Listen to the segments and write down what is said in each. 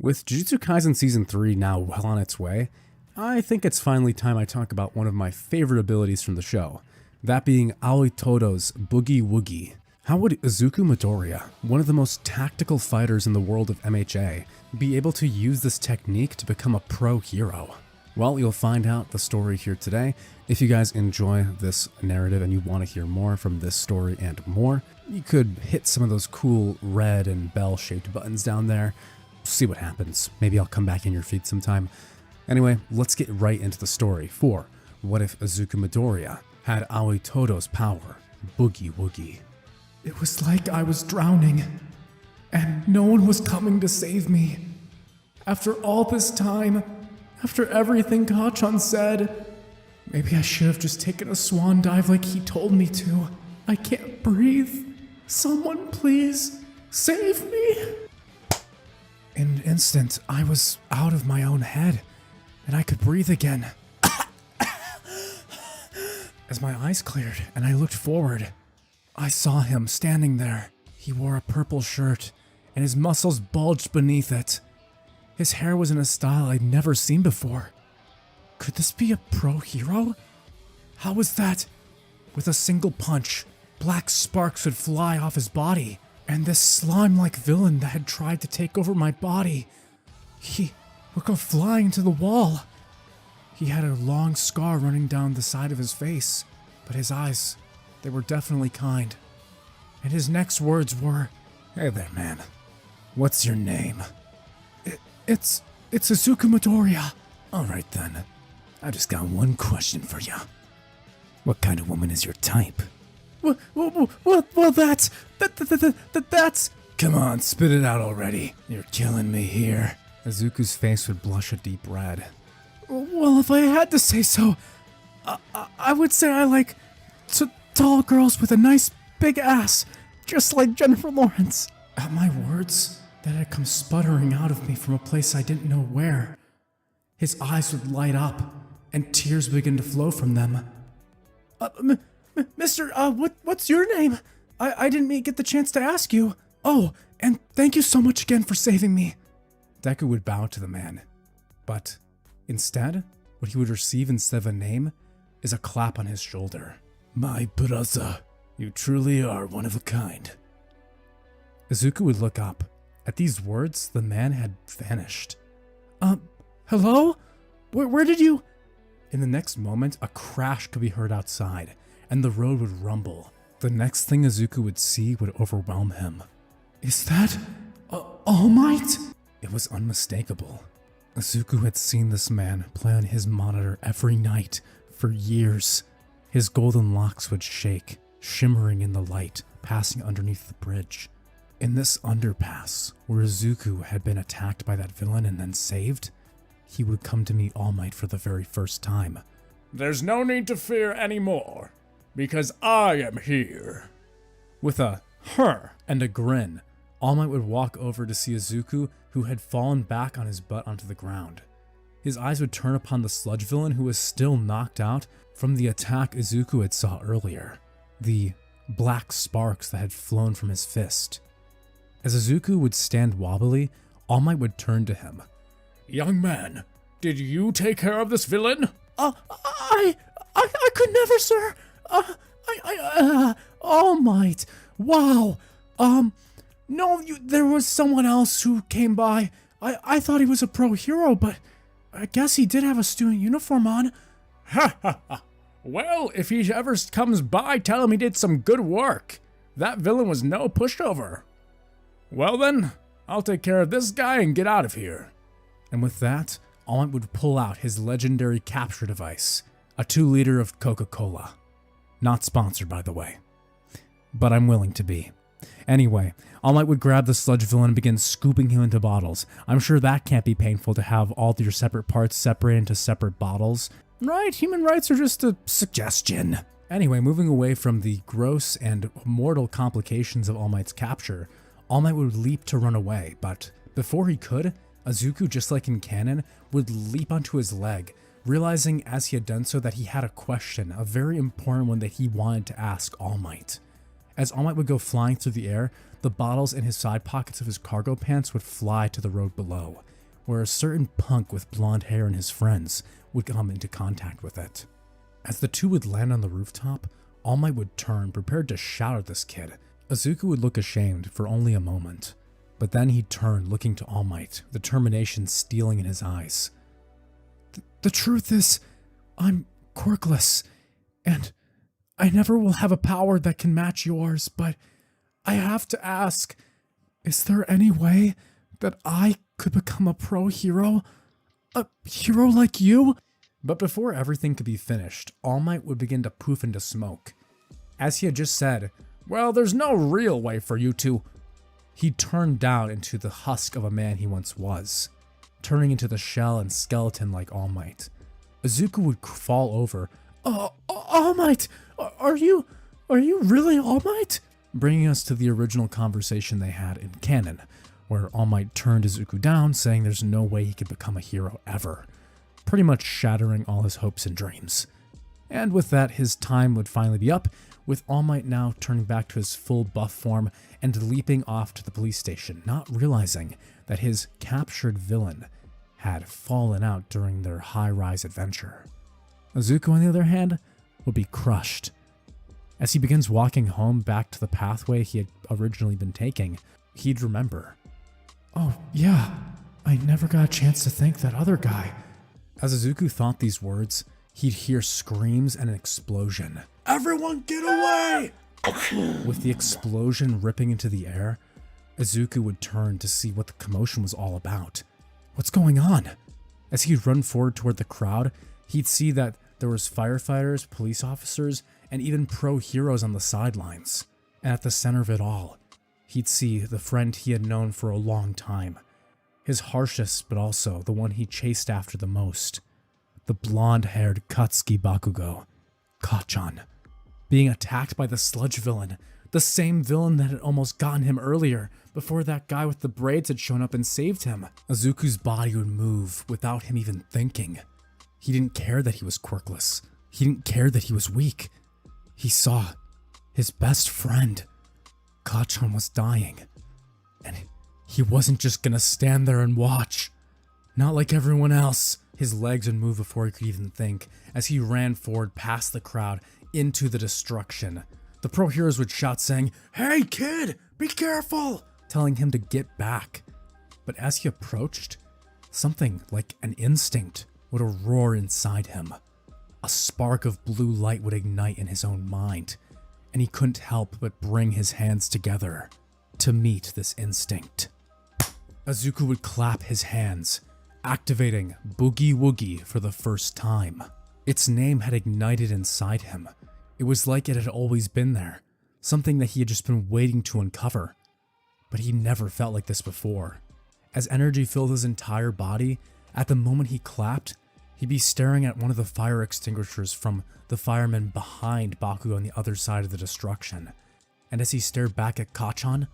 With Jujutsu Kaisen Season 3 now well on its way, I think it's finally time I talk about one of my favorite abilities from the show, that being Aoi Todo's Boogie Woogie. How would Izuku Midoriya, one of the most tactical fighters in the world of MHA, be able to use this technique to become a pro hero? Well, you'll find out the story here today. If you guys enjoy this narrative and you want to hear more from this story and more, you could hit some of those cool red and bell-shaped buttons down there. See what happens. Maybe I'll come back in your feed sometime. Anyway, let's get right into the story for what if Izuku Midoriya had Aoi Todo's power, Boogie Woogie. It was like I was drowning, and no one was coming to save me. After all this time, after everything Kachan said, maybe I should have just taken a swan dive like he told me to. I can't breathe. Someone please save me. In an instant, I was out of my own head, and I could breathe again. As my eyes cleared and I looked forward, I saw him standing there. He wore a purple shirt, and his muscles bulged beneath it. His hair was in a style I'd never seen before. Could this be a pro hero? How was that? With a single punch, black sparks would fly off his body, and this slime-like villain that had tried to take over my body, he would go flying to the wall. He had a long scar running down the side of his face, but his eyes, they were definitely kind. And his next words were, "Hey there, man. What's your name?" It's Izuku Midoriya." Alright then. I just got one question for you. What kind of woman is your type? Well, that's... Come on, spit it out already. You're killing me here. Izuku's face would blush a deep red. Well, if I had to say so, I would say I like tall girls with a nice big ass, just like Jennifer Lawrence. At my words that had come sputtering out of me from a place I didn't know where, his eyes would light up, and tears begin to flow from them. Mister, what's your name? I didn't get the chance to ask you. Oh, and thank you so much again for saving me. Deku would bow to the man, but instead, what he would receive instead of a name is a clap on his shoulder. My brother, you truly are one of a kind. Izuku would look up. At these words, the man had vanished. Hello? Where did you... In the next moment, a crash could be heard outside, and the road would rumble. The next thing Izuku would see would overwhelm him. Is that... All Might? It was unmistakable. Izuku had seen this man play on his monitor every night for years. His golden locks would shake, shimmering in the light, passing underneath the bridge. In this underpass, where Izuku had been attacked by that villain and then saved, he would come to meet All Might for the very first time. There's no need to fear anymore, because I am here. With a "her" and a grin, All Might would walk over to see Izuku, who had fallen back on his butt onto the ground. His eyes would turn upon the sludge villain who was still knocked out from the attack Izuku had saw earlier, the black sparks that had flown from his fist. As Izuku would stand wobbly, All Might would turn to him. Young man, did you take care of this villain? I could never, sir. All Might. Wow. No, there was someone else who came by. I thought he was a pro hero, but I guess he did have a student uniform on. Ha ha ha. Well, if he ever comes by, tell him he did some good work. That villain was no pushover. Well then, I'll take care of this guy and get out of here. And with that, All Might would pull out his legendary capture device, a 2-liter of Coca-Cola. Not sponsored, by the way. But I'm willing to be. Anyway, All Might would grab the sludge villain and begin scooping him into bottles. I'm sure that can't be painful to have all your separate parts separated into separate bottles. Right, human rights are just a suggestion. Anyway, moving away from the gross and mortal complications of All Might's capture, All Might would leap to run away, but before he could, Izuku, just like in canon, would leap onto his leg, realizing as he had done so that he had a question, a very important one that he wanted to ask All Might. As All Might would go flying through the air, the bottles in his side pockets of his cargo pants would fly to the road below, where a certain punk with blonde hair and his friends would come into contact with it. As the two would land on the rooftop, All Might would turn, prepared to shout at this kid. Izuku would look ashamed for only a moment, but then he'd turn, looking to All Might, determination stealing in his eyes. The truth is, I'm quirkless, and I never will have a power that can match yours, but I have to ask, is there any way that I could become a pro hero? A hero like you? But before everything could be finished, All Might would begin to poof into smoke. As he had just said, "Well, there's no real way for you to..." he turned down into the husk of a man he once was, turning into the shell and skeleton like All Might. Izuku would fall over. All Might, are you really All Might? Bringing us to the original conversation they had in canon, where All Might turned Izuku down, saying there's no way he could become a hero ever, pretty much shattering all his hopes and dreams. And with that, his time would finally be up, with All Might now turning back to his full buff form and leaping off to the police station, not realizing that his captured villain had fallen out during their high-rise adventure. Izuku, on the other hand, would be crushed. As he begins walking home back to the pathway he had originally been taking, he'd remember. Oh, yeah, I never got a chance to thank that other guy. As Izuku thought these words, he'd hear screams and an explosion. "Everyone get away!" With the explosion ripping into the air, Izuku would turn to see what the commotion was all about. What's going on? As he'd run forward toward the crowd, he'd see that there was firefighters, police officers, and even pro heroes on the sidelines. And at the center of it all, he'd see the friend he had known for a long time. His harshest, but also the one he chased after the most. The blonde-haired Katsuki Bakugo, Kachan, being attacked by the sludge villain, the same villain that had almost gotten him earlier, before that guy with the braids had shown up and saved him. Izuku's body would move without him even thinking. He didn't care that he was quirkless. He didn't care that he was weak. He saw his best friend, Kachan, was dying. And he wasn't just gonna stand there and watch. Not like everyone else. His legs would move before he could even think, as he ran forward past the crowd into the destruction. The pro heroes would shout, saying, "Hey kid, be careful!" telling him to get back. But as he approached, something like an instinct would roar inside him. A spark of blue light would ignite in his own mind, and he couldn't help but bring his hands together to meet this instinct. Izuku would clap his hands, activating Boogie Woogie for the first time. Its name had ignited inside him. It was like it had always been there, something that he had just been waiting to uncover. But he never felt like this before. As energy filled his entire body, at the moment he clapped, he'd be staring at one of the fire extinguishers from the firemen behind Bakugo on the other side of the destruction. And as he stared back at Kachan,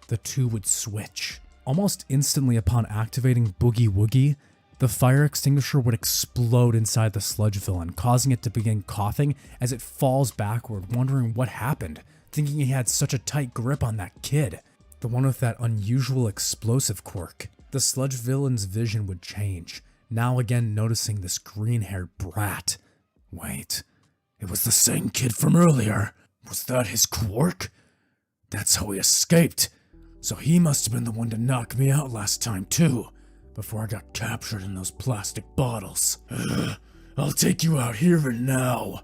the two would switch. Almost instantly upon activating Boogie Woogie, the fire extinguisher would explode inside the sludge villain, causing it to begin coughing as it falls backward, wondering what happened, thinking he had such a tight grip on that kid, the one with that unusual explosive quirk. The sludge villain's vision would change, now again noticing this green-haired brat. Wait, it was the same kid from earlier. Was that his quirk? That's how he escaped. So he must have been the one to knock me out last time too, before I got captured in those plastic bottles. I'll take you out here and now.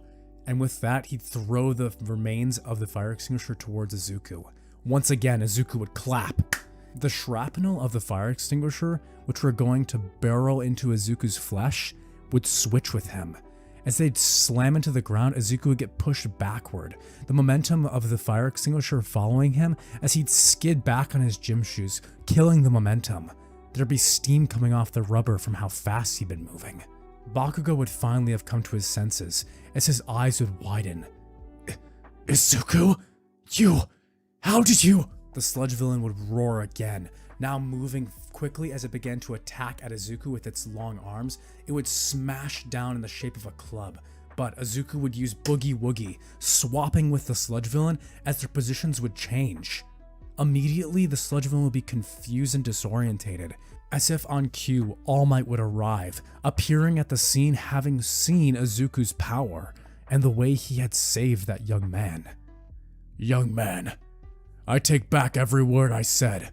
And with that, he'd throw the remains of the fire extinguisher towards Izuku. Once again, Izuku would clap. The shrapnel of the fire extinguisher, which were going to barrel into Izuku's flesh, would switch with him. As they'd slam into the ground, Izuku would get pushed backward, the momentum of the fire extinguisher following him as he'd skid back on his gym shoes, killing the momentum. There'd be steam coming off the rubber from how fast he'd been moving. Bakugo would finally have come to his senses as his eyes would widen. Izuku? How did you? The sludge villain would roar again, now moving quickly as it began to attack at Izuku with its long arms. It would smash down in the shape of a club, But Izuku would use Boogie Woogie, swapping with the sludge villain as their positions would change. Immediately, the sludge villain would be confused and disorientated. As if on cue, All Might would arrive, appearing at the scene having seen Izuku's power and the way he had saved that young man. Young man, I take back every word I said.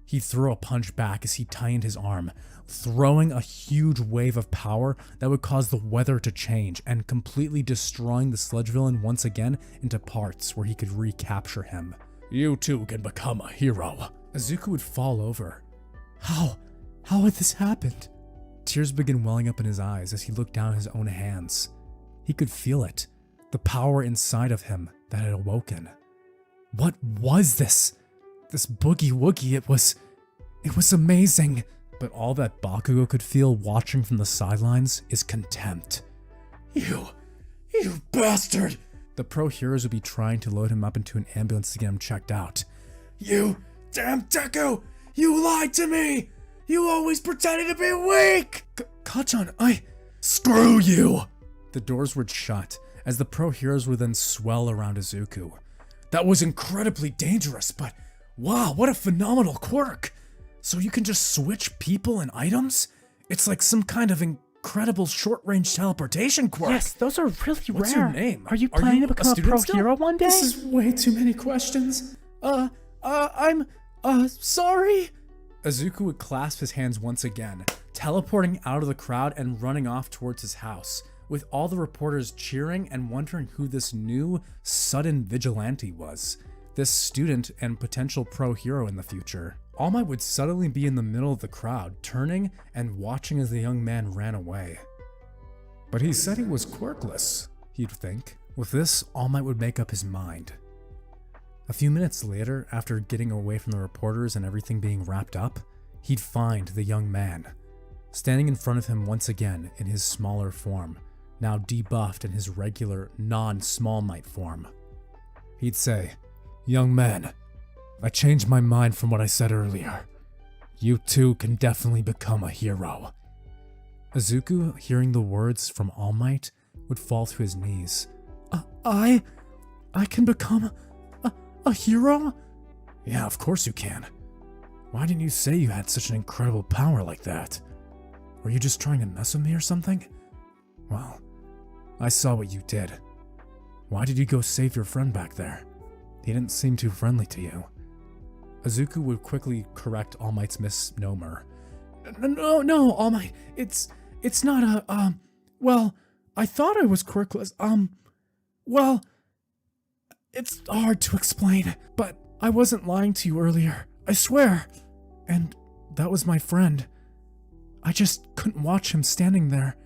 He'd throw a punch back as he tightened his arm, throwing a huge wave of power that would cause the weather to change and completely destroying the sludge villain once again into parts where he could recapture him. You too can become a hero. Izuku would fall over. How had this happened? Tears began welling up in his eyes as he looked down at his own hands. He could feel it, the power inside of him that had awoken. What was this? This Boogie Woogie, it was amazing. But all that Bakugo could feel watching from the sidelines is contempt. You bastard! The pro heroes would be trying to load him up into an ambulance to get him checked out. You damn Deku! You lied to me! You always pretended to be weak! Kachan, Screw you! The doors would shut as the pro heroes would then swell around Izuku. That was incredibly dangerous, but wow, what a phenomenal quirk! So you can just switch people and items? It's like some kind of incredible short-range teleportation quirk. Yes, those are really rare. What's your name? Are you planning to become a pro hero one day? This is way too many questions. I'm sorry. Izuku would clasp his hands once again, teleporting out of the crowd and running off towards his house, with all the reporters cheering and wondering who this new, sudden vigilante was. This student and potential pro hero in the future. All Might would suddenly be in the middle of the crowd, turning and watching as the young man ran away. But he said he was quirkless, he'd think. With this, All Might would make up his mind. A few minutes later, after getting away from the reporters and everything being wrapped up, he'd find the young man, standing in front of him once again in his smaller form, now debuffed in his regular, non-Small Might form. He'd say, "Young man, I changed my mind from what I said earlier. You too can definitely become a hero." Izuku, hearing the words from All Might, would fall to his knees. I can become a hero? Yeah, of course you can. Why didn't you say you had such an incredible power like that? Were you just trying to mess with me or something? Well, I saw what you did. Why did you go save your friend back there? He didn't seem too friendly to you. Izuku would quickly correct All Might's misnomer. No, All Might. It's not well, I thought I was quirkless. Well, it's hard to explain, but I wasn't lying to you earlier. I swear. And that was my friend. I just couldn't watch him standing there.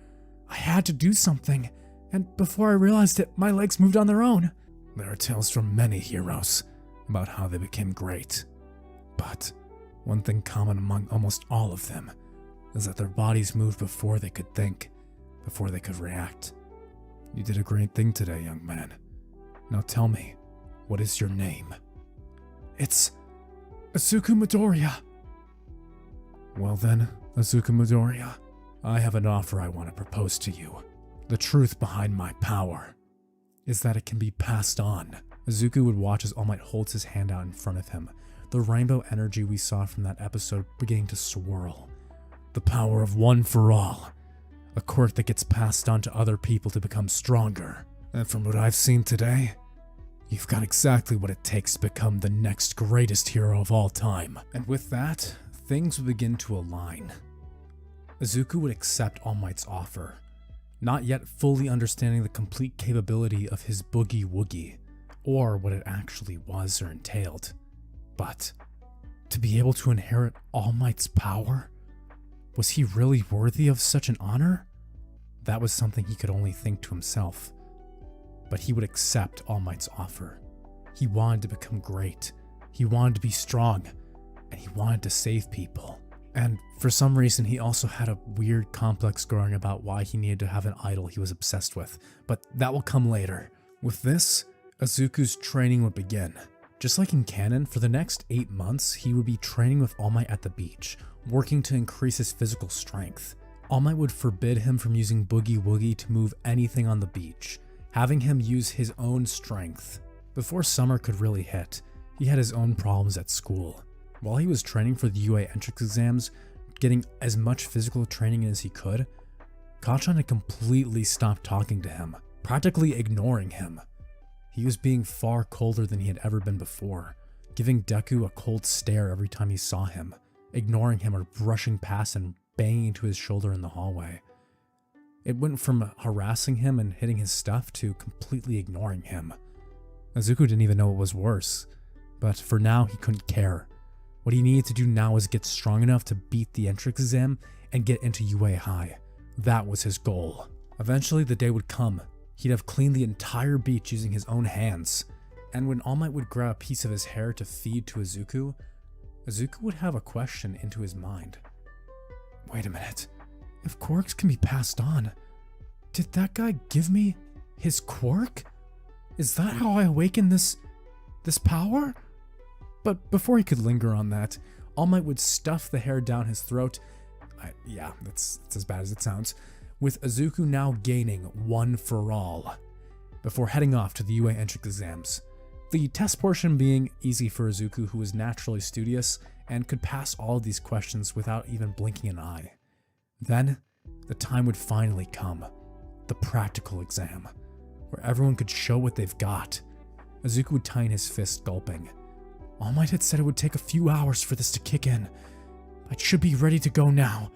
I had to do something, and before I realized it, my legs moved on their own. There are tales from many heroes about how they became great. But one thing common among almost all of them is that their bodies moved before they could think, before they could react. You did a great thing today, young man. Now tell me, what is your name? It's Izuku Midoriya. Well then, Izuku Midoriya, I have an offer I want to propose to you. The truth behind my power is that it can be passed on. Izuku would watch as All Might holds his hand out in front of him, the rainbow energy we saw from that episode beginning to swirl. The power of one for all. A quirk that gets passed on to other people to become stronger. And from what I've seen today, you've got exactly what it takes to become the next greatest hero of all time. And with that, things would begin to align. Izuku would accept All Might's offer, not yet fully understanding the complete capability of his Boogie Woogie, or what it actually was or entailed. But to be able to inherit All Might's power? Was he really worthy of such an honor? That was something he could only think to himself. But he would accept All Might's offer. He wanted to become great. He wanted to be strong. And he wanted to save people. And for some reason, he also had a weird complex growing about why he needed to have an idol he was obsessed with. But that will come later. With this, Izuku's training would begin. Just like in canon, for the next 8 months, he would be training with All Might at the beach, working to increase his physical strength. All Might would forbid him from using Boogie Woogie to move anything on the beach, having him use his own strength. Before summer could really hit, he had his own problems at school. While he was training for the UA entrance exams, getting as much physical training as he could, Kacchan had completely stopped talking to him, practically ignoring him. He was being far colder than he had ever been before, giving Deku a cold stare every time he saw him, ignoring him or brushing past and banging into his shoulder in the hallway. It went from harassing him and hitting his stuff to completely ignoring him. Izuku didn't even know what was worse, but for now he couldn't care. What he needed to do now was get strong enough to beat the entrance exam and get into UA High. That was his goal. Eventually the day would come. He'd have cleaned the entire beach using his own hands, and when All Might would grab a piece of his hair to feed to Izuku, Izuku would have a question into his mind. Wait a minute. If quirks can be passed on, did that guy give me his quirk? Is that how I awaken this power? But before he could linger on that, All Might would stuff the hair down his throat. Yeah, that's as bad as it sounds. With Izuku now gaining one for all, before heading off to the UA entrance exams. The test portion being easy for Izuku, who was naturally studious and could pass all of these questions without even blinking an eye. Then, the time would finally come. The practical exam, where everyone could show what they've got. Izuku would tighten his fist, gulping. All Might had said it would take a few hours for this to kick in. I should be ready to go now.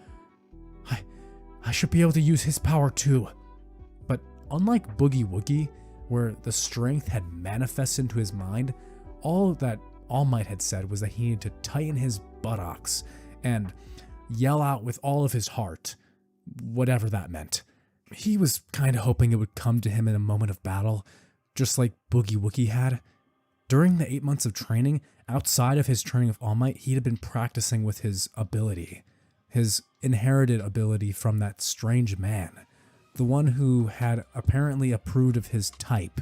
I should be able to use his power too. But unlike Boogie Woogie, where the strength had manifested into his mind, all that All Might had said was that he needed to tighten his buttocks and yell out with all of his heart, whatever that meant. He was kind of hoping it would come to him in a moment of battle, just like Boogie Woogie had. During the 8 months of training, outside of his training of All Might, he had been practicing with his ability, his inherited ability from that strange man, the one who had apparently approved of his type,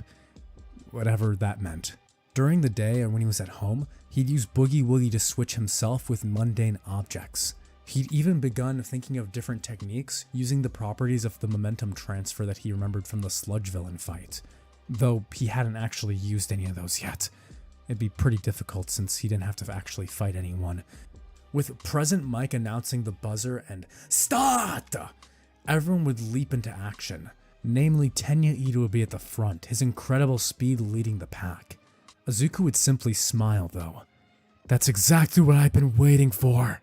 whatever that meant. During the day and when he was at home, he'd use Boogie Woogie to switch himself with mundane objects. He'd even begun thinking of different techniques using the properties of the momentum transfer that he remembered from the sludge villain fight, though he hadn't actually used any of those yet. It'd be pretty difficult since he didn't have to actually fight anyone. With present Mike announcing the buzzer and START! Everyone would leap into action. Namely, Tenya Ito would be at the front, his incredible speed leading the pack. Izuku would simply smile though. That's exactly what I've been waiting for.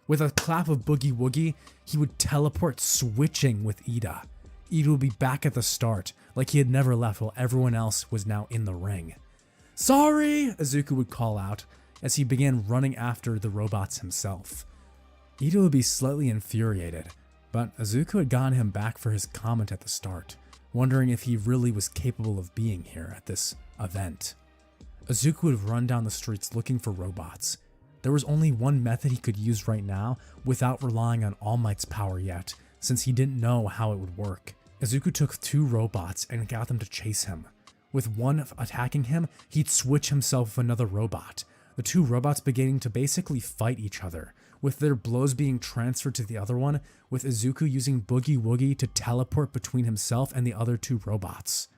With a clap of Boogie Woogie, he would teleport switching with Ida. Ida would be back at the start, like he had never left while everyone else was now in the ring. Sorry, Izuku would call out as he began running after the robots himself. Ida would be slightly infuriated, but Izuku had gotten him back for his comment at the start, wondering if he really was capable of being here at this event. Izuku would run down the streets looking for robots. There was only one method he could use right now without relying on All Might's power yet, since he didn't know how it would work. Izuku took 2 robots and got them to chase him. With one attacking him, he'd switch himself with another robot, the 2 robots beginning to basically fight each other, with their blows being transferred to the other one, with Izuku using Boogie Woogie to teleport between himself and the other 2 robots.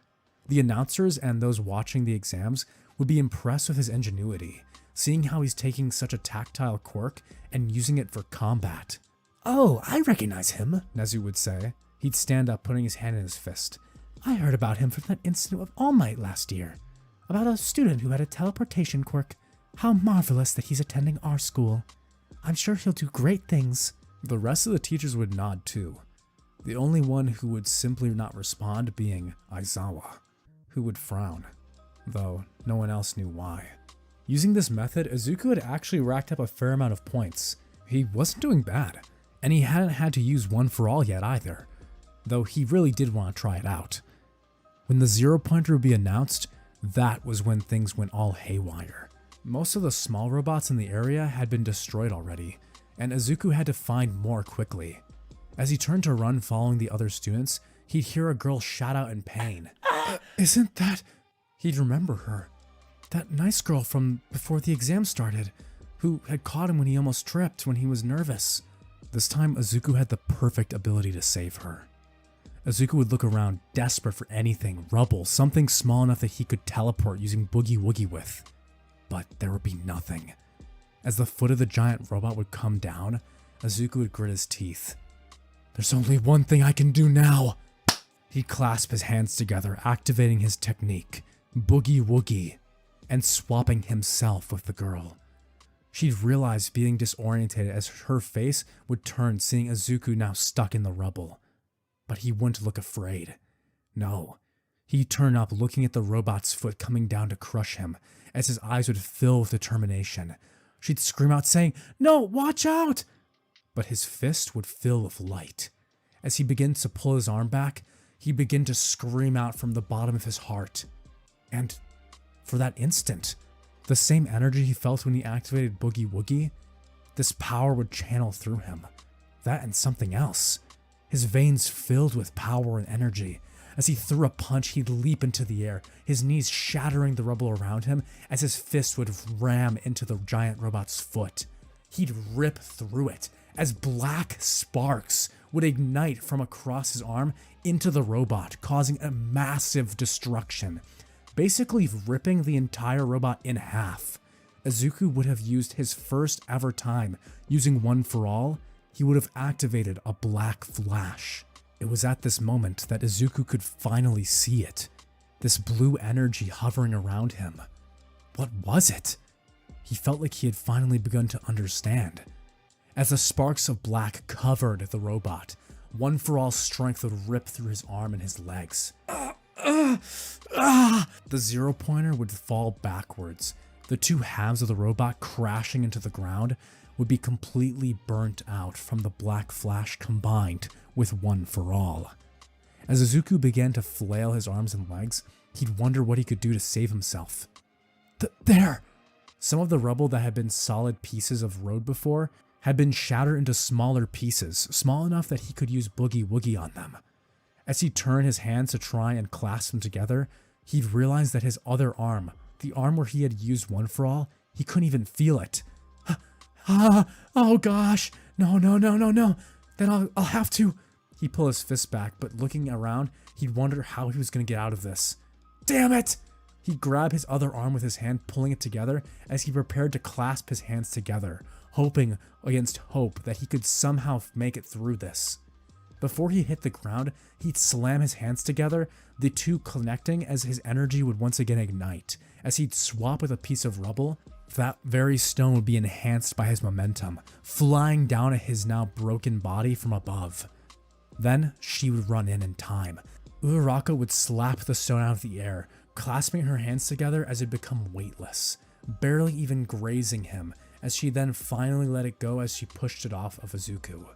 The announcers and those watching the exams would be impressed with his ingenuity, seeing how he's taking such a tactile quirk and using it for combat. "Oh, I recognize him," Nezu would say. He'd stand up, putting his hand in his fist. "I heard about him from that incident with All Might last year, about a student who had a teleportation quirk. How marvelous that he's attending our school. I'm sure he'll do great things." The rest of the teachers would nod too, the only one who would simply not respond being Aizawa, who would frown, though no one else knew why. Using this method, Izuku had actually racked up a fair amount of points. He wasn't doing bad, and he hadn't had to use one for all yet either, though he really did want to try it out. When the 0-pointer would be announced, that was when things went all haywire. Most of the small robots in the area had been destroyed already, and Izuku had to find more quickly. As he turned to run following the other students, he'd hear a girl shout out in pain. Isn't that... He'd remember her. That nice girl from before the exam started, who had caught him when he almost tripped when he was nervous. this time Izuku had the perfect ability to save her. Izuku would look around, desperate for anything, rubble, something small enough that he could teleport using Boogie Woogie with. But there would be nothing. As the foot of the giant robot would come down, Izuku would grit his teeth. There's only one thing I can do now. He'd clasp his hands together, activating his technique, Boogie Woogie, and swapping himself with the girl. She'd realize being disorientated as her face would turn, seeing Izuku now stuck in the rubble. But he wouldn't look afraid. No. He'd turn up, looking at the robot's foot coming down to crush him, as his eyes would fill with determination. She'd scream out saying, "No, watch out!" But his fist would fill with light. As he began to pull his arm back, he'd begin to scream out from the bottom of his heart. And for that instant, the same energy he felt when he activated Boogie Woogie, this power would channel through him. That and something else. His veins filled with power and energy. As he threw a punch, he'd leap into the air, his knees shattering the rubble around him as his fist would ram into the giant robot's foot. He'd rip through it as black sparks would ignite from across his arm into the robot, causing a massive destruction, basically ripping the entire robot in half. Izuku would have used his first ever time using One for All. He would have activated a black flash. It was at this moment that Izuku could finally see it. This blue energy hovering around him. What was it? He felt like he had finally begun to understand. As the sparks of black covered the robot, One for All's strength would rip through his arm and his legs. The 0-pointer would fall backwards. The two halves of the robot crashing into the ground would be completely burnt out from the black flash combined with One for All. As Izuku began to flail his arms and legs, he'd wonder what he could do to save himself. There! Some of the rubble that had been solid pieces of road before had been shattered into smaller pieces, small enough that he could use Boogie Woogie on them. As he turned his hands to try and clasp them together, he'd realize that his other arm, the arm where he had used One for All, he couldn't even feel it. Oh gosh, no. Then I'll have to. He'd pull his fist back, but looking around, he'd wonder how he was going to get out of this. Damn it! He'd grab his other arm with his hand, pulling it together as he prepared to clasp his hands together, hoping against hope that he could somehow make it through this. Before he hit the ground, he'd slam his hands together, the two connecting as his energy would once again ignite. As he'd swap with a piece of rubble, that very stone would be enhanced by his momentum, flying down at his now broken body from above. Then she would run in time. Uraraka would slap the stone out of the air, clasping her hands together as it became weightless, barely even grazing him, as she then finally let it go as she pushed it off of Izuku.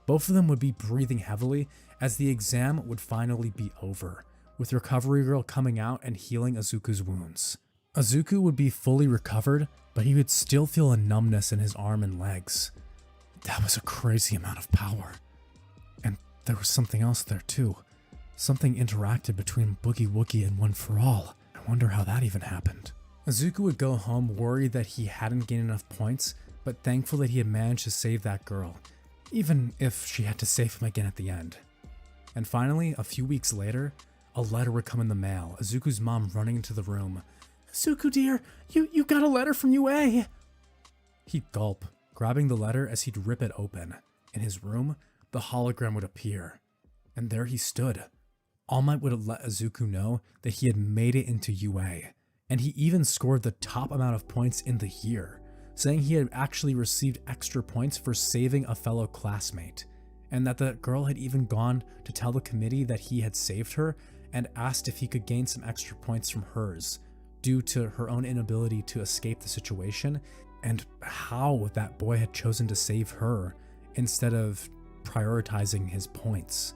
Both of them would be breathing heavily as the exam would finally be over, with Recovery Girl coming out and healing Izuku's wounds. Izuku would be fully recovered, but he would still feel a numbness in his arm and legs. That was a crazy amount of power. And there was something else there too. Something interacted between Boogie Woogie and One for All. I wonder how that even happened. Izuku would go home worried that he hadn't gained enough points, but thankful that he had managed to save that girl, even if she had to save him again at the end. And finally, a few weeks later, a letter would come in the mail, Izuku's mom running into the room. Izuku dear, you got a letter from UA. He'd gulp, grabbing the letter as he'd rip it open. In his room, the hologram would appear. And there he stood. All Might would have let Izuku know that he had made it into UA. And he even scored the top amount of points in the year, saying he had actually received extra points for saving a fellow classmate, and that the girl had even gone to tell the committee that he had saved her and asked if he could gain some extra points from hers, due to her own inability to escape the situation, and how that boy had chosen to save her instead of prioritizing his points.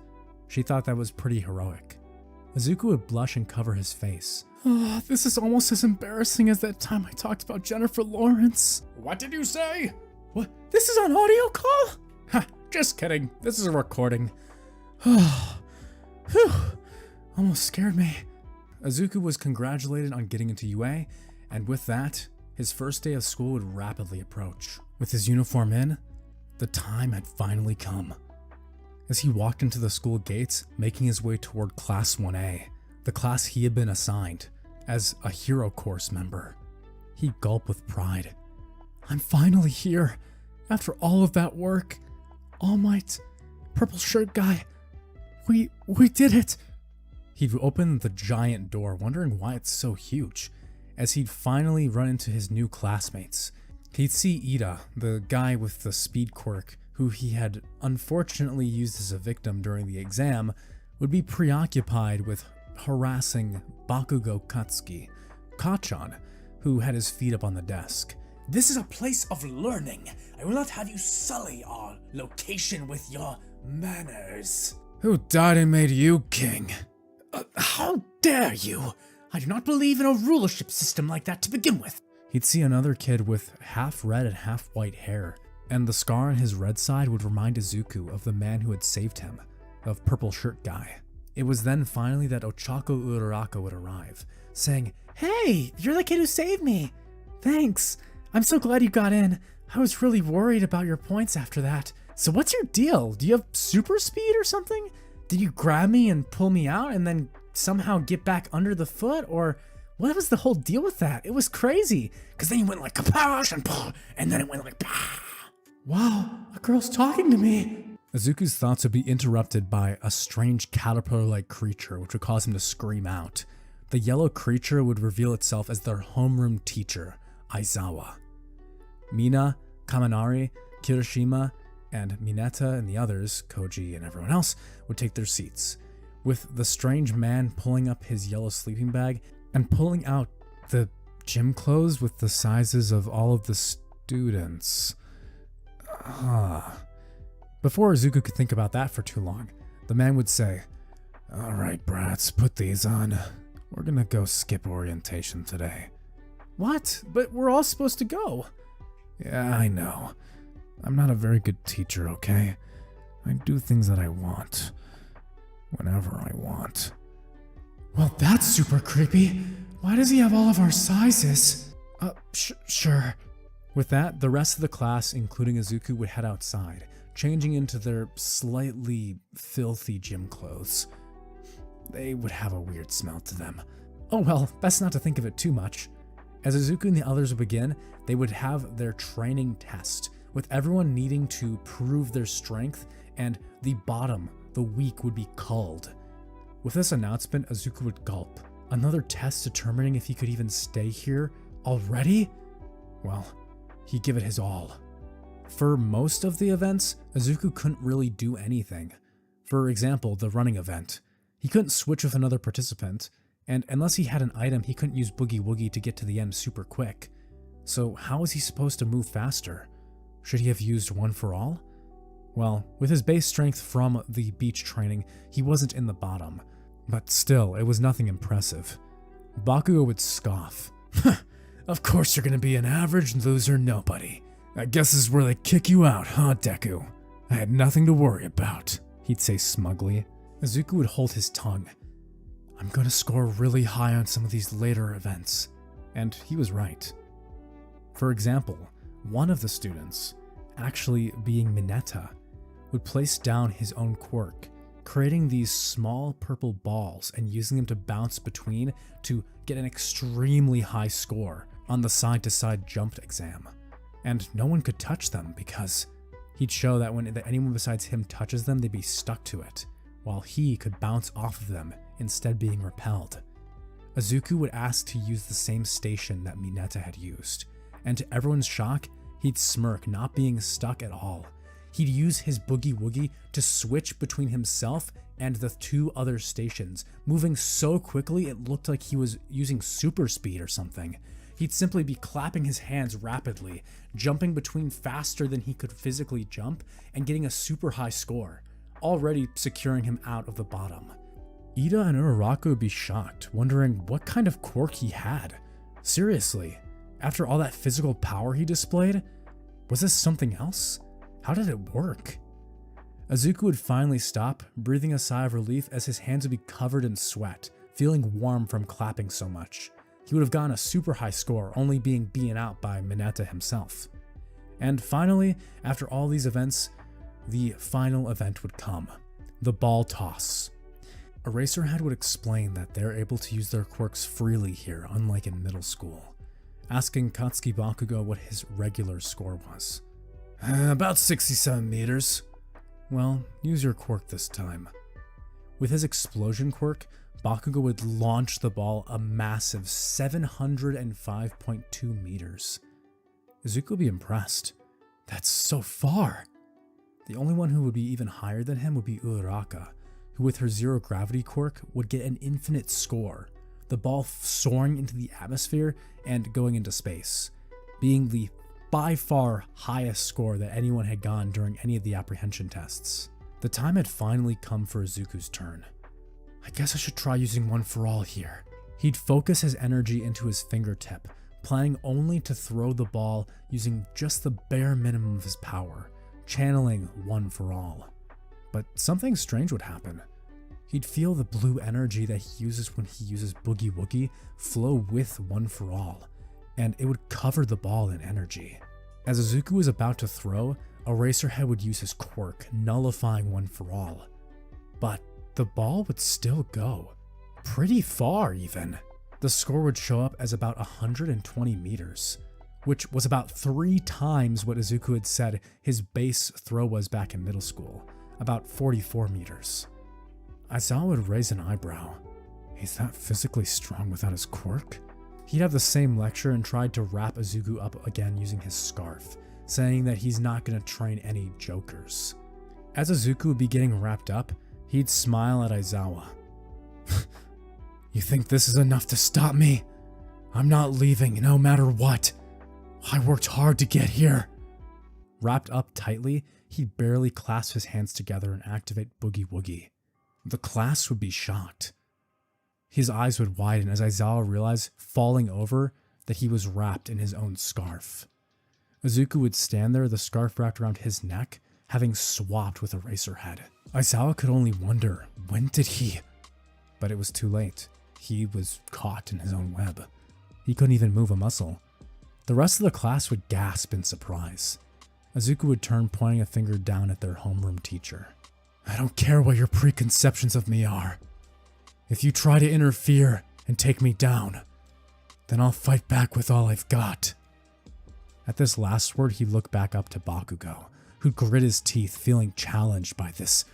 She thought that was pretty heroic. Izuku would blush and cover his face. Oh, this is almost as embarrassing as that time I talked about Jennifer Lawrence. What did you say? What? This is an audio call? Ha, just kidding. This is a recording. Whew. Almost scared me. Izuku was congratulated on getting into UA, and with that, his first day of school would rapidly approach. With his uniform in, The time had finally come. As he walked into the school gates, making his way toward Class 1A, the class he had been assigned as a hero course member, he gulped with pride. I'm finally here. After all of that work. All Might, purple shirt guy. We did it. He'd opened the giant door, wondering why it's so huge. As he'd finally run into his new classmates, he'd see Ida, the guy with the speed quirk, who he had unfortunately used as a victim during the exam, would be preoccupied with harassing Bakugo Katsuki, Kachan, who had his feet up on the desk. This is a place of learning. I will not have you sully our location with your manners. Who died and made you king? How dare you? I do not believe in a rulership system like that to begin with. He'd see another kid with half red and half white hair, and the scar on his red side would remind Izuku of the man who had saved him, of Purple Shirt Guy. It was then finally that Ochako Uraraka would arrive, saying, Hey, you're the kid who saved me. Thanks. I'm so glad you got in. I was really worried about your points after that. So what's your deal? Do you have super speed or something? Did you grab me and pull me out and then somehow get back under the foot? Or what was the whole deal with that? It was crazy. Because then you went like kaposh and then it went like pah. Wow, a girl's talking to me. Izuku's thoughts would be interrupted by a strange caterpillar-like creature which would cause him to scream out. The yellow creature would reveal itself as their homeroom teacher, Aizawa. Mina, Kaminari, Kirishima, and Mineta and the others, Koji and everyone else, would take their seats, with the strange man pulling up his yellow sleeping bag and pulling out the gym clothes with the sizes of all of the students. Before Izuku could think about that for too long, the man would say, "Alright, brats, put these on. We're gonna go skip orientation today." What? But we're all supposed to go. Yeah, I know. I'm not a very good teacher, okay? I do things that I want. Whenever I want. Well, that's super creepy. Why does he have all of our sizes? Sure. With that, the rest of the class, including Izuku, would head outside, changing into their slightly filthy gym clothes. They would have a weird smell to them. Oh well, best not to think of it too much. As Izuku and the others would begin, they would have their training test, with everyone needing to prove their strength, and the bottom, the weak, would be culled. With this announcement, Izuku would gulp. Another test determining if he could even stay here already? Well, he'd give it his all. For most of the events, Izuku couldn't really do anything. For example, the running event. He couldn't switch with another participant, and unless he had an item, he couldn't use Boogie Woogie to get to the end super quick. So how was he supposed to move faster? Should he have used One for All? Well, with his base strength from the beach training, he wasn't in the bottom. But still, it was nothing impressive. Bakugo would scoff. Of course you're gonna be an average loser nobody. I guess this is where they kick you out, huh, Deku? I had nothing to worry about, he'd say smugly. Izuku would hold his tongue. I'm gonna score really high on some of these later events. And he was right. For example, one of the students, actually being Mineta, would place down his own quirk, creating these small purple balls and using them to bounce between to get an extremely high score on the side-to-side jumped exam. And no one could touch them because he'd show that when anyone besides him touches them, they'd be stuck to it, while he could bounce off of them, instead being repelled. Izuku would ask to use the same station that Mineta had used, and to everyone's shock, he'd smirk, not being stuck at all. He'd use his Boogie Woogie to switch between himself and the two other stations, moving so quickly it looked like he was using super speed or something. He'd simply be clapping his hands rapidly, jumping between faster than he could physically jump, and getting a super high score, already securing him out of the bottom. Ida and Uraraka would be shocked, wondering what kind of quirk he had. Seriously, after all that physical power he displayed, was this something else? How did it work? Izuku would finally stop, breathing a sigh of relief as his hands would be covered in sweat, feeling warm from clapping so much. He would have gotten a super high score, only being beaten out by Mineta himself. And finally, after all these events, the final event would come, the ball toss. Eraserhead would explain that they're able to use their quirks freely here, unlike in middle school, asking Katsuki Bakugo what his regular score was. About 67 meters. Well, use your quirk this time. With his explosion quirk, Bakugo would launch the ball a massive 705.2 meters. Izuku would be impressed. That's so far. The only one who would be even higher than him would be Uraraka, who with her zero gravity quirk would get an infinite score, the ball soaring into the atmosphere and going into space, being the by far highest score that anyone had gotten during any of the apprehension tests. The time had finally come for Izuku's turn. I guess I should try using One for All here. He'd focus his energy into his fingertip, planning only to throw the ball using just the bare minimum of his power, channeling One for All. But something strange would happen. He'd feel the blue energy that he uses when he uses Boogie Woogie flow with One for All, and it would cover the ball in energy. As Izuku was about to throw, Eraserhead would use his quirk, nullifying One for All. But the ball would still go. Pretty far, even. The score would show up as about 120 meters, which was about 3 times what Izuku had said his base throw was back in middle school, about 44 meters. Aizawa would raise an eyebrow. He's that physically strong without his quirk? He'd have the same lecture and tried to wrap Izuku up again using his scarf, saying that he's not going to train any jokers. As Izuku would be getting wrapped up, he'd smile at Aizawa. You think this is enough to stop me? I'm not leaving no matter what. I worked hard to get here. Wrapped up tightly, he'd barely clasp his hands together and activate Boogie Woogie. The class would be shocked. His eyes would widen as Aizawa realized, falling over, that he was wrapped in his own scarf. Izuku would stand there, the scarf wrapped around his neck, having swapped with Eraserhead. Aizawa could only wonder, when did he... But it was too late. He was caught in his own web. He couldn't even move a muscle. The rest of the class would gasp in surprise. Izuku would turn, pointing a finger down at their homeroom teacher. I don't care what your preconceptions of me are. If you try to interfere and take me down, then I'll fight back with all I've got. At this last word, he looked back up to Bakugo, who'd grit his teeth, feeling challenged by this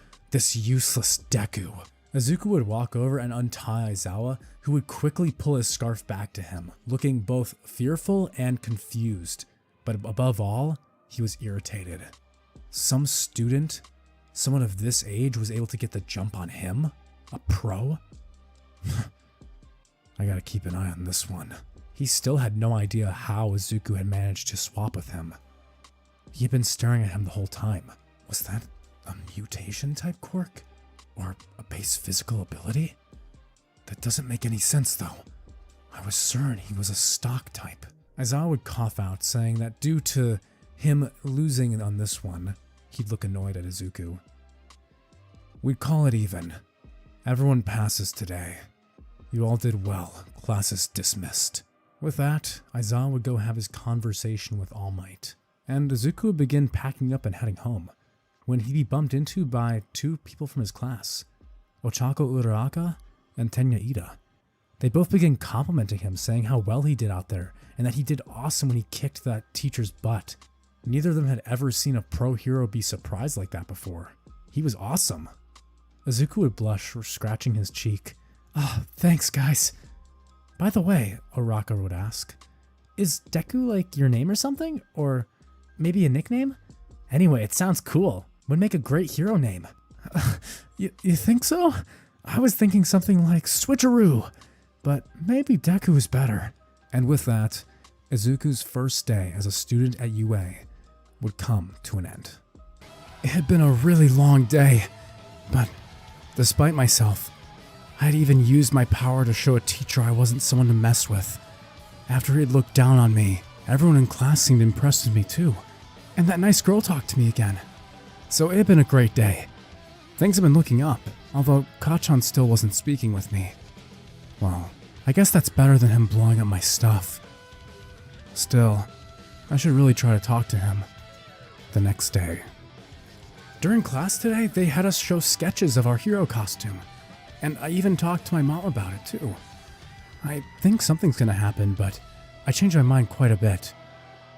useless Deku. Izuku would walk over and untie Aizawa, who would quickly pull his scarf back to him, looking both fearful and confused, but above all, he was irritated. Some student, someone of this age, was able to get the jump on him? A pro? I gotta keep an eye on this one. He still had no idea how Izuku had managed to swap with him. He had been staring at him the whole time. Was that a mutation type quirk? Or a base physical ability? That doesn't make any sense though. I was certain he was a stock type. Aizawa would cough out, saying that due to him losing on this one, he'd look annoyed at Izuku. We'd call it even. Everyone passes today. You all did well. Class is dismissed. With that, Aizawa would go have his conversation with All Might, and Izuku would begin packing up and heading home, when he'd be bumped into by 2 people from his class, Ochako Uraraka and Tenya Ida. They both began complimenting him, saying how well he did out there, and that he did awesome when he kicked that teacher's butt. Neither of them had ever seen a pro hero be surprised like that before. He was awesome. Izuku would blush, scratching his cheek. Ah, thanks guys. By the way, Uraraka would ask, is Deku like your name or something? Or maybe a nickname? Anyway, it sounds cool. Would make a great hero name. You think so? I was thinking something like Switcheroo, but maybe Deku is better. And with that, Izuku's first day as a student at UA would come to an end. It had been a really long day, but despite myself, I had even used my power to show a teacher I wasn't someone to mess with. After he had looked down on me, everyone in class seemed impressed with me too. And that nice girl talked to me again. So it had been a great day. Things had been looking up, although Kachan still wasn't speaking with me. Well, I guess that's better than him blowing up my stuff. Still, I should really try to talk to him. The next day. During class today, they had us show sketches of our hero costume, and I even talked to my mom about it too. I think something's gonna happen, but I changed my mind quite a bit.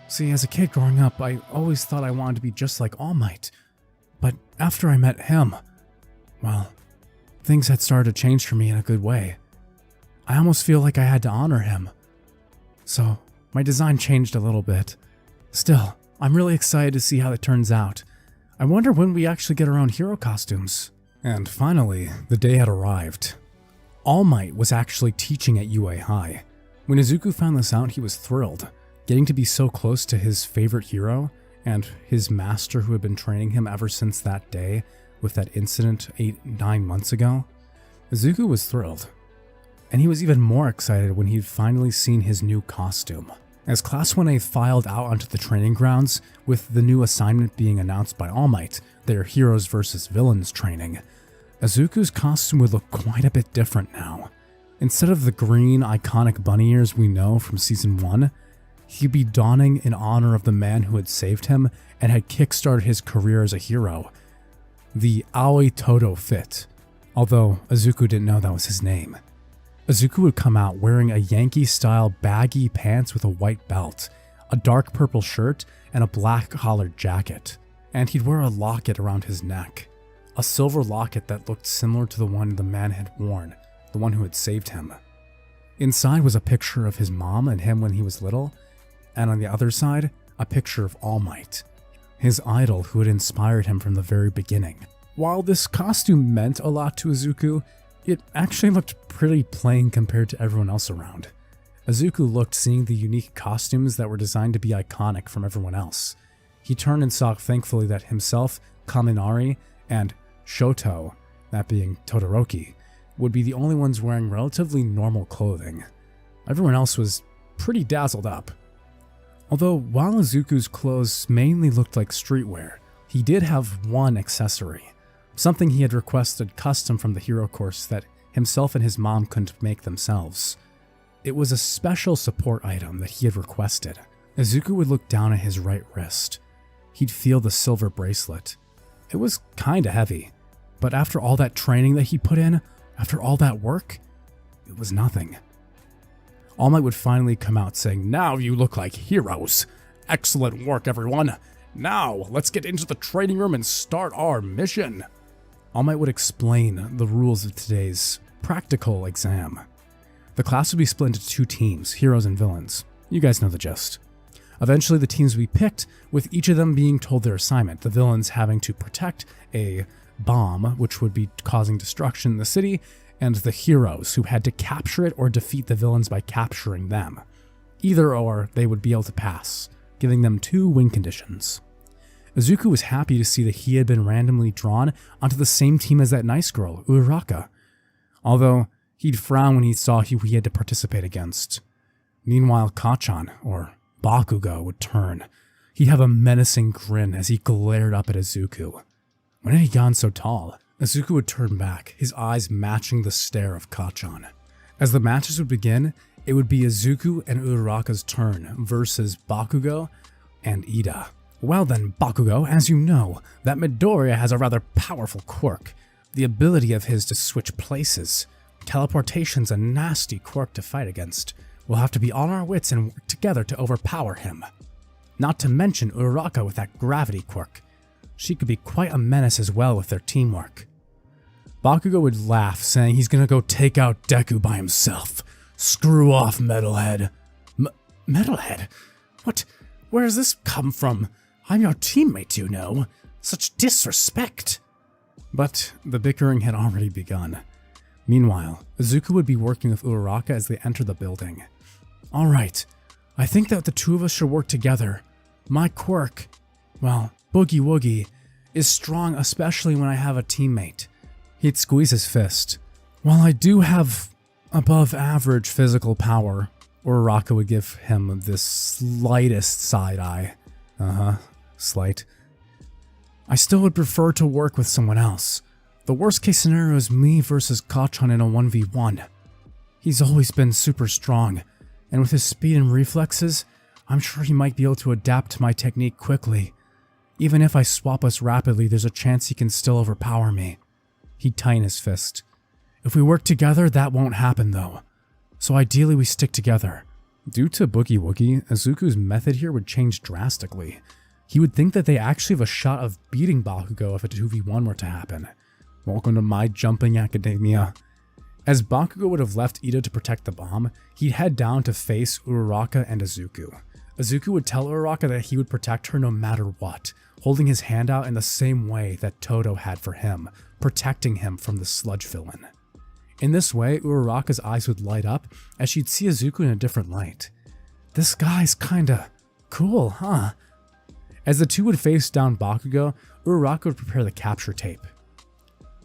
See, as a kid growing up, I always thought I wanted to be just like All Might, but after I met him, well, things had started to change for me in a good way. I almost feel like I had to honor him. So, my design changed a little bit. Still, I'm really excited to see how it turns out. I wonder when we actually get our own hero costumes. And finally, the day had arrived. All Might was actually teaching at UA High. When Izuku found this out, he was thrilled, getting to be so close to his favorite hero and his master who had been training him ever since that day with that incident 8-9 months ago. Izuku was thrilled, and he was even more excited when he'd finally seen his new costume. As Class 1A filed out onto the training grounds, with the new assignment being announced by All Might, their heroes versus villains training, Izuku's costume would look quite a bit different now. Instead of the green iconic bunny ears we know from Season 1, he'd be donning in honor of the man who had saved him and had kickstarted his career as a hero. The Aoi Todo fit, although Izuku didn't know that was his name. Izuku would come out wearing a Yankee-style baggy pants with a white belt, a dark purple shirt, and a black collared jacket. And he'd wear a locket around his neck, a silver locket that looked similar to the one the man had worn, the one who had saved him. Inside was a picture of his mom and him when he was little, and on the other side, a picture of All Might, his idol who had inspired him from the very beginning. While this costume meant a lot to Izuku, it actually looked pretty plain compared to everyone else around. Izuku looked seeing the unique costumes that were designed to be iconic from everyone else. He turned and saw thankfully that himself, Kaminari, and Shoto, that being Todoroki, would be the only ones wearing relatively normal clothing. Everyone else was pretty dazzled up. Although while Izuku's clothes mainly looked like streetwear, he did have one accessory, something he had requested custom from the hero course that himself and his mom couldn't make themselves. It was a special support item that he had requested. Izuku would look down at his right wrist. He'd feel the silver bracelet. It was kinda heavy, but after all that training that he put in, after all that work, it was nothing. All Might would finally come out saying, "Now you look like heroes. Excellent work, everyone. Now let's get into the training room and start our mission." All Might would explain the rules of today's practical exam. The class would be split into two teams, heroes and villains. You guys know the gist. Eventually the teams would be picked, with each of them being told their assignment, the villains having to protect a bomb, which would be causing destruction in the city, and the heroes who had to capture it or defeat the villains by capturing them. Either or, they would be able to pass, giving them 2 win conditions. Izuku was happy to see that he had been randomly drawn onto the same team as that nice girl, Uraraka, although he'd frown when he saw who he had to participate against. Meanwhile, Kacchan, or Bakugo, would turn. He'd have a menacing grin as he glared up at Izuku. When had he gone so tall? Izuku would turn back, his eyes matching the stare of Kacchan. As the matches would begin, it would be Izuku and Uraraka's turn versus Bakugo and Ida. Well then, Bakugo, as you know, that Midoriya has a rather powerful quirk, the ability of his to switch places. Teleportation's a nasty quirk to fight against. We'll have to be on our wits and work together to overpower him. Not to mention Uraraka with that gravity quirk. She could be quite a menace as well with their teamwork. Bakugo would laugh, saying he's gonna go take out Deku by himself. Screw off, Metalhead. Metalhead? What? Where does this come from? I'm your teammate, you know. Such disrespect. But the bickering had already begun. Meanwhile, Izuku would be working with Uraraka as they enter the building. Alright, I think that the two of us should work together. My quirk, well, Boogie Woogie, is strong especially when I have a teammate. He'd squeeze his fist. While I do have above average physical power, Uraraka would give him the slightest side eye. Slight. I still would prefer to work with someone else. The worst case scenario is me versus Kacchan in a 1v1. He's always been super strong, and with his speed and reflexes, I'm sure he might be able to adapt to my technique quickly. Even if I swap us rapidly, there's a chance he can still overpower me. He'd tighten his fist. If we work together, that won't happen though. So ideally we stick together. Due to Boogie Woogie, Izuku's method here would change drastically. He would think that they actually have a shot of beating Bakugo if a 2v1 were to happen. Welcome to my jumping academia. As Bakugo would have left Ito to protect the bomb, he'd head down to face Uraraka and Izuku. Izuku would tell Uraraka that he would protect her no matter what, holding his hand out in the same way that Todo had for him, protecting him from the sludge villain. In this way, Uraraka's eyes would light up as she'd see Izuku in a different light. This guy's kinda cool, huh? As the two would face down Bakugo, Uraraka would prepare the capture tape.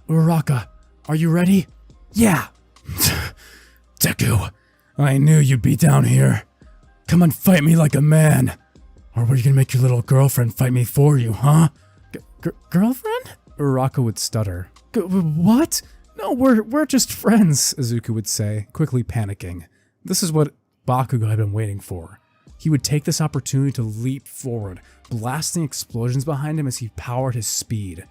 Uraraka, are you ready? Yeah! Deku, I knew you'd be down here. Come and fight me like a man. Or were you gonna make your little girlfriend fight me for you, huh? Girlfriend? Uraraka would stutter. What? No, we're just friends, Izuku would say, quickly panicking. This is what Bakugo had been waiting for. He would take this opportunity to leap forward, blasting explosions behind him as he powered his speed.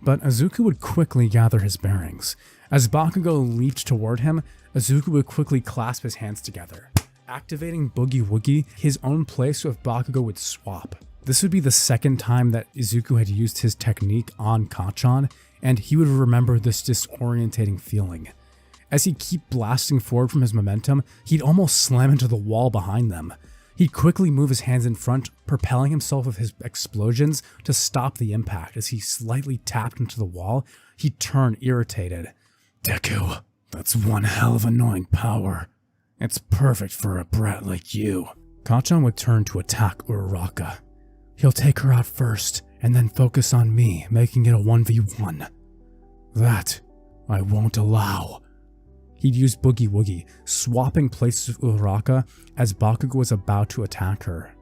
But Izuku would quickly gather his bearings. As Bakugo leaped toward him, Izuku would quickly clasp his hands together. Activating Boogie Woogie, his own place with Bakugo would swap. This would be the second time that Izuku had used his technique on Kacchan, and he would remember this disorientating feeling. As he'd keep blasting forward from his momentum, he'd almost slam into the wall behind them. He'd quickly move his hands in front, propelling himself with his explosions to stop the impact. As he slightly tapped into the wall, he'd turn irritated. Deku, that's one hell of annoying power. It's perfect for a brat like you. Kacchan would turn to attack Uraraka. He'll take her out first, and then focus on me, making it a 1v1. That I won't allow. He'd use Boogie Woogie, swapping places with Uraraka as Bakugo was about to attack her.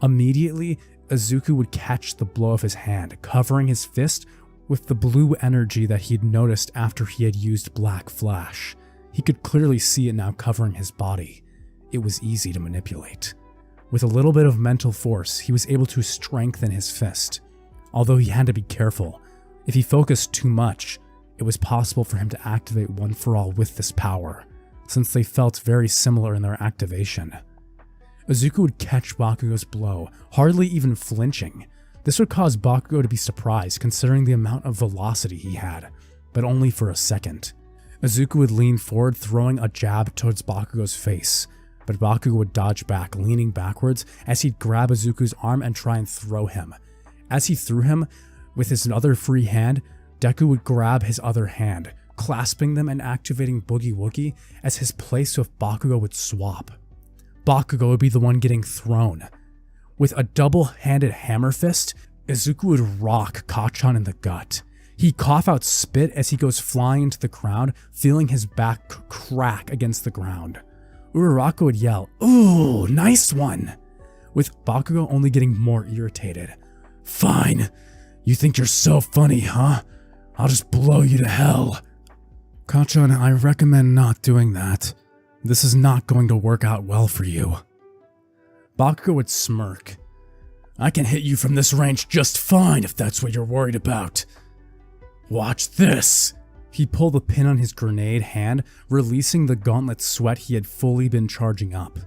Immediately, Izuku would catch the blow of his hand, covering his fist with the blue energy that he'd noticed after he had used Black Flash. He could clearly see it now covering his body. It was easy to manipulate. With a little bit of mental force, he was able to strengthen his fist. Although he had to be careful. If he focused too much, it was possible for him to activate One For All with this power, since they felt very similar in their activation. Izuku would catch Bakugo's blow, hardly even flinching. This would cause Bakugo to be surprised considering the amount of velocity he had, but only for a second. Izuku would lean forward, throwing a jab towards Bakugo's face, but Bakugo would dodge back, leaning backwards as he'd grab Izuku's arm and try and throw him. As he threw him, with his other free hand, Deku would grab his other hand, clasping them and activating Boogie Woogie as his place with Bakugo would swap. Bakugo would be the one getting thrown. With a double-handed hammer fist, Izuku would rock Kacchan in the gut. He'd cough out spit as he goes flying into the ground, feeling his back crack against the ground. Uraraka would yell, "Ooh, nice one!" with Bakugo only getting more irritated. "Fine, you think you're so funny, huh? I'll just blow you to hell." Kacchan, I recommend not doing that. This is not going to work out well for you. Bakugo would smirk. "I can hit you from this range just fine if that's what you're worried about. Watch this." He pulled the pin on his grenade hand, releasing the gauntlet sweat he had fully been charging up.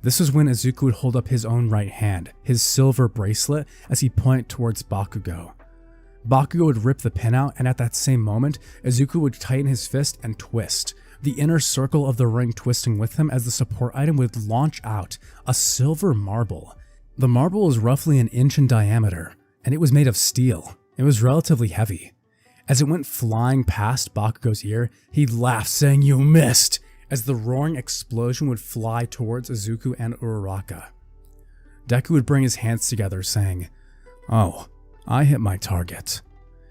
This was when Izuku would hold up his own right hand, his silver bracelet, as he pointed towards Bakugo. Bakugo would rip the pin out, and at that same moment, Izuku would tighten his fist and twist, the inner circle of the ring twisting with him as the support item would launch out a silver marble. The marble was roughly an inch in diameter, and it was made of steel. It was relatively heavy. As it went flying past Bakugo's ear, he'd laugh, saying, "You missed," as the roaring explosion would fly towards Izuku and Uraraka. Deku would bring his hands together, saying, "Oh, I hit my target."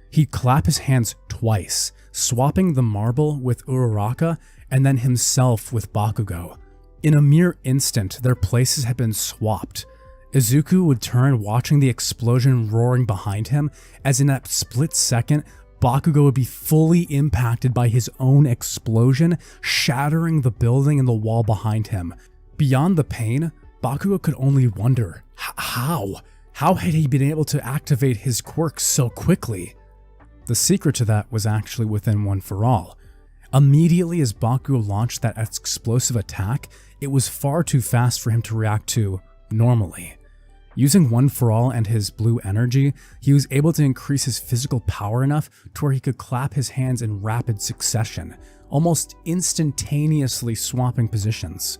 He'd clap his hands twice, swapping the marble with Uraraka and then himself with Bakugo. In a mere instant, their places had been swapped. Izuku would turn, watching the explosion roaring behind him, as in that split second, Bakugo would be fully impacted by his own explosion, shattering the building and the wall behind him. Beyond the pain, Bakugo could only wonder, how? How had he been able to activate his quirk so quickly? The secret to that was actually within One For All. Immediately as Bakugo launched that explosive attack, it was far too fast for him to react to normally. Using One For All and his blue energy, he was able to increase his physical power enough to where he could clap his hands in rapid succession, almost instantaneously swapping positions.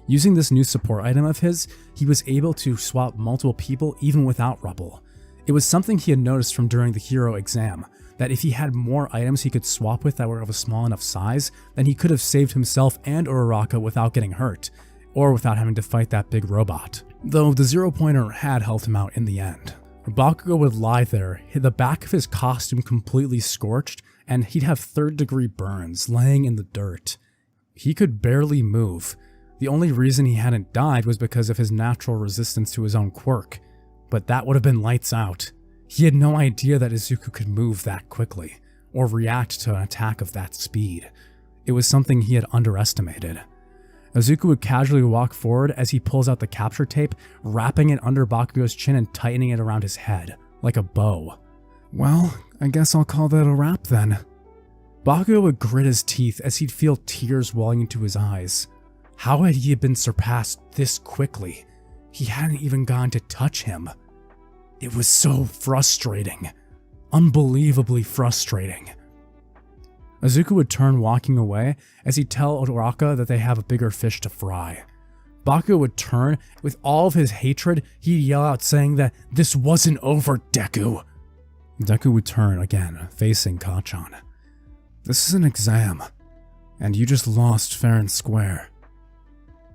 Using this new support item of his, he was able to swap multiple people even without rubble. It was something he had noticed from during the hero exam, that if he had more items he could swap with that were of a small enough size, then he could have saved himself and Uraraka without getting hurt, or without having to fight that big robot. Though the 0-pointer had helped him out in the end. Bakugo would lie there, the back of his costume completely scorched, and he'd have third-degree burns laying in the dirt. He could barely move. The only reason he hadn't died was because of his natural resistance to his own quirk, but that would have been lights out. He had no idea that Izuku could move that quickly, or react to an attack of that speed. It was something he had underestimated. Izuku would casually walk forward as he pulls out the capture tape, wrapping it under Bakugo's chin and tightening it around his head, like a bow. Well, I guess I'll call that a wrap then. Bakugo would grit his teeth as he'd feel tears welling into his eyes. How had he been surpassed this quickly? He hadn't even gone to touch him. It was so frustrating. Unbelievably frustrating. Izuku would turn walking away as he'd tell Uraraka that they have a bigger fish to fry. Bakugo would turn, with all of his hatred, he'd yell out saying that this wasn't over, Deku. Deku would turn again, facing Kacchan. This is an exam, and you just lost fair and square.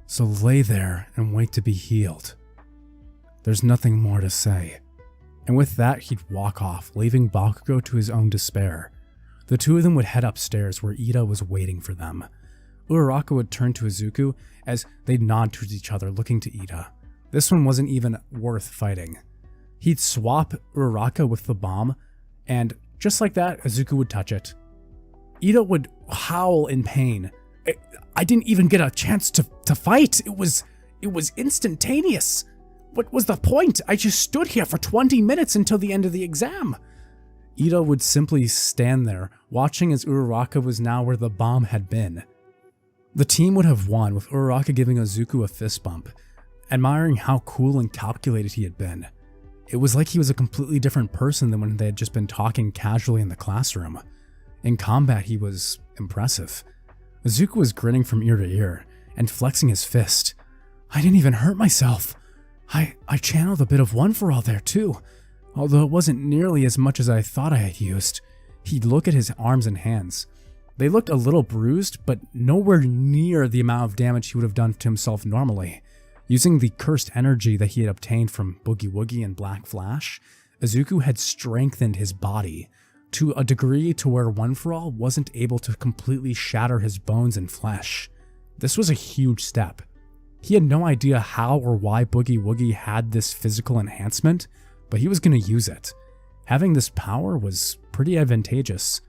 So lay there and wait to be healed. There's nothing more to say. And with that, he'd walk off, leaving Bakugo to his own despair. The two of them would head upstairs where Ida was waiting for them. Uraraka would turn to Izuku as they'd nod to each other, looking to Ida. This one wasn't even worth fighting. He'd swap Uraraka with the bomb, and just like that, Izuku would touch it. Ida would howl in pain. I didn't even get a chance to fight. It was instantaneous. What was the point? I just stood here for 20 minutes until the end of the exam. Ida would simply stand there, watching as Uraraka was now where the bomb had been. The team would have won, with Uraraka giving Izuku a fist bump, admiring how cool and calculated he had been. It was like he was a completely different person than when they had just been talking casually in the classroom. In combat, he was impressive. Izuku was grinning from ear to ear, and flexing his fist. I didn't even hurt myself. I channeled a bit of One For All there too, although it wasn't nearly as much as I thought I had used. He'd look at his arms and hands. They looked a little bruised, but nowhere near the amount of damage he would have done to himself normally. Using the cursed energy that he had obtained from Boogie Woogie and Black Flash, Izuku had strengthened his body to a degree to where One For All wasn't able to completely shatter his bones and flesh. This was a huge step. He had no idea how or why Boogie Woogie had this physical enhancement, but he was going to use it. Having this power was pretty advantageous.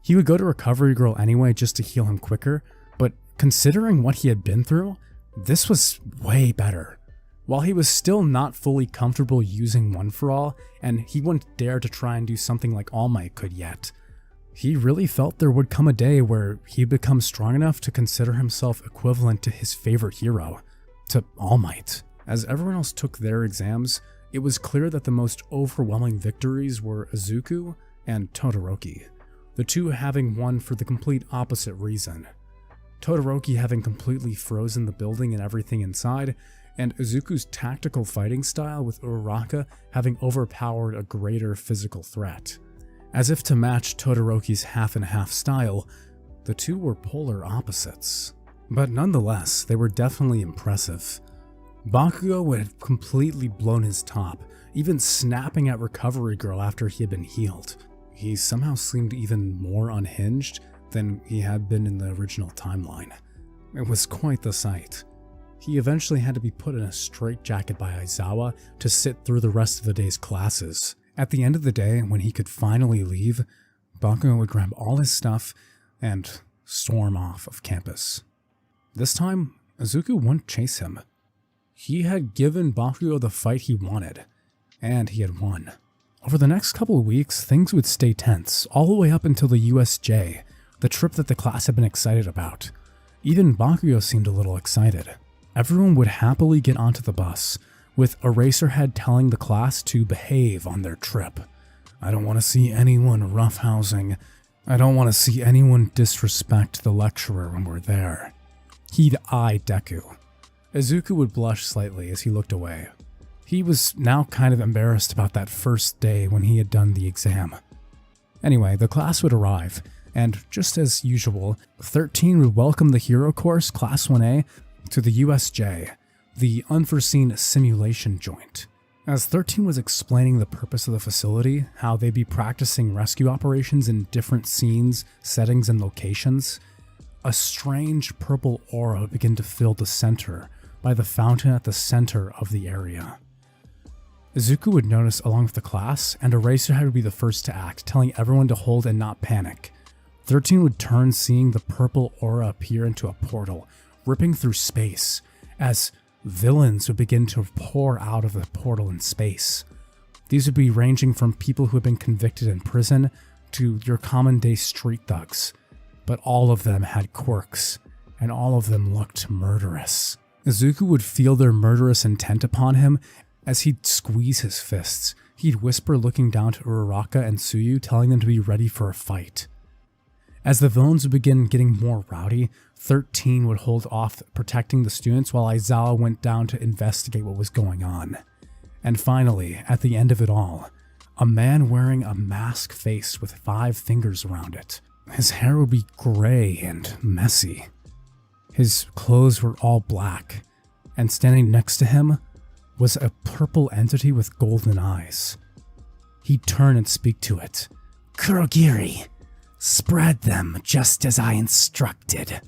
He would go to Recovery Girl anyway just to heal him quicker, but considering what he had been through, this was way better. While he was still not fully comfortable using One For All, and he wouldn't dare to try and do something like All Might could yet, he really felt there would come a day where he'd become strong enough to consider himself equivalent to his favorite hero, to All Might. As everyone else took their exams, it was clear that the most overwhelming victories were Izuku and Todoroki, the two having won for the complete opposite reason. Todoroki having completely frozen the building and everything inside, and Izuku's tactical fighting style with Uraraka having overpowered a greater physical threat. As if to match Todoroki's half-and-half style, the two were polar opposites. But nonetheless, they were definitely impressive. Bakugo had completely blown his top, even snapping at Recovery Girl after he had been healed. He somehow seemed even more unhinged than he had been in the original timeline. It was quite the sight. He eventually had to be put in a straitjacket by Aizawa to sit through the rest of the day's classes. At the end of the day, when he could finally leave, Bakugo would grab all his stuff and storm off of campus. This time, Izuku wouldn't chase him. He had given Bakugo the fight he wanted, and he had won. Over the next couple of weeks, things would stay tense, all the way up until the USJ, the trip that the class had been excited about. Even Bakugo seemed a little excited. Everyone would happily get onto the bus, with Eraserhead telling the class to behave on their trip. I don't want to see anyone roughhousing. I don't want to see anyone disrespect the lecturer when we're there. He'd eye Deku. Izuku would blush slightly as he looked away. He was now kind of embarrassed about that first day when he had done the exam. Anyway, the class would arrive, and just as usual, 13 would welcome the Hero Course Class 1A to the USJ, the unforeseen simulation joint. As 13 was explaining the purpose of the facility, how they'd be practicing rescue operations in different scenes, settings, and locations, a strange purple aura would begin to fill the center by the fountain at the center of the area. Izuku would notice along with the class, and Eraserhead would be the first to act, telling everyone to hold and not panic. 13 would turn, seeing the purple aura appear into a portal, ripping through space, as villains would begin to pour out of the portal in space. These would be ranging from people who had been convicted in prison to your common day street thugs, but all of them had quirks, and all of them looked murderous. Izuku would feel their murderous intent upon him as he'd squeeze his fists. He'd whisper, looking down to Uraraka and Tsuyu, telling them to be ready for a fight. As the villains would begin getting more rowdy, 13 would hold off protecting the students while Aizawa went down to investigate what was going on. And finally, at the end of it all, a man wearing a mask face with 5 fingers around it. His hair would be gray and messy. His clothes were all black, and standing next to him was a purple entity with golden eyes. He'd turn and speak to it. Kurogiri, spread them just as I instructed.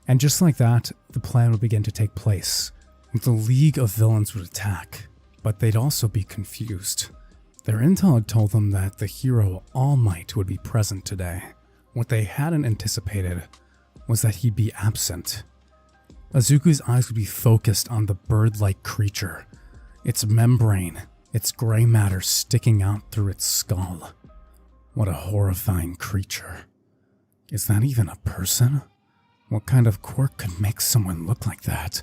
And just like that, the plan would begin to take place. The League of Villains would attack, but they'd also be confused. Their intel had told them that the hero All Might would be present today. What they hadn't anticipated was that he'd be absent. Izuku's eyes would be focused on the bird-like creature, its membrane, its gray matter sticking out through its skull. What a horrifying creature. Is that even a person? What kind of quirk could make someone look like that?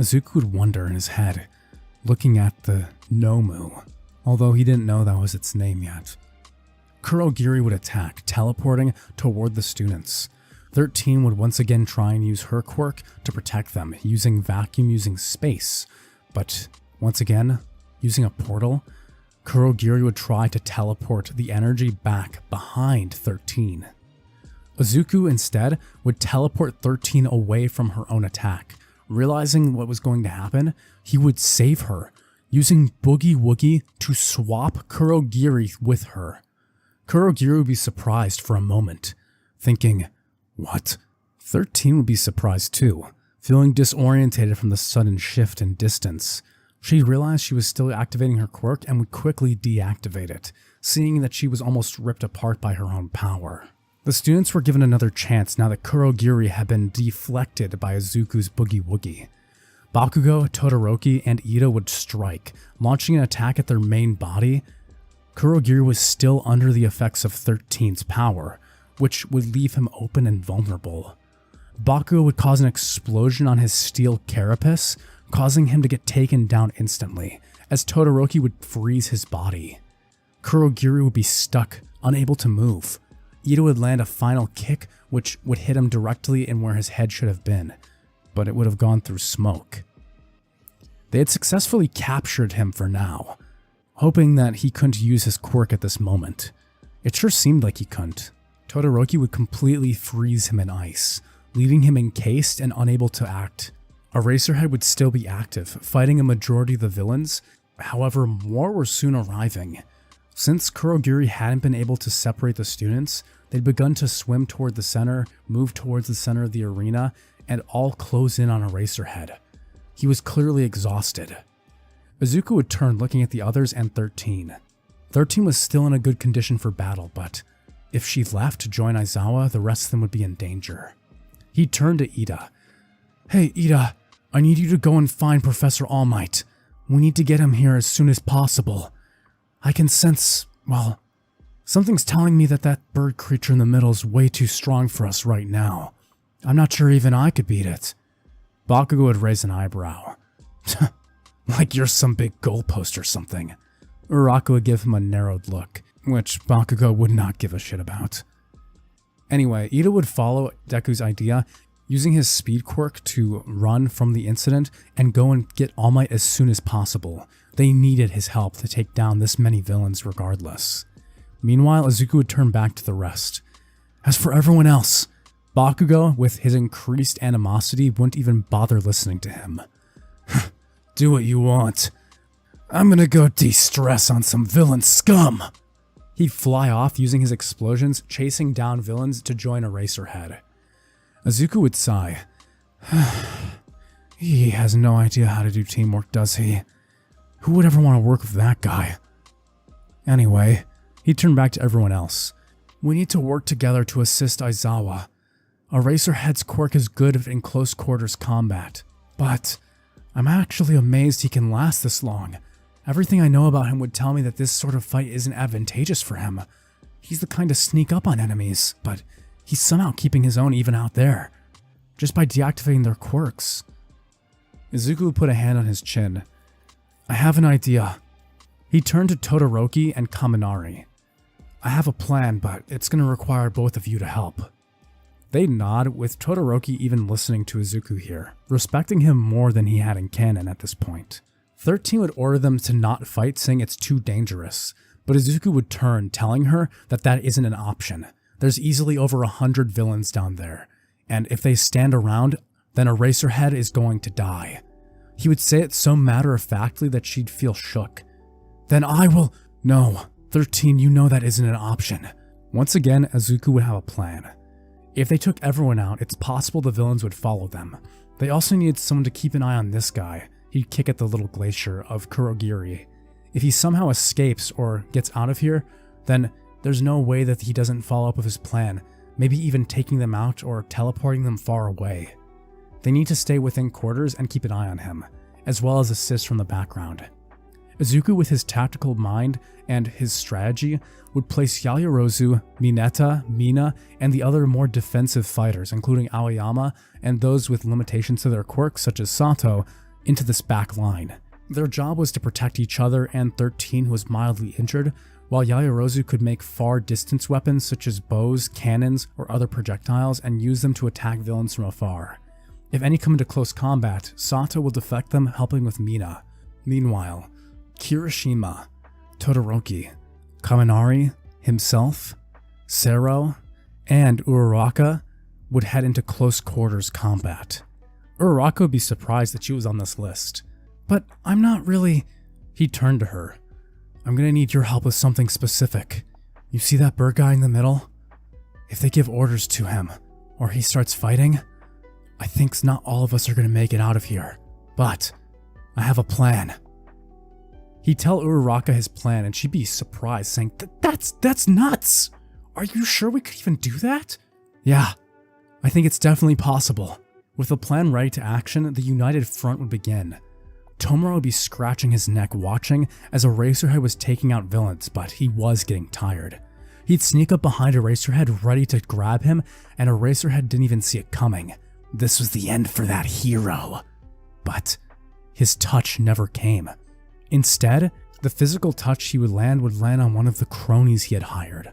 Izuku would wonder in his head, looking at the Nomu, although he didn't know that was its name yet. Kurogiri would attack, teleporting toward the students. 13 would once again try and use her quirk to protect them, using vacuum, using space. But once again, using a portal, Kurogiri would try to teleport the energy back behind 13. Izuku instead would teleport 13 away from her own attack. Realizing what was going to happen, he would save her, using Boogie Woogie to swap Kurogiri with her. Kurogiri would be surprised for a moment, thinking, what? 13 would be surprised too, feeling disorientated from the sudden shift in distance. She realized she was still activating her quirk and would quickly deactivate it, seeing that she was almost ripped apart by her own power. The students were given another chance now that Kurogiri had been deflected by Izuku's Boogie Woogie. Bakugo, Todoroki, and Ida would strike, launching an attack at their main body. Kurogiri was still under the effects of 13's power, which would leave him open and vulnerable. Bakugo would cause an explosion on his steel carapace, causing him to get taken down instantly, as Todoroki would freeze his body. Kurogiri would be stuck, unable to move. Ida would land a final kick, which would hit him directly in where his head should have been, but it would have gone through smoke. They had successfully captured him for now, hoping that he couldn't use his quirk at this moment. It sure seemed like he couldn't. Todoroki would completely freeze him in ice, leaving him encased and unable to act. Eraserhead would still be active, fighting a majority of the villains. However, more were soon arriving. Since Kurogiri hadn't been able to separate the students, they'd begun to swim toward the center, move towards the center of the arena, and all close in on Eraserhead. He was clearly exhausted. Izuku would turn, looking at the others and 13. 13 was still in a good condition for battle, but if she left to join Aizawa, the rest of them would be in danger. He turned to Ida. Hey, Ida, I need you to go and find Professor All Might. We need to get him here as soon as possible. I can sense, well, something's telling me that that bird creature in the middle is way too strong for us right now. I'm not sure even I could beat it. Bakugo would raise an eyebrow. Like you're some big goalpost or something. Uraraka would give him a narrowed look, which Bakugo would not give a shit about. Anyway, Ito would follow Deku's idea, using his speed quirk to run from the incident and go and get All Might as soon as possible. They needed his help to take down this many villains regardless. Meanwhile, Izuku would turn back to the rest. As for everyone else, Bakugo, with his increased animosity, wouldn't even bother listening to him. Do what you want. I'm gonna go de-stress on some villain scum. He'd fly off using his explosions, chasing down villains to join Eraserhead. Izuku would sigh. He has no idea how to do teamwork, does he? Who would ever want to work with that guy? Anyway, he turned back to everyone else. We need to work together to assist Aizawa. Eraserhead's quirk is good in close quarters combat, but I'm actually amazed he can last this long. Everything I know about him would tell me that this sort of fight isn't advantageous for him. He's the kind to sneak up on enemies, but he's somehow keeping his own even out there, just by deactivating their quirks. Izuku put a hand on his chin. I have an idea. He turned to Todoroki and Kaminari. I have a plan, but it's going to require both of you to help. They nod, with Todoroki even listening to Izuku here, respecting him more than he had in canon at this point. 13 would order them to not fight, saying it's too dangerous, but Izuku would turn, telling her that that isn't an option. There's easily over 100 villains down there, and if they stand around, then Eraserhead is going to die. He would say it so matter-of-factly that she'd feel shook. Then I will... No, 13, you know that isn't an option. Once again, Izuku would have a plan. If they took everyone out, it's possible the villains would follow them. They also needed someone to keep an eye on this guy. He'd kick at the little glacier of Kurogiri. If he somehow escapes or gets out of here, then there's no way that he doesn't follow up with his plan, maybe even taking them out or teleporting them far away. They need to stay within quarters and keep an eye on him, as well as assist from the background. Izuku, with his tactical mind and his strategy, would place Yaoyorozu, Mineta, Mina, and the other more defensive fighters, including Aoyama and those with limitations to their quirks such as Sato, into this back line. Their job was to protect each other and 13, who was mildly injured, while Yaoyorozu could make far distance weapons such as bows, cannons, or other projectiles and use them to attack villains from afar. If any come into close combat, Sato will defect them, helping with Mina. Meanwhile, Kirishima, Todoroki, Kaminari, himself, Sero, and Uraraka would head into close quarters combat. Uraraka would be surprised that she was on this list. But I'm not really... He turned to her. I'm gonna need your help with something specific. You see that bird guy in the middle? If they give orders to him, or he starts fighting, I think not all of us are gonna make it out of here. But I have a plan. He'd tell Uraraka his plan and she'd be surprised, saying, That's nuts! Are you sure we could even do that? Yeah, I think it's definitely possible. With the plan ready to action, the united front would begin. Tomura would be scratching his neck watching as Eraserhead was taking out villains, but he was getting tired. He'd sneak up behind Eraserhead ready to grab him, and Eraserhead didn't even see it coming. This was the end for that hero. But his touch never came. Instead, the physical touch he would land on one of the cronies he had hired.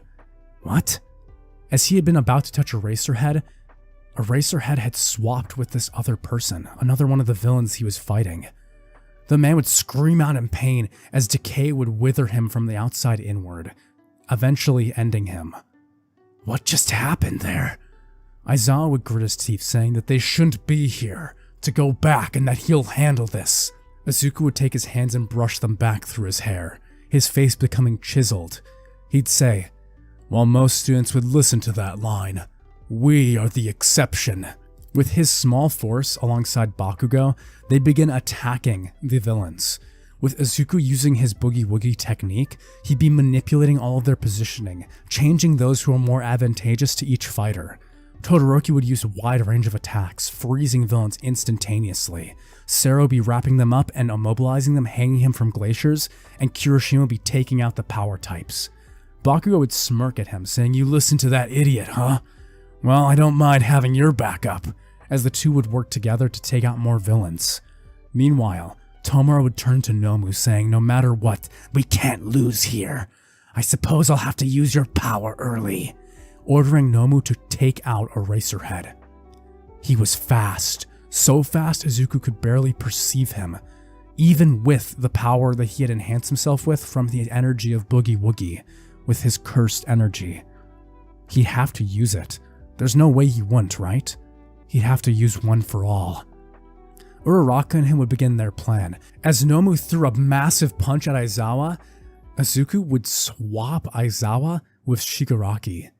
What? As he had been about to touch Eraserhead had swapped with this other person, another one of the villains he was fighting. The man would scream out in pain as decay would wither him from the outside inward, eventually ending him. What just happened there? Aizawa would grit his teeth, saying that they shouldn't be here, to go back and that he'll handle this. Izuku would take his hands and brush them back through his hair, his face becoming chiseled. He'd say, "While most students would listen to that line, we are the exception." With his small force alongside Bakugo, they begin attacking the villains. With Izuku using his Boogie Woogie technique, he'd be manipulating all of their positioning, changing those who are more advantageous to each fighter. Todoroki would use a wide range of attacks, freezing villains instantaneously. Sero would be wrapping them up and immobilizing them, hanging him from glaciers, and Kirishima would be taking out the power types. Bakugo would smirk at him, saying, "You listen to that idiot, huh? Well, I don't mind having your backup," as the two would work together to take out more villains. Meanwhile, Tomura would turn to Nomu, saying, "No matter what, we can't lose here. I suppose I'll have to use your power early," ordering Nomu to take out Eraserhead. He was fast, so fast Izuku could barely perceive him, even with the power that he had enhanced himself with from the energy of Boogie Woogie, with his cursed energy. He'd have to use it. There's no way he wouldn't, right? He'd have to use one for all. Uraraka and him would begin their plan. As Nomu threw a massive punch at Aizawa, Izuku would swap Aizawa with Shigaraki.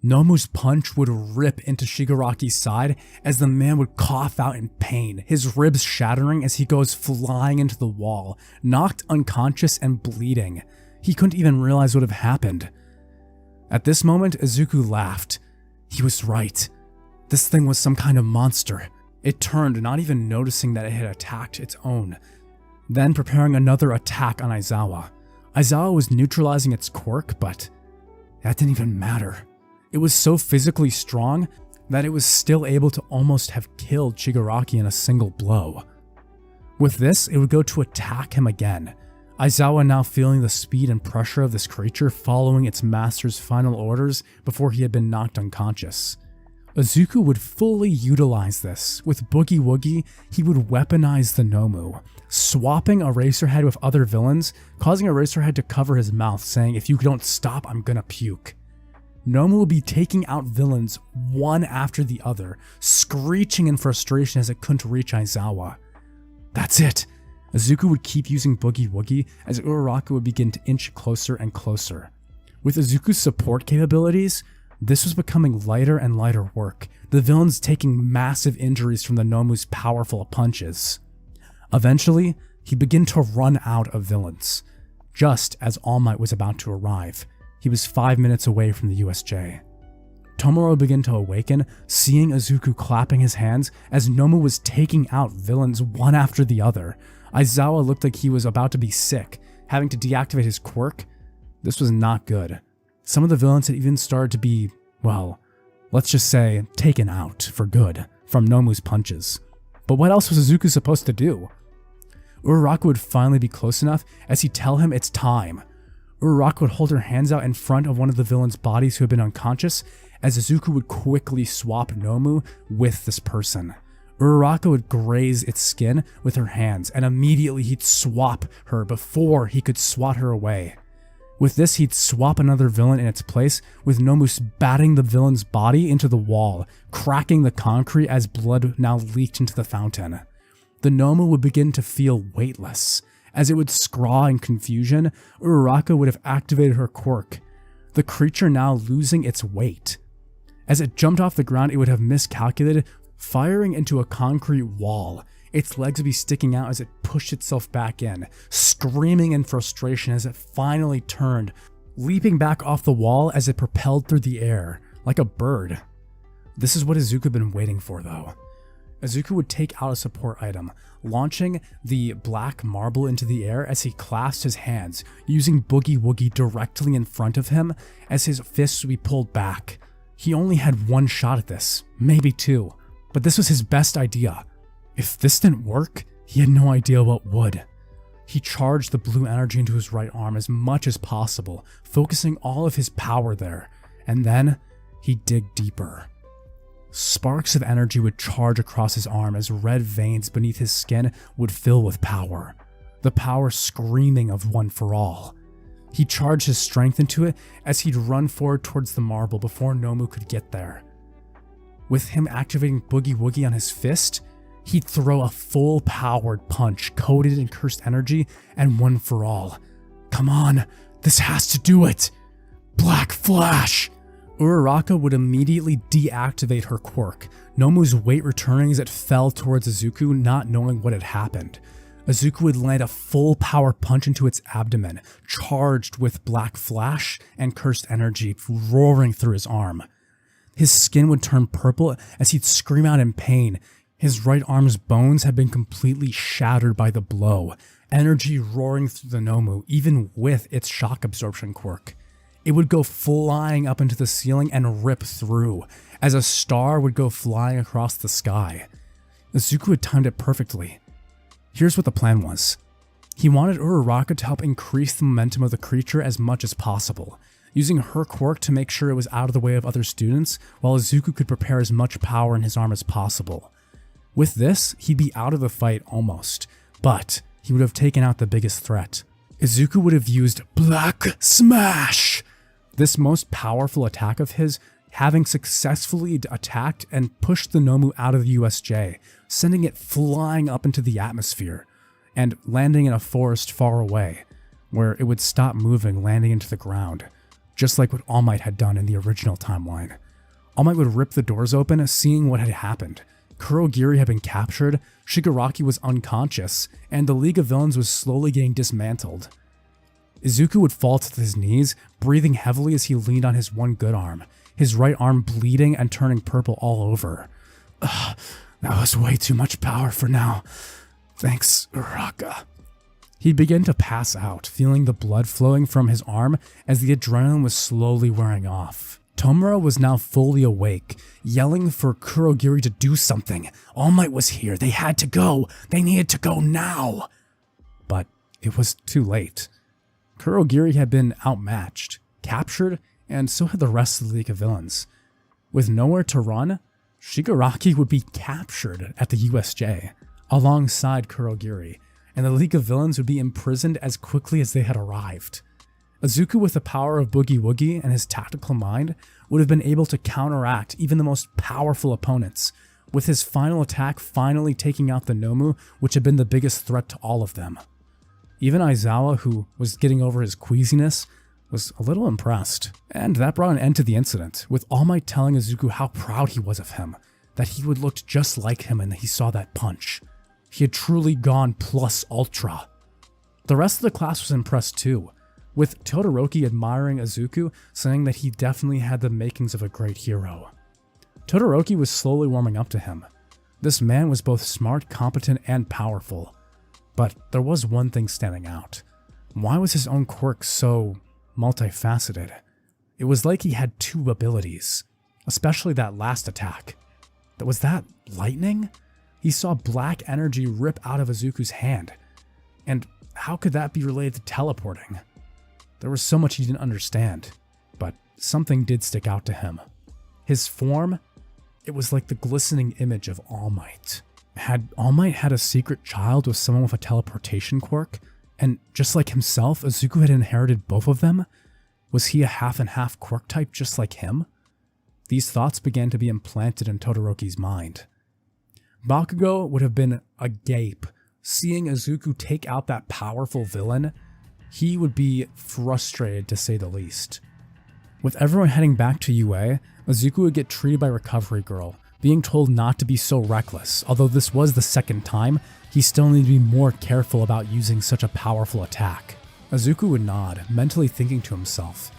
Nomu's punch would rip into Shigaraki's side as the man would cough out in pain, his ribs shattering as he goes flying into the wall, knocked unconscious and bleeding. He couldn't even realize what had happened. At this moment, Izuku laughed. He was right. This thing was some kind of monster. It turned, not even noticing that it had attacked its own, then preparing another attack on Aizawa. Aizawa was neutralizing its quirk, but that didn't even matter. It was so physically strong that it was still able to almost have killed Shigaraki in a single blow. With this, it would go to attack him again. Aizawa now feeling the speed and pressure of this creature following its master's final orders before he had been knocked unconscious. Izuku would fully utilize this. With Boogie Woogie, he would weaponize the Nomu, swapping Eraserhead with other villains, causing Eraserhead to cover his mouth, saying, "If you don't stop, I'm gonna puke." Nomu would be taking out villains one after the other, screeching in frustration as it couldn't reach Aizawa. That's it. Izuku would keep using Boogie Woogie as Uraraka would begin to inch closer and closer. With Izuku's support capabilities, this was becoming lighter and lighter work, the villains taking massive injuries from the Nomu's powerful punches. Eventually, he began to run out of villains, just as All Might was about to arrive. He was 5 minutes away from the USJ. Tomura began to awaken, seeing Izuku clapping his hands as Nomu was taking out villains one after the other. Aizawa looked like he was about to be sick, having to deactivate his quirk. This was not good. Some of the villains had even started to be, well, let's just say, taken out for good from Nomu's punches. But what else was Izuku supposed to do? Uraraka would finally be close enough as he'd tell him it's time. Uraraka would hold her hands out in front of one of the villains' bodies who had been unconscious, as Izuku would quickly swap Nomu with this person. Uraraka would graze its skin with her hands, and immediately he'd swap her before he could swat her away. With this, he'd swap another villain in its place, with Nomu batting the villain's body into the wall, cracking the concrete as blood now leaked into the fountain. The Nomu would begin to feel weightless. As it would scrawl in confusion, Uraraka would have activated her quirk, the creature now losing its weight. As it jumped off the ground, it would have miscalculated, firing into a concrete wall. Its legs would be sticking out as it pushed itself back in, screaming in frustration as it finally turned, leaping back off the wall as it propelled through the air, like a bird. This is what Izuku had been waiting for, though. Izuku would take out a support item, launching the black marble into the air as he clasped his hands, using Boogie Woogie directly in front of him as his fists would be pulled back. He only had one shot at this, maybe two, but this was his best idea. If this didn't work, he had no idea what would. He charged the blue energy into his right arm as much as possible, focusing all of his power there, and then he'd dig deeper. Sparks of energy would charge across his arm as red veins beneath his skin would fill with power, the power screaming of one for all. He charged his strength into it as he'd run forward towards the marble before Nomu could get there. With him activating Boogie Woogie on his fist, he'd throw a full-powered punch coated in cursed energy and one for all. Come on, this has to do it! Black Flash! Uraraka would immediately deactivate her quirk, Nomu's weight returning as it fell towards Izuku, not knowing what had happened. Izuku would land a full power punch into its abdomen, charged with Black Flash and cursed energy roaring through his arm. His skin would turn purple as he'd scream out in pain. His right arm's bones had been completely shattered by the blow, energy roaring through the Nomu, even with its shock absorption quirk. It would go flying up into the ceiling and rip through, as a star would go flying across the sky. Izuku had timed it perfectly. Here's what the plan was. He wanted Uraraka to help increase the momentum of the creature as much as possible, using her quirk to make sure it was out of the way of other students, while Izuku could prepare as much power in his arm as possible. With this, he'd be out of the fight almost, but he would have taken out the biggest threat. Izuku would have used Black Smash! This most powerful attack of his, having successfully attacked and pushed the Nomu out of the USJ, sending it flying up into the atmosphere, and landing in a forest far away, where it would stop moving, landing into the ground, just like what All Might had done in the original timeline. All Might would rip the doors open, seeing what had happened. Kurogiri had been captured, Shigaraki was unconscious, and the League of Villains was slowly getting dismantled. Izuku would fall to his knees, breathing heavily as he leaned on his one good arm, his right arm bleeding and turning purple all over. Ugh, that was way too much power for now. Thanks, Uraraka. He began to pass out, feeling the blood flowing from his arm as the adrenaline was slowly wearing off. Tomura was now fully awake, yelling for Kurogiri to do something. All Might was here. They had to go. They needed to go now. But it was too late. Kurogiri had been outmatched, captured, and so had the rest of the League of Villains. With nowhere to run, Shigaraki would be captured at the USJ, alongside Kurogiri, and the League of Villains would be imprisoned as quickly as they had arrived. Izuku, with the power of Boogie Woogie and his tactical mind, would have been able to counteract even the most powerful opponents, with his final attack finally taking out the Nomu, which had been the biggest threat to all of them. Even Aizawa, who was getting over his queasiness, was a little impressed, and that brought an end to the incident, with All Might telling Izuku how proud he was of him, that he would look just like him and he saw that punch. He had truly gone plus ultra. The rest of the class was impressed too, with Todoroki admiring Izuku, saying that he definitely had the makings of a great hero. Todoroki was slowly warming up to him. This man was both smart, competent, and powerful. But there was one thing standing out. Why was his own quirk so multifaceted? It was like he had two abilities, especially that last attack. Was that lightning? He saw black energy rip out of Izuku's hand. And how could that be related to teleporting? There was so much he didn't understand, but something did stick out to him. His form, it was like the glistening image of All Might. Had All Might had a secret child with someone with a teleportation quirk? And just like himself, Izuku had inherited both of them? Was he a half and half quirk type just like him? These thoughts began to be implanted in Todoroki's mind. Bakugo would have been agape, seeing Izuku take out that powerful villain. He would be frustrated to say the least. With everyone heading back to UA, Izuku would get treated by Recovery Girl, being told not to be so reckless. Although this was the second time, he still needed to be more careful about using such a powerful attack. Izuku would nod, mentally thinking to himself,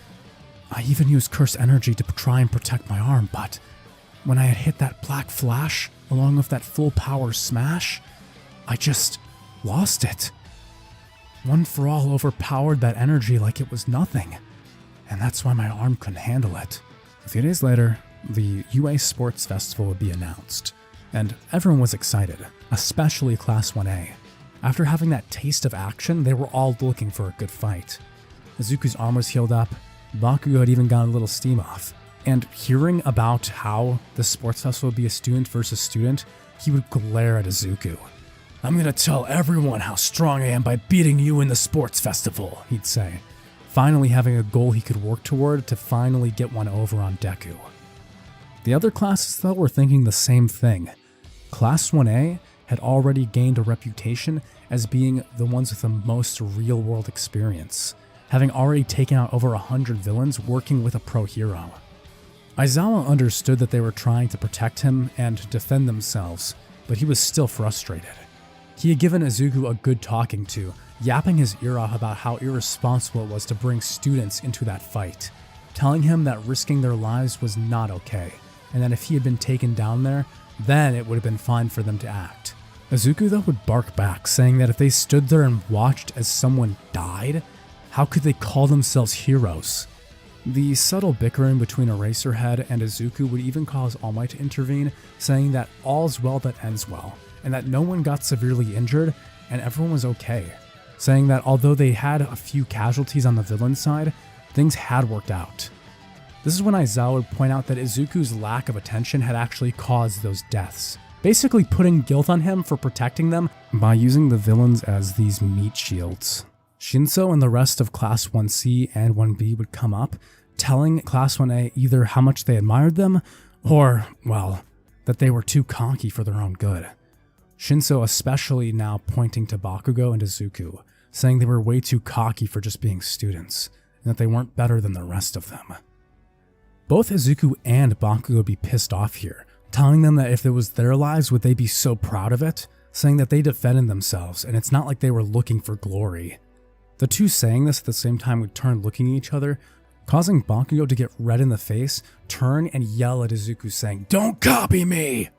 I even used cursed energy to try and protect my arm, but when I had hit that black flash, along with that full power smash, I just lost it. One for All overpowered that energy like it was nothing, and that's why my arm couldn't handle it. A few days later, the UA Sports Festival would be announced, and everyone was excited, especially Class 1A. After having that taste of action, they were all looking for a good fight. Izuku's arm was healed up, Bakugo had even gotten a little steam off, and hearing about how the sports festival would be a student versus student, he would glare at Izuku. I'm gonna tell everyone how strong I am by beating you in the sports festival, he'd say, finally having a goal he could work toward to finally get one over on Deku. The other classes, though, were thinking the same thing. Class 1A had already gained a reputation as being the ones with the most real-world experience, having already taken out over 100 villains working with a pro hero. Aizawa understood that they were trying to protect him and defend themselves, but he was still frustrated. He had given Izuku a good talking to, yapping his ear off about how irresponsible it was to bring students into that fight, telling him that risking their lives was not okay, and that if he had been taken down there, then it would have been fine for them to act. Izuku though would bark back, saying that if they stood there and watched as someone died, how could they call themselves heroes? The subtle bickering between Eraserhead and Izuku would even cause All Might to intervene, saying that all's well that ends well, and that no one got severely injured and everyone was okay, saying that although they had a few casualties on the villain side, things had worked out. This is when Aizawa would point out that Izuku's lack of attention had actually caused those deaths, basically putting guilt on him for protecting them by using the villains as these meat shields. Shinso and the rest of Class 1C and 1B would come up, telling Class 1A either how much they admired them, or, well, that they were too cocky for their own good. Shinso especially now pointing to Bakugo and Izuku, saying they were way too cocky for just being students, and that they weren't better than the rest of them. Both Izuku and Bakugo would be pissed off here, telling them that if it was their lives would they be so proud of it, saying that they defended themselves and it's not like they were looking for glory. The two saying this at the same time would turn looking at each other, causing Bakugo to get red in the face, turn and yell at Izuku saying, "Don't copy me!"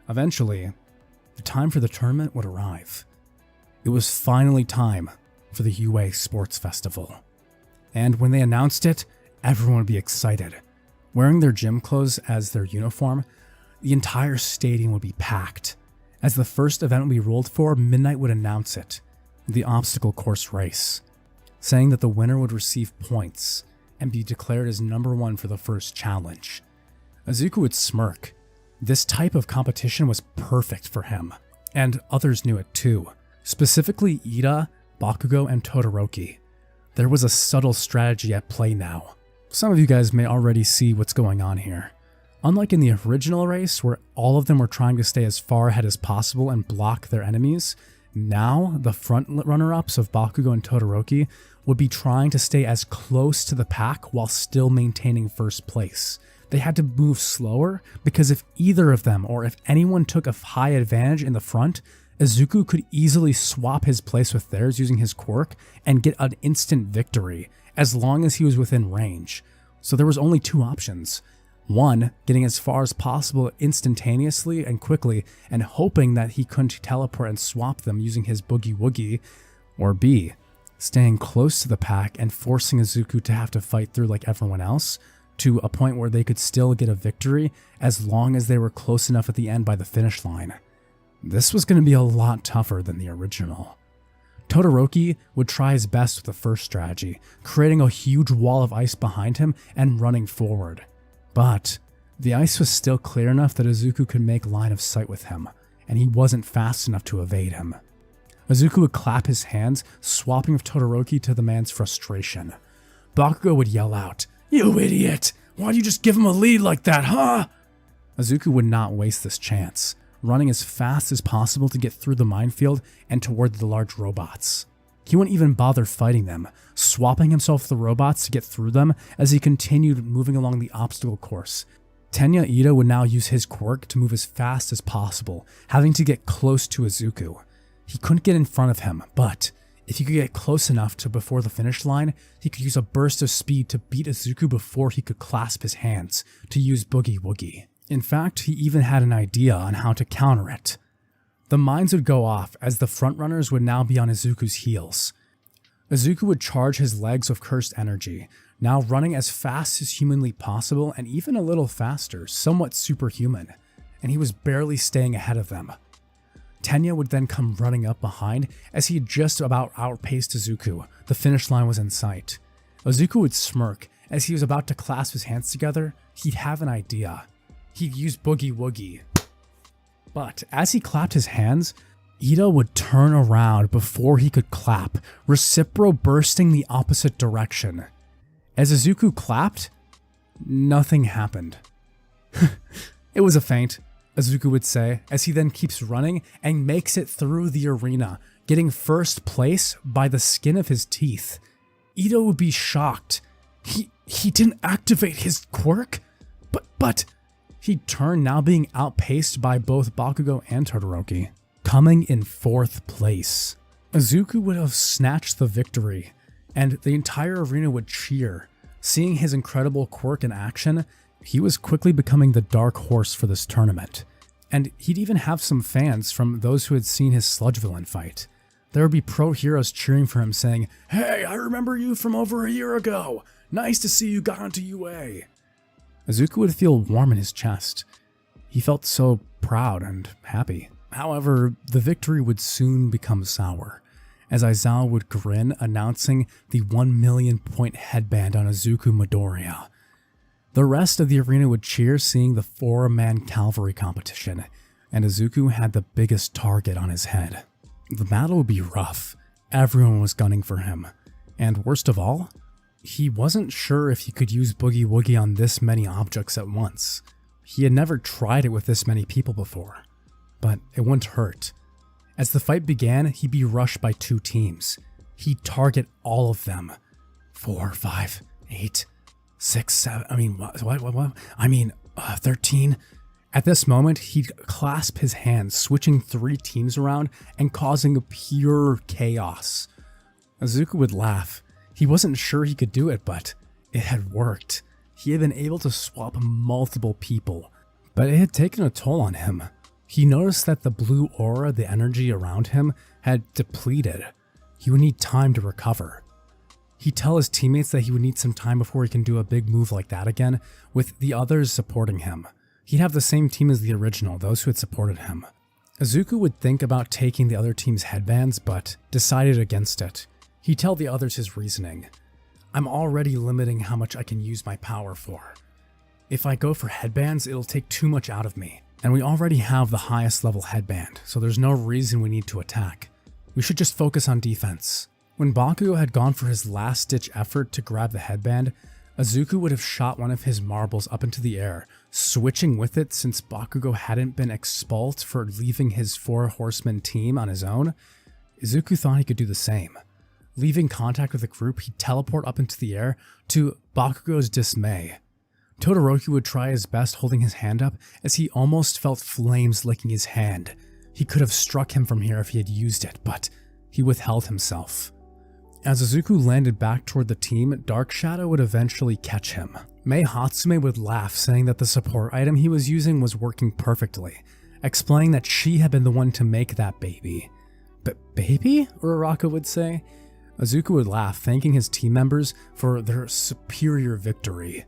Eventually, the time for the tournament would arrive. It was finally time for the UA Sports Festival. And when they announced it, everyone would be excited. Wearing their gym clothes as their uniform, the entire stadium would be packed. As the first event would be rolled for, Midnight would announce it, the obstacle course race, saying that the winner would receive points and be declared as number one for the first challenge. Izuku would smirk. This type of competition was perfect for him, and others knew it too, specifically Ida, Bakugo, and Todoroki. There was a subtle strategy at play now. Some of you guys may already see what's going on here. Unlike in the original race, where all of them were trying to stay as far ahead as possible and block their enemies, now the front runner-ups of Bakugo and Todoroki would be trying to stay as close to the pack while still maintaining first place. They had to move slower because if either of them or if anyone took a high advantage in the front, Izuku could easily swap his place with theirs using his quirk and get an instant victory as long as he was within range. So there was only two options. One, getting as far as possible instantaneously and quickly and hoping that he couldn't teleport and swap them using his Boogie Woogie, or B, staying close to the pack and forcing Izuku to have to fight through like everyone else to a point where they could still get a victory as long as they were close enough at the end by the finish line. This was going to be a lot tougher than the original. Todoroki would try his best with the first strategy, creating a huge wall of ice behind him and running forward. But the ice was still clear enough that Izuku could make line of sight with him, and he wasn't fast enough to evade him. Izuku would clap his hands, swapping with Todoroki to the man's frustration. Bakugo would yell out, "You idiot! Why'd you just give him a lead like that, huh?" Izuku would not waste this chance, running as fast as possible to get through the minefield and toward the large robots. He wouldn't even bother fighting them, swapping himself with the robots to get through them as he continued moving along the obstacle course. Tenya Ida would now use his quirk to move as fast as possible, having to get close to Izuku. He couldn't get in front of him, but if he could get close enough to before the finish line, he could use a burst of speed to beat Izuku before he could clasp his hands to use Boogie Woogie. In fact, he even had an idea on how to counter it. The mines would go off as the frontrunners would now be on Izuku's heels. Izuku would charge his legs with cursed energy, now running as fast as humanly possible and even a little faster, somewhat superhuman, and he was barely staying ahead of them. Tenya would then come running up behind as he had just about outpaced Izuku. The finish line was in sight. Izuku would smirk as he was about to clasp his hands together. He'd have an idea. He'd use Boogie Woogie. But as he clapped his hands, Ida would turn around before he could clap, recipro bursting the opposite direction. As Izuku clapped, nothing happened. It was a feint, Izuku would say, as he then keeps running and makes it through the arena, getting first place by the skin of his teeth. Ida would be shocked. He didn't activate his quirk? But... He'd turn, now being outpaced by both Bakugo and Todoroki, coming in fourth place. Izuku would have snatched the victory, and the entire arena would cheer, seeing his incredible quirk in action, He was quickly becoming the dark horse for this tournament, and he'd even have some fans from those who had seen his sludge villain fight. There would be pro heroes cheering for him, saying, "Hey, I remember you from over a year ago. Nice to see you got into UA." Izuku would feel warm in his chest. He felt so proud and happy. However, the victory would soon become sour, as Aizawa would grin, announcing the 1 million point headband on Izuku Midoriya. The rest of the arena would cheer, seeing the 4-man cavalry competition, and Izuku had the biggest target on his head. The battle would be rough. Everyone was gunning for him, and worst of all, he wasn't sure if he could use Boogie Woogie on this many objects at once. He had never tried it with this many people before, but it wouldn't hurt. As the fight began, he'd be rushed by 2 teams. He'd target all of them. 4, 5, 8, 6, 7, what? 13. At this moment, he'd clasp his hands, switching 3 teams around and causing pure chaos. Izuku would laugh. He wasn't sure he could do it, but it had worked. He had been able to swap multiple people, but it had taken a toll on him. He noticed that the blue aura, the energy around him, had depleted. He would need time to recover. He'd tell his teammates that he would need some time before he can do a big move like that again, with the others supporting him. He'd have the same team as the original, those who had supported him. Izuku would think about taking the other team's headbands, but decided against it. He'd tell the others his reasoning. "I'm already limiting how much I can use my power for. If I go for headbands, it'll take too much out of me. And we already have the highest level headband, so there's no reason we need to attack. We should just focus on defense." When Bakugo had gone for his last-ditch effort to grab the headband, Izuku would have shot one of his marbles up into the air, switching with it since Bakugo hadn't been expelled for leaving his 4 horseman team on his own. Izuku thought he could do the same. Leaving contact with the group, he'd teleport up into the air to Bakugo's dismay. Todoroki would try his best holding his hand up as he almost felt flames licking his hand. He could have struck him from here if he had used it, but he withheld himself. As Izuku landed back toward the team, Dark Shadow would eventually catch him. Mei Hatsume would laugh, saying that the support item he was using was working perfectly, explaining that she had been the one to make that baby. "But baby?" Uraraka would say. Izuku would laugh, thanking his team members for their superior victory.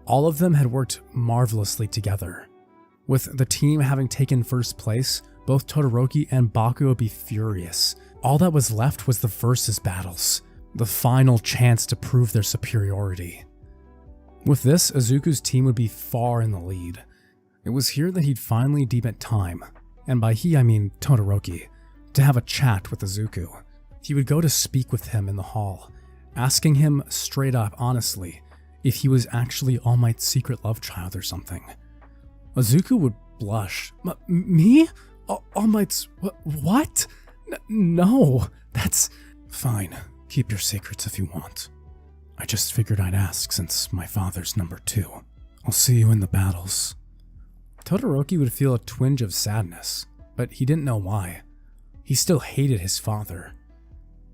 All of them had worked marvelously together. With the team having taken first place, both Todoroki and Bakugo would be furious. All that was left was the versus battles, the final chance to prove their superiority. With this, Izuku's team would be far in the lead. It was here that he'd finally deem it time, and by he I mean Todoroki, to have a chat with Izuku. He would go to speak with him in the hall, asking him straight up, honestly, if he was actually All Might's secret love child or something. Izuku would blush. Me? All Might's what? No, that's fine. Keep your secrets if you want. I just figured I'd ask since my father's number 2. I'll see you in the battles. Todoroki would feel a twinge of sadness, but he didn't know why. He still hated his father.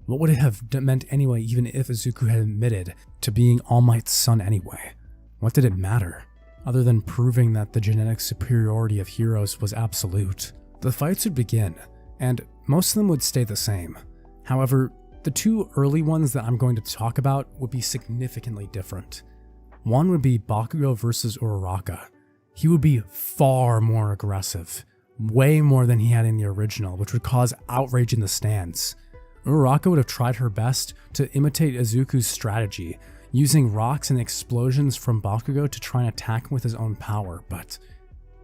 What would it have meant anyway, even if Izuku had admitted to being All Might's son anyway? What did it matter, other than proving that the genetic superiority of heroes was absolute? The fights would begin, and most of them would stay the same. However, the 2 early ones that I'm going to talk about would be significantly different. One would be Bakugo versus Uraraka. He would be far more aggressive, way more than he had in the original, which would cause outrage in the stands. Uraraka would have tried her best to imitate Izuku's strategy, using rocks and explosions from Bakugo to try and attack him with his own power, but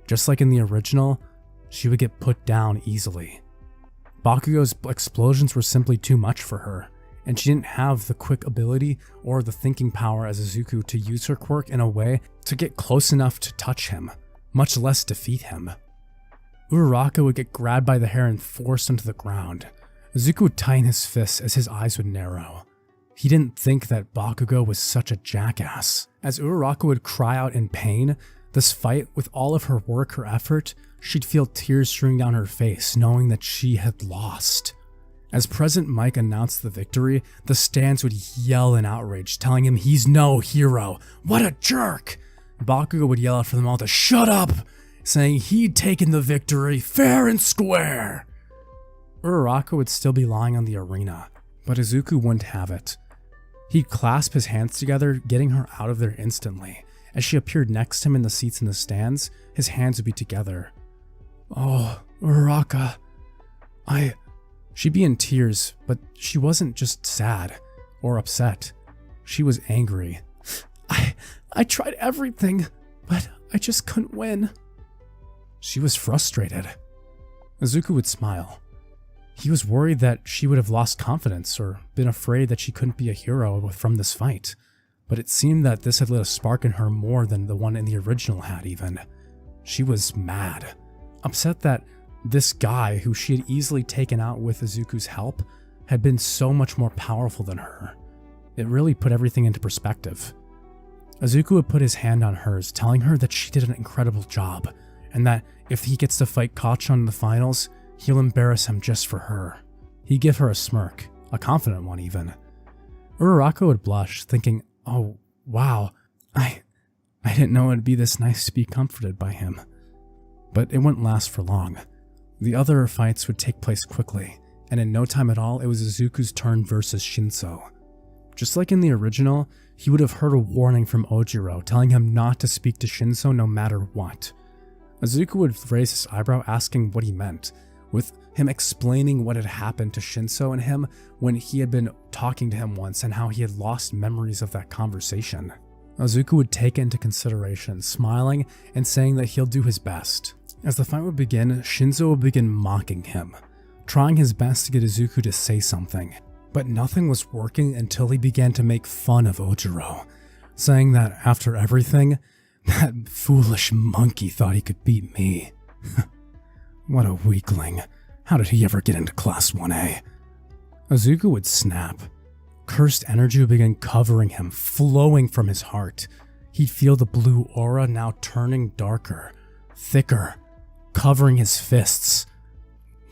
just like in the original, she would get put down easily. Bakugo's explosions were simply too much for her, and she didn't have the quick ability or the thinking power as Izuku to use her quirk in a way to get close enough to touch him, much less defeat him. Uraraka would get grabbed by the hair and forced onto the ground. Izuku would tighten his fists as his eyes would narrow. He didn't think that Bakugo was such a jackass. As Uraraka would cry out in pain, this fight, with all of her work, her effort, she'd feel tears streaming down her face, knowing that she had lost. As President Mike announced the victory, the stands would yell in outrage, telling him he's no hero. What a jerk! Bakugo would yell out for them all to shut up, saying he'd taken the victory fair and square. Uraraka would still be lying on the arena, but Izuku wouldn't have it. He'd clasp his hands together, getting her out of there instantly. As she appeared next to him in the seats in the stands, his hands would be together. Oh, Uraraka, She'd be in tears, but she wasn't just sad or upset. She was angry. I tried everything, but I just couldn't win. She was frustrated. Izuku would smile. He was worried that she would have lost confidence or been afraid that she couldn't be a hero from this fight, but it seemed that this had lit a spark in her more than the one in the original had even. She was mad, upset that this guy who she had easily taken out with Izuku's help had been so much more powerful than her. It really put everything into perspective. Izuku would put his hand on hers, telling her that she did an incredible job, and that if he gets to fight Kacchan in the finals, he'll embarrass him just for her. He'd give her a smirk, a confident one even. Uraraka would blush, thinking, oh, wow, I didn't know it'd be this nice to be comforted by him. But it wouldn't last for long. The other fights would take place quickly, and in no time at all, it was Izuku's turn versus Shinso. Just like in the original, he would have heard a warning from Ojiro telling him not to speak to Shinso no matter what. Izuku would raise his eyebrow asking what he meant, with him explaining what had happened to Shinso and him when he had been talking to him once and how he had lost memories of that conversation. Izuku would take it into consideration, smiling and saying that he'll do his best. As the fight would begin, Shinso would begin mocking him, trying his best to get Izuku to say something, but nothing was working until he began to make fun of Ojiro, saying that after everything, that foolish monkey thought he could beat me. What a weakling. How did he ever get into Class 1A? Izuku would snap. Cursed energy would begin covering him, flowing from his heart. He'd feel the blue aura now turning darker, thicker, covering his fists.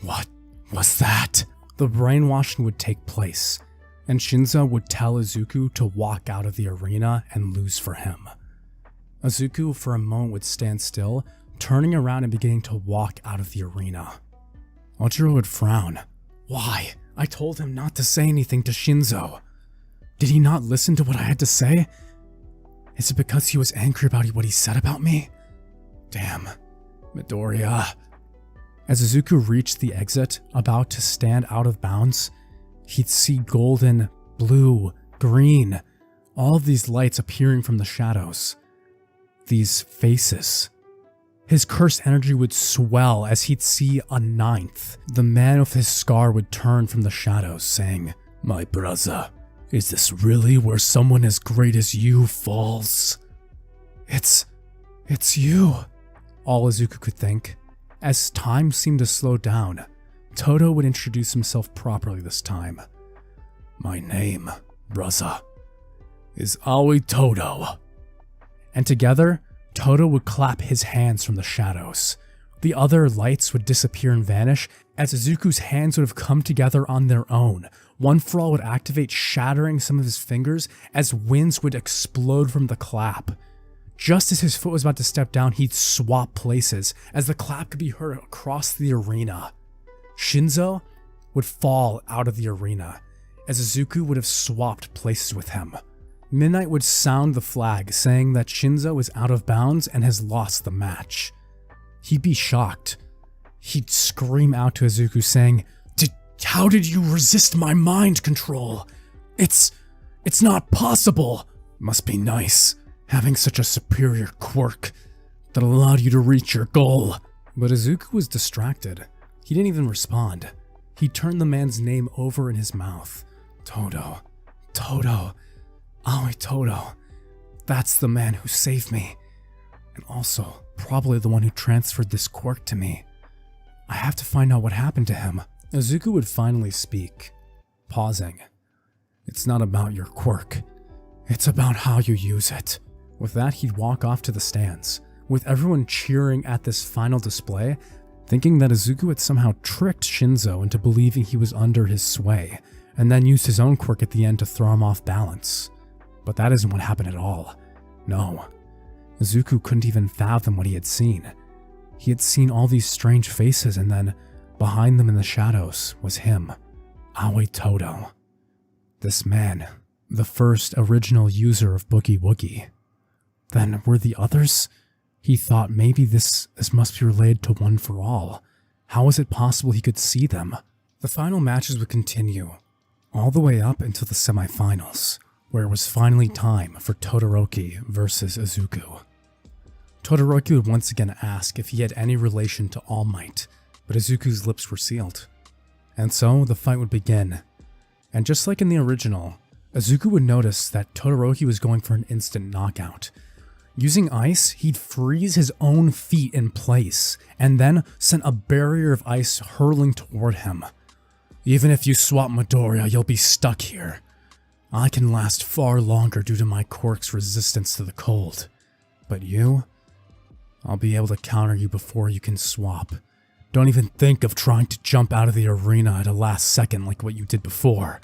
What was that? The brainwashing would take place, and Shinso would tell Izuku to walk out of the arena and lose for him. Izuku for a moment would stand still, turning around and beginning to walk out of the arena. Ojiro would frown. Why? I told him not to say anything to Shinso. Did he not listen to what I had to say? Is it because he was angry about what he said about me? Damn. Midoriya. As Izuku reached the exit, about to stand out of bounds, he'd see golden, blue, green, all of these lights appearing from the shadows. These faces. His cursed energy would swell as he'd see a ninth. The man with his scar would turn from the shadows, saying, "My brother, is this really where someone as great as you falls?" It's you, all Izuku could think. As time seemed to slow down, Todo would introduce himself properly this time. "My name, brother, is Aoi Todo." And together, Todo would clap his hands from the shadows. The other lights would disappear and vanish as Izuku's hands would have come together on their own. One for all would activate, shattering some of his fingers as winds would explode from the clap. Just as his foot was about to step down, he'd swap places as the clap could be heard across the arena. Shinso would fall out of the arena as Izuku would have swapped places with him. Midnight would sound the flag, saying that Shinso is out of bounds and has lost the match. He'd be shocked. He'd scream out to Izuku, saying, How did you resist my mind control? It's not possible. Must be nice, having such a superior quirk that allowed you to reach your goal." But Izuku was distracted. He didn't even respond. He turned the man's name over in his mouth. Todo. Aoi Todo. That's the man who saved me. And also, probably the one who transferred this quirk to me. I have to find out what happened to him. Izuku would finally speak, pausing. "It's not about your quirk. It's about how you use it." With that, he'd walk off to the stands, with everyone cheering at this final display, thinking that Izuku had somehow tricked Shinso into believing he was under his sway, and then used his own quirk at the end to throw him off balance. But that isn't what happened at all. No. Izuku couldn't even fathom what he had seen. He had seen all these strange faces, and then behind them in the shadows was him, Aoi Todo. This man, the first original user of Boogie Woogie. Then were the others? He thought maybe this must be related to One for All. How was it possible he could see them? The final matches would continue, all the way up until the semifinals, where it was finally time for Todoroki versus Izuku. Todoroki would once again ask if he had any relation to All Might, but Izuku's lips were sealed. And so the fight would begin. And just like in the original, Izuku would notice that Todoroki was going for an instant knockout. Using ice, he'd freeze his own feet in place, and then sent a barrier of ice hurling toward him. Even if you swap Midoriya, you'll be stuck here. I can last far longer due to my quirk's resistance to the cold. But you? I'll be able to counter you before you can swap. Don't even think of trying to jump out of the arena at a last second like what you did before.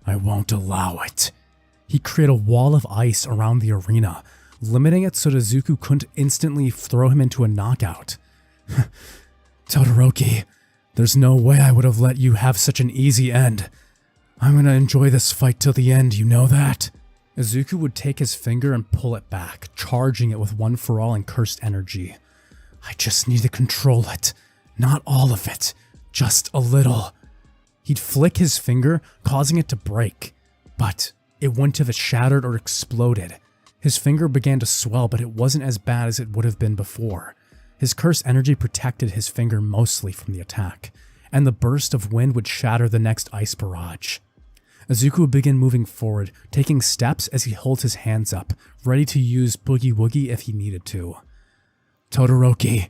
I won't allow it. He created a wall of ice around the arena, limiting it so that Izuku couldn't instantly throw him into a knockout. Todoroki, there's no way I would have let you have such an easy end. I'm gonna enjoy this fight till the end, you know that? Izuku would take his finger and pull it back, charging it with One for All and cursed energy. I just need to control it. Not all of it, just a little. He'd flick his finger, causing it to break, but it wouldn't have shattered or exploded. His finger began to swell, but it wasn't as bad as it would have been before. His cursed energy protected his finger mostly from the attack, and the burst of wind would shatter the next ice barrage. Izuku would begin moving forward, taking steps as he holds his hands up, ready to use Boogie Woogie if he needed to. Todoroki,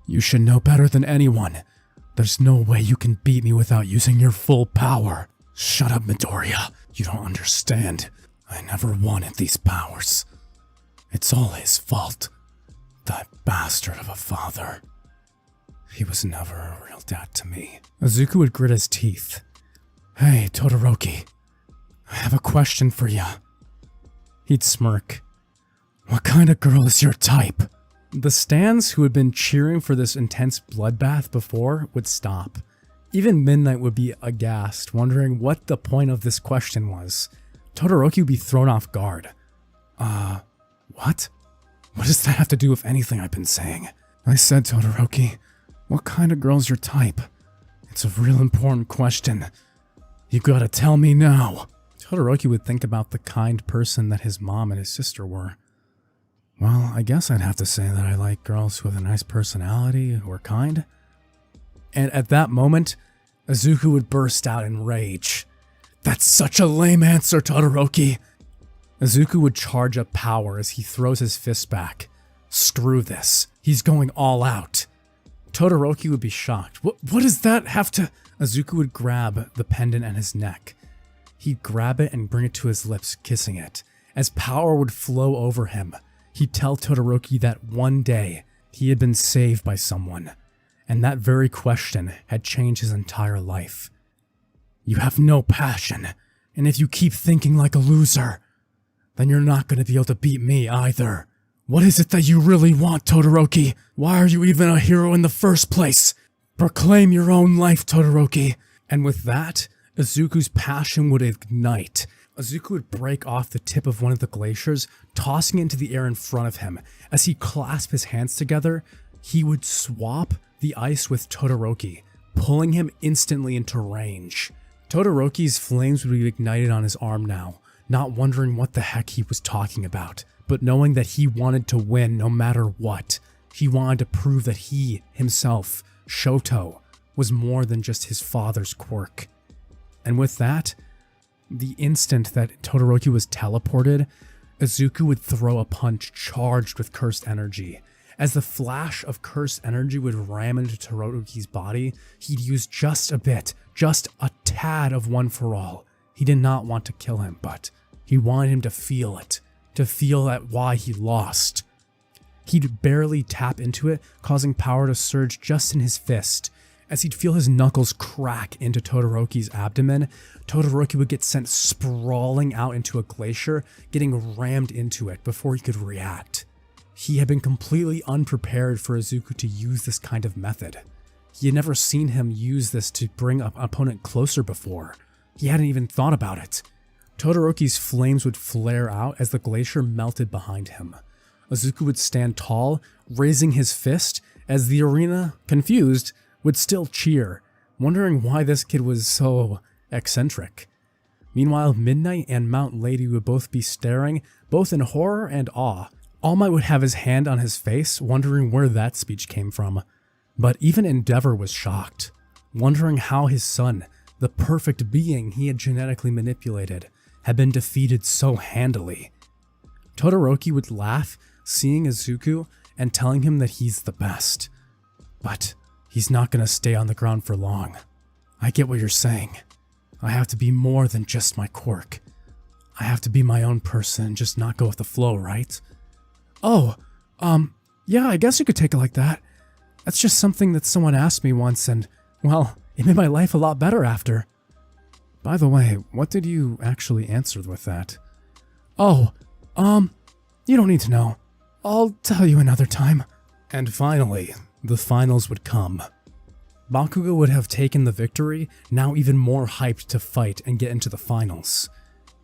you should know better than anyone. There's no way you can beat me without using your full power. Shut up, Midoriya. You don't understand. I never wanted these powers. It's all his fault. That bastard of a father. He was never a real dad to me. Izuku would grit his teeth. Hey, Todoroki. I have a question for you. He'd smirk. What kind of girl is your type? The stands who had been cheering for this intense bloodbath before would stop. Even Midnight would be aghast, wondering what the point of this question was. Todoroki would be thrown off guard. What? What does that have to do with anything I've been saying? I said, Todoroki, what kind of girl's your type? It's a real important question. You gotta tell me now. Todoroki would think about the kind person that his mom and his sister were. Well, I guess I'd have to say that I like girls with a nice personality who are kind. And at that moment, Izuku would burst out in rage. That's such a lame answer, Todoroki. Izuku would charge up power as he throws his fist back. Screw this. He's going all out. Todoroki would be shocked. What does that have to... Izuku would grab the pendant at his neck. He'd grab it and bring it to his lips, kissing it. As power would flow over him, he'd tell Todoroki that one day he had been saved by someone, and that very question had changed his entire life. You have no passion, and if you keep thinking like a loser, then you're not going to be able to beat me either. What is it that you really want, Todoroki? Why are you even a hero in the first place? Proclaim your own life, Todoroki. And with that, Izuku's passion would ignite. Izuku would break off the tip of one of the glaciers, tossing it into the air in front of him. As he clasped his hands together, he would swap the ice with Todoroki, pulling him instantly into range. Todoroki's flames would be ignited on his arm now, not wondering what the heck he was talking about, but knowing that he wanted to win no matter what. He wanted to prove that he, himself, Shoto, was more than just his father's quirk. And with that, the instant that Todoroki was teleported, Izuku would throw a punch charged with cursed energy. As the flash of cursed energy would ram into Todoroki's body, he'd use just a bit, just a tad of One for All. He did not want to kill him, but he wanted him to feel it, to feel that why he lost. He'd barely tap into it, causing power to surge just in his fist. As he'd feel his knuckles crack into Todoroki's abdomen, Todoroki would get sent sprawling out into a glacier, getting rammed into it before he could react. He had been completely unprepared for Izuku to use this kind of method. He had never seen him use this to bring an opponent closer before. He hadn't even thought about it. Todoroki's flames would flare out as the glacier melted behind him. Izuku would stand tall, raising his fist, as the arena, confused, would still cheer, wondering why this kid was so eccentric. Meanwhile, Midnight and Mount Lady would both be staring, both in horror and awe. All Might would have his hand on his face, wondering where that speech came from. But even Endeavor was shocked, wondering how his son, the perfect being he had genetically manipulated, had been defeated so handily. Todoroki would laugh, seeing Izuku and telling him that he's the best. But he's not gonna stay on the ground for long. I get what you're saying. I have to be more than just my quirk. I have to be my own person and just not go with the flow, right? Oh, yeah, I guess you could take it like that. That's just something that someone asked me once and, well, it made my life a lot better after. By the way, what did you actually answer with that? Oh, you don't need to know. I'll tell you another time. And finally, the finals would come. Bakugo would have taken the victory, now even more hyped to fight and get into the finals.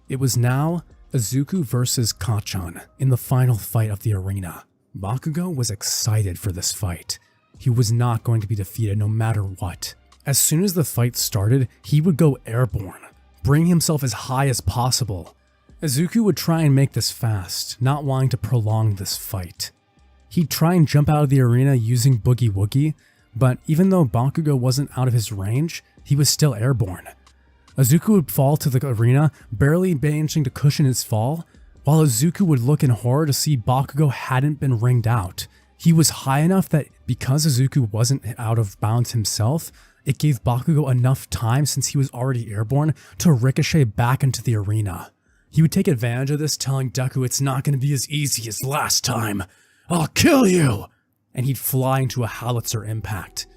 It was now Izuku versus Kacchan in the final fight of the arena. Bakugo was excited for this fight. He was not going to be defeated no matter what. As soon as the fight started, he would go airborne, bring himself as high as possible. Izuku would try and make this fast, not wanting to prolong this fight. He'd try and jump out of the arena using Boogie Woogie, but even though Bakugo wasn't out of his range, he was still airborne. Izuku would fall to the arena, barely managing to cushion his fall, while Izuku would look in horror to see Bakugo hadn't been ringed out. He was high enough that because Izuku wasn't out of bounds himself, it gave Bakugo enough time, since he was already airborne, to ricochet back into the arena. He would take advantage of this, telling Deku it's not going to be as easy as last time. I'll kill you! And he'd fly into a howitzer impact.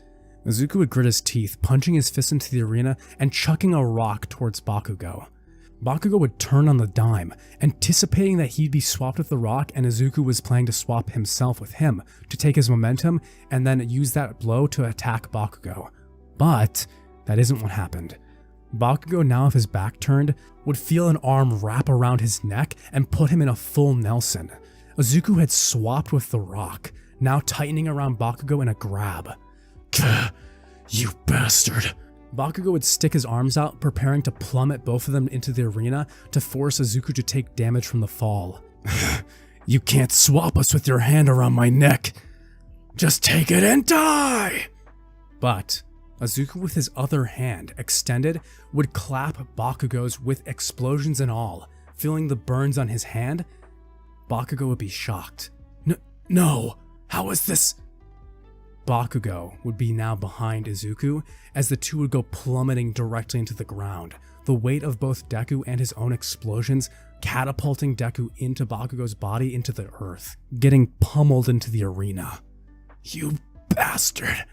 Izuku would grit his teeth, punching his fist into the arena and chucking a rock towards Bakugo. Bakugo would turn on the dime, anticipating that he'd be swapped with the rock, and Izuku was planning to swap himself with him to take his momentum and then use that blow to attack Bakugo. But that isn't what happened. Bakugo, now with his back turned, would feel an arm wrap around his neck and put him in a full Nelson. Izuku had swapped with the rock, now tightening around Bakugo in a grab. Gah, you bastard! Bakugo would stick his arms out, preparing to plummet both of them into the arena to force Izuku to take damage from the fall. You can't swap us with your hand around my neck. Just take it and die! But Izuku, with his other hand extended, would clap Bakugo's with explosions and all, feeling the burns on his hand. Bakugo would be shocked. No, how is this? Bakugo would be now behind Izuku, as the two would go plummeting directly into the ground, the weight of both Deku and his own explosions catapulting Deku into Bakugo's body into the earth, getting pummeled into the arena. You bastard!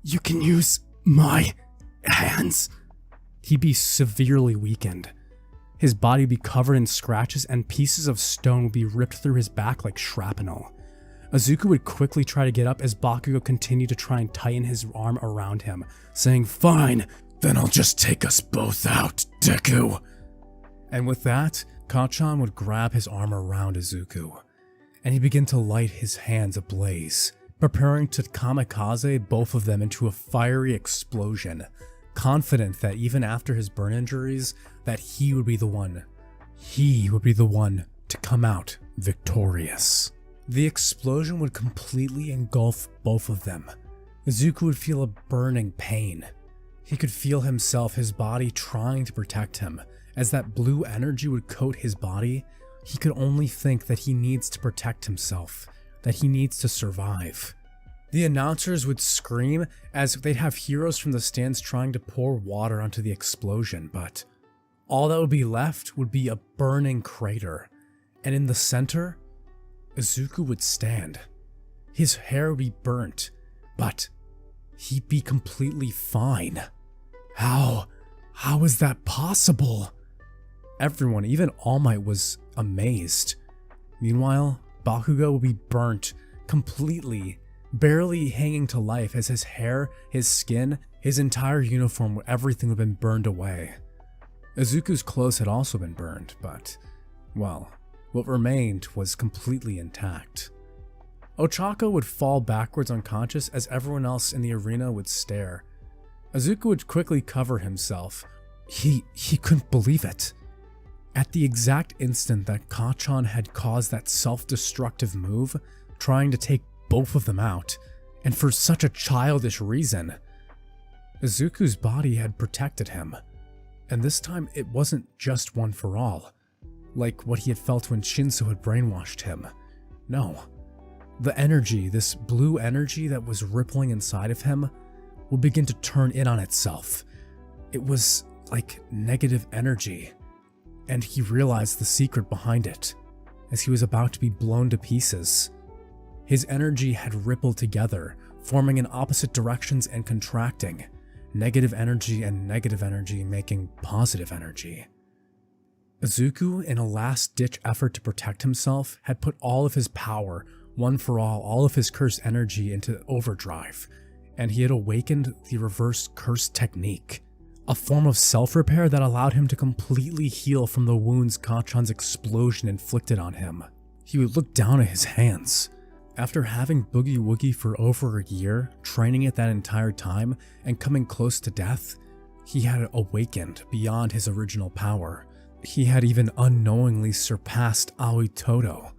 You can use my hands? He'd be severely weakened. His body would be covered in scratches, and pieces of stone would be ripped through his back like shrapnel. Izuku would quickly try to get up as Bakugo continued to try and tighten his arm around him, saying, "Fine, then I'll just take us both out, Deku." And with that, Kacchan would grab his arm around Izuku, and he'd begin to light his hands ablaze, preparing to kamikaze both of them into a fiery explosion, confident that even after his burn injuries, that he would be the one to come out victorious. The explosion would completely engulf both of them. Izuku would feel a burning pain. He could feel himself, his body trying to protect him. As that blue energy would coat his body, he could only think that he needs to protect himself, that he needs to survive. The announcers would scream as they'd have heroes from the stands trying to pour water onto the explosion, but all that would be left would be a burning crater. And in the center, Izuku would stand. His hair would be burnt, but he'd be completely fine. How is that possible? Everyone, even All Might, was amazed. Meanwhile, Bakugo would be burnt completely, barely hanging to life, as his hair, his skin, his entire uniform, everything would have been burned away. Izuku's clothes had also been burned, but, well, what remained was completely intact. Ochako would fall backwards unconscious as everyone else in the arena would stare. Izuku would quickly cover himself. He couldn't believe it. At the exact instant that Kacchan had caused that self-destructive move, trying to take both of them out, and for such a childish reason, Izuku's body had protected him. And this time it wasn't just one for all, like what he had felt when Shinso had brainwashed him. No. The energy, this blue energy that was rippling inside of him, would begin to turn in on itself. It was like negative energy, and he realized the secret behind it as he was about to be blown to pieces. His energy had rippled together, forming in opposite directions and contracting, negative energy and negative energy making positive energy. Izuku, in a last-ditch effort to protect himself, had put all of his power, one for all of his cursed energy into overdrive, and he had awakened the reverse curse technique, a form of self-repair that allowed him to completely heal from the wounds Kacchan's explosion inflicted on him. He would look down at his hands. After having Boogie Woogie for over a year, training it that entire time, and coming close to death, he had awakened beyond his original power. He had even unknowingly surpassed Aoi Todo,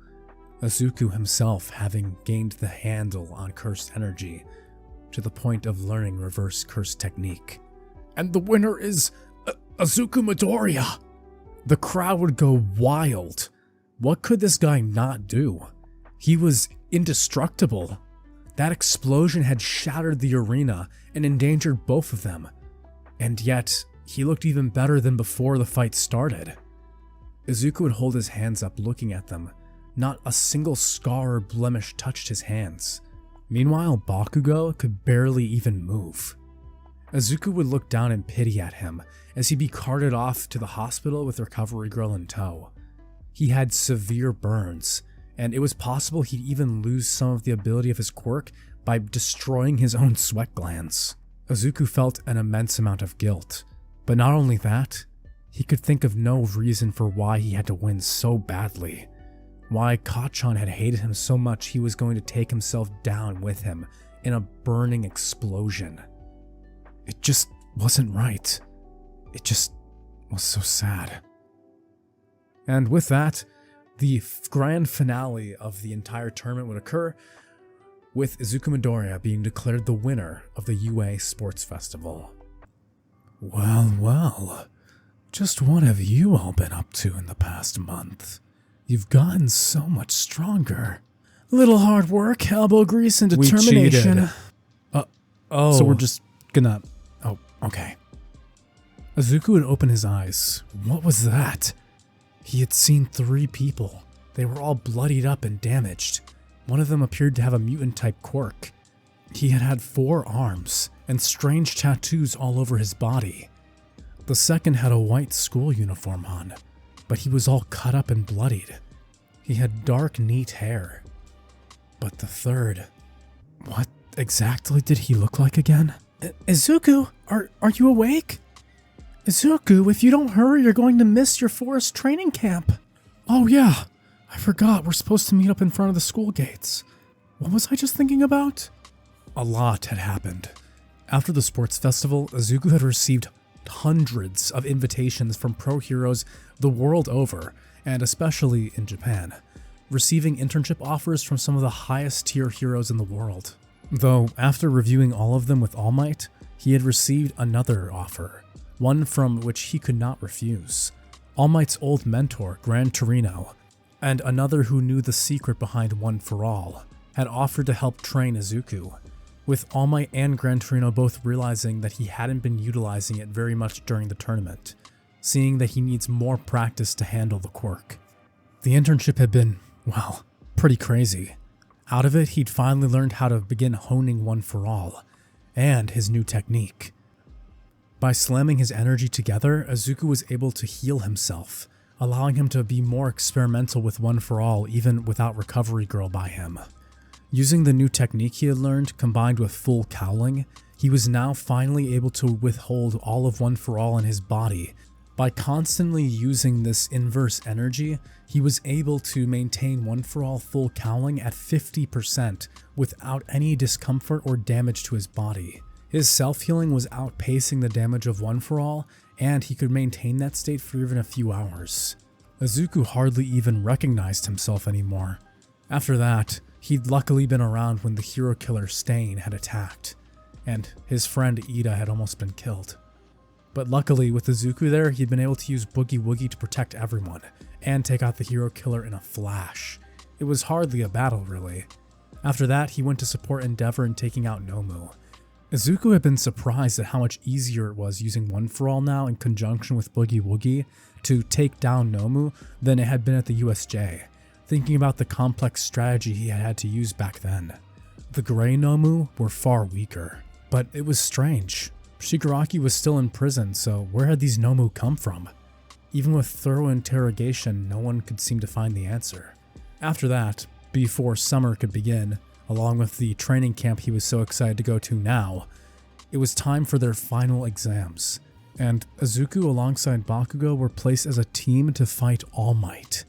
Izuku himself having gained the handle on cursed energy, to the point of learning reverse curse technique. And the winner is Izuku Midoriya! The crowd would go wild. What could this guy not do? He was indestructible. That explosion had shattered the arena and endangered both of them. And yet, he looked even better than before the fight started. Izuku would hold his hands up looking at them. Not a single scar or blemish touched his hands. Meanwhile, Bakugo could barely even move. Izuku would look down in pity at him as he'd be carted off to the hospital with the recovery girl in tow. He had severe burns, and it was possible he'd even lose some of the ability of his quirk by destroying his own sweat glands. Izuku felt an immense amount of guilt, but not only that, he could think of no reason for why he had to win so badly. Why Kacchan had hated him so much he was going to take himself down with him in a burning explosion. It just wasn't right. It just was so sad. And with that, the grand finale of the entire tournament would occur, with Izuku Midoriya being declared the winner of the UA Sports Festival. Well, well, just what have you all been up to in the past month? You've gotten so much stronger. Little hard work, elbow grease, and determination. So we're just gonna... Oh, okay. Izuku would open his eyes. What was that? He had seen 3 people. They were all bloodied up and damaged. One of them appeared to have a mutant-type quirk. He had had 4 arms and strange tattoos all over his body. The second had a white school uniform on, but he was all cut up and bloodied. He had dark, neat hair. But the third... What exactly did he look like again? Izuku, are you awake? Izuku, if you don't hurry, you're going to miss your forest training camp. Oh yeah, I forgot we're supposed to meet up in front of the school gates. What was I just thinking about? A lot had happened. After the sports festival, Izuku had received hundreds of invitations from pro heroes the world over, and especially in Japan, receiving internship offers from some of the highest tier heroes in the world. Though, after reviewing all of them with All Might, he had received another offer, one from which he could not refuse. All Might's old mentor, Gran Torino, and another who knew the secret behind One for All, had offered to help train Izuku, with All Might and Gran Torino both realizing that he hadn't been utilizing it very much during the tournament, seeing that he needs more practice to handle the quirk. The internship had been, well, pretty crazy. Out of it, he'd finally learned how to begin honing One for All, and his new technique. By slamming his energy together, Izuku was able to heal himself, allowing him to be more experimental with One for All even without Recovery Girl by him. Using the new technique he had learned, combined with full cowling, he was now finally able to withhold all of One for All in his body. By constantly using this inverse energy, he was able to maintain One for All full cowling at 50% without any discomfort or damage to his body. His self-healing was outpacing the damage of One for All, and he could maintain that state for even a few hours. Izuku hardly even recognized himself anymore. After that, he'd luckily been around when the hero killer Stain had attacked, and his friend Ida had almost been killed. But luckily, with Izuku there, he'd been able to use Boogie Woogie to protect everyone, and take out the hero killer in a flash. It was hardly a battle, really. After that, he went to support Endeavor in taking out Nomu. Izuku had been surprised at how much easier it was using One for All now in conjunction with Boogie Woogie to take down Nomu than it had been at the USJ, thinking about the complex strategy he had had to use back then. The Grey Nomu were far weaker, but it was strange. Shigaraki was still in prison, so where had these Nomu come from? Even with thorough interrogation, no one could seem to find the answer. After that, before summer could begin, along with the training camp he was so excited to go to now, it was time for their final exams, and Izuku alongside Bakugo were placed as a team to fight All Might.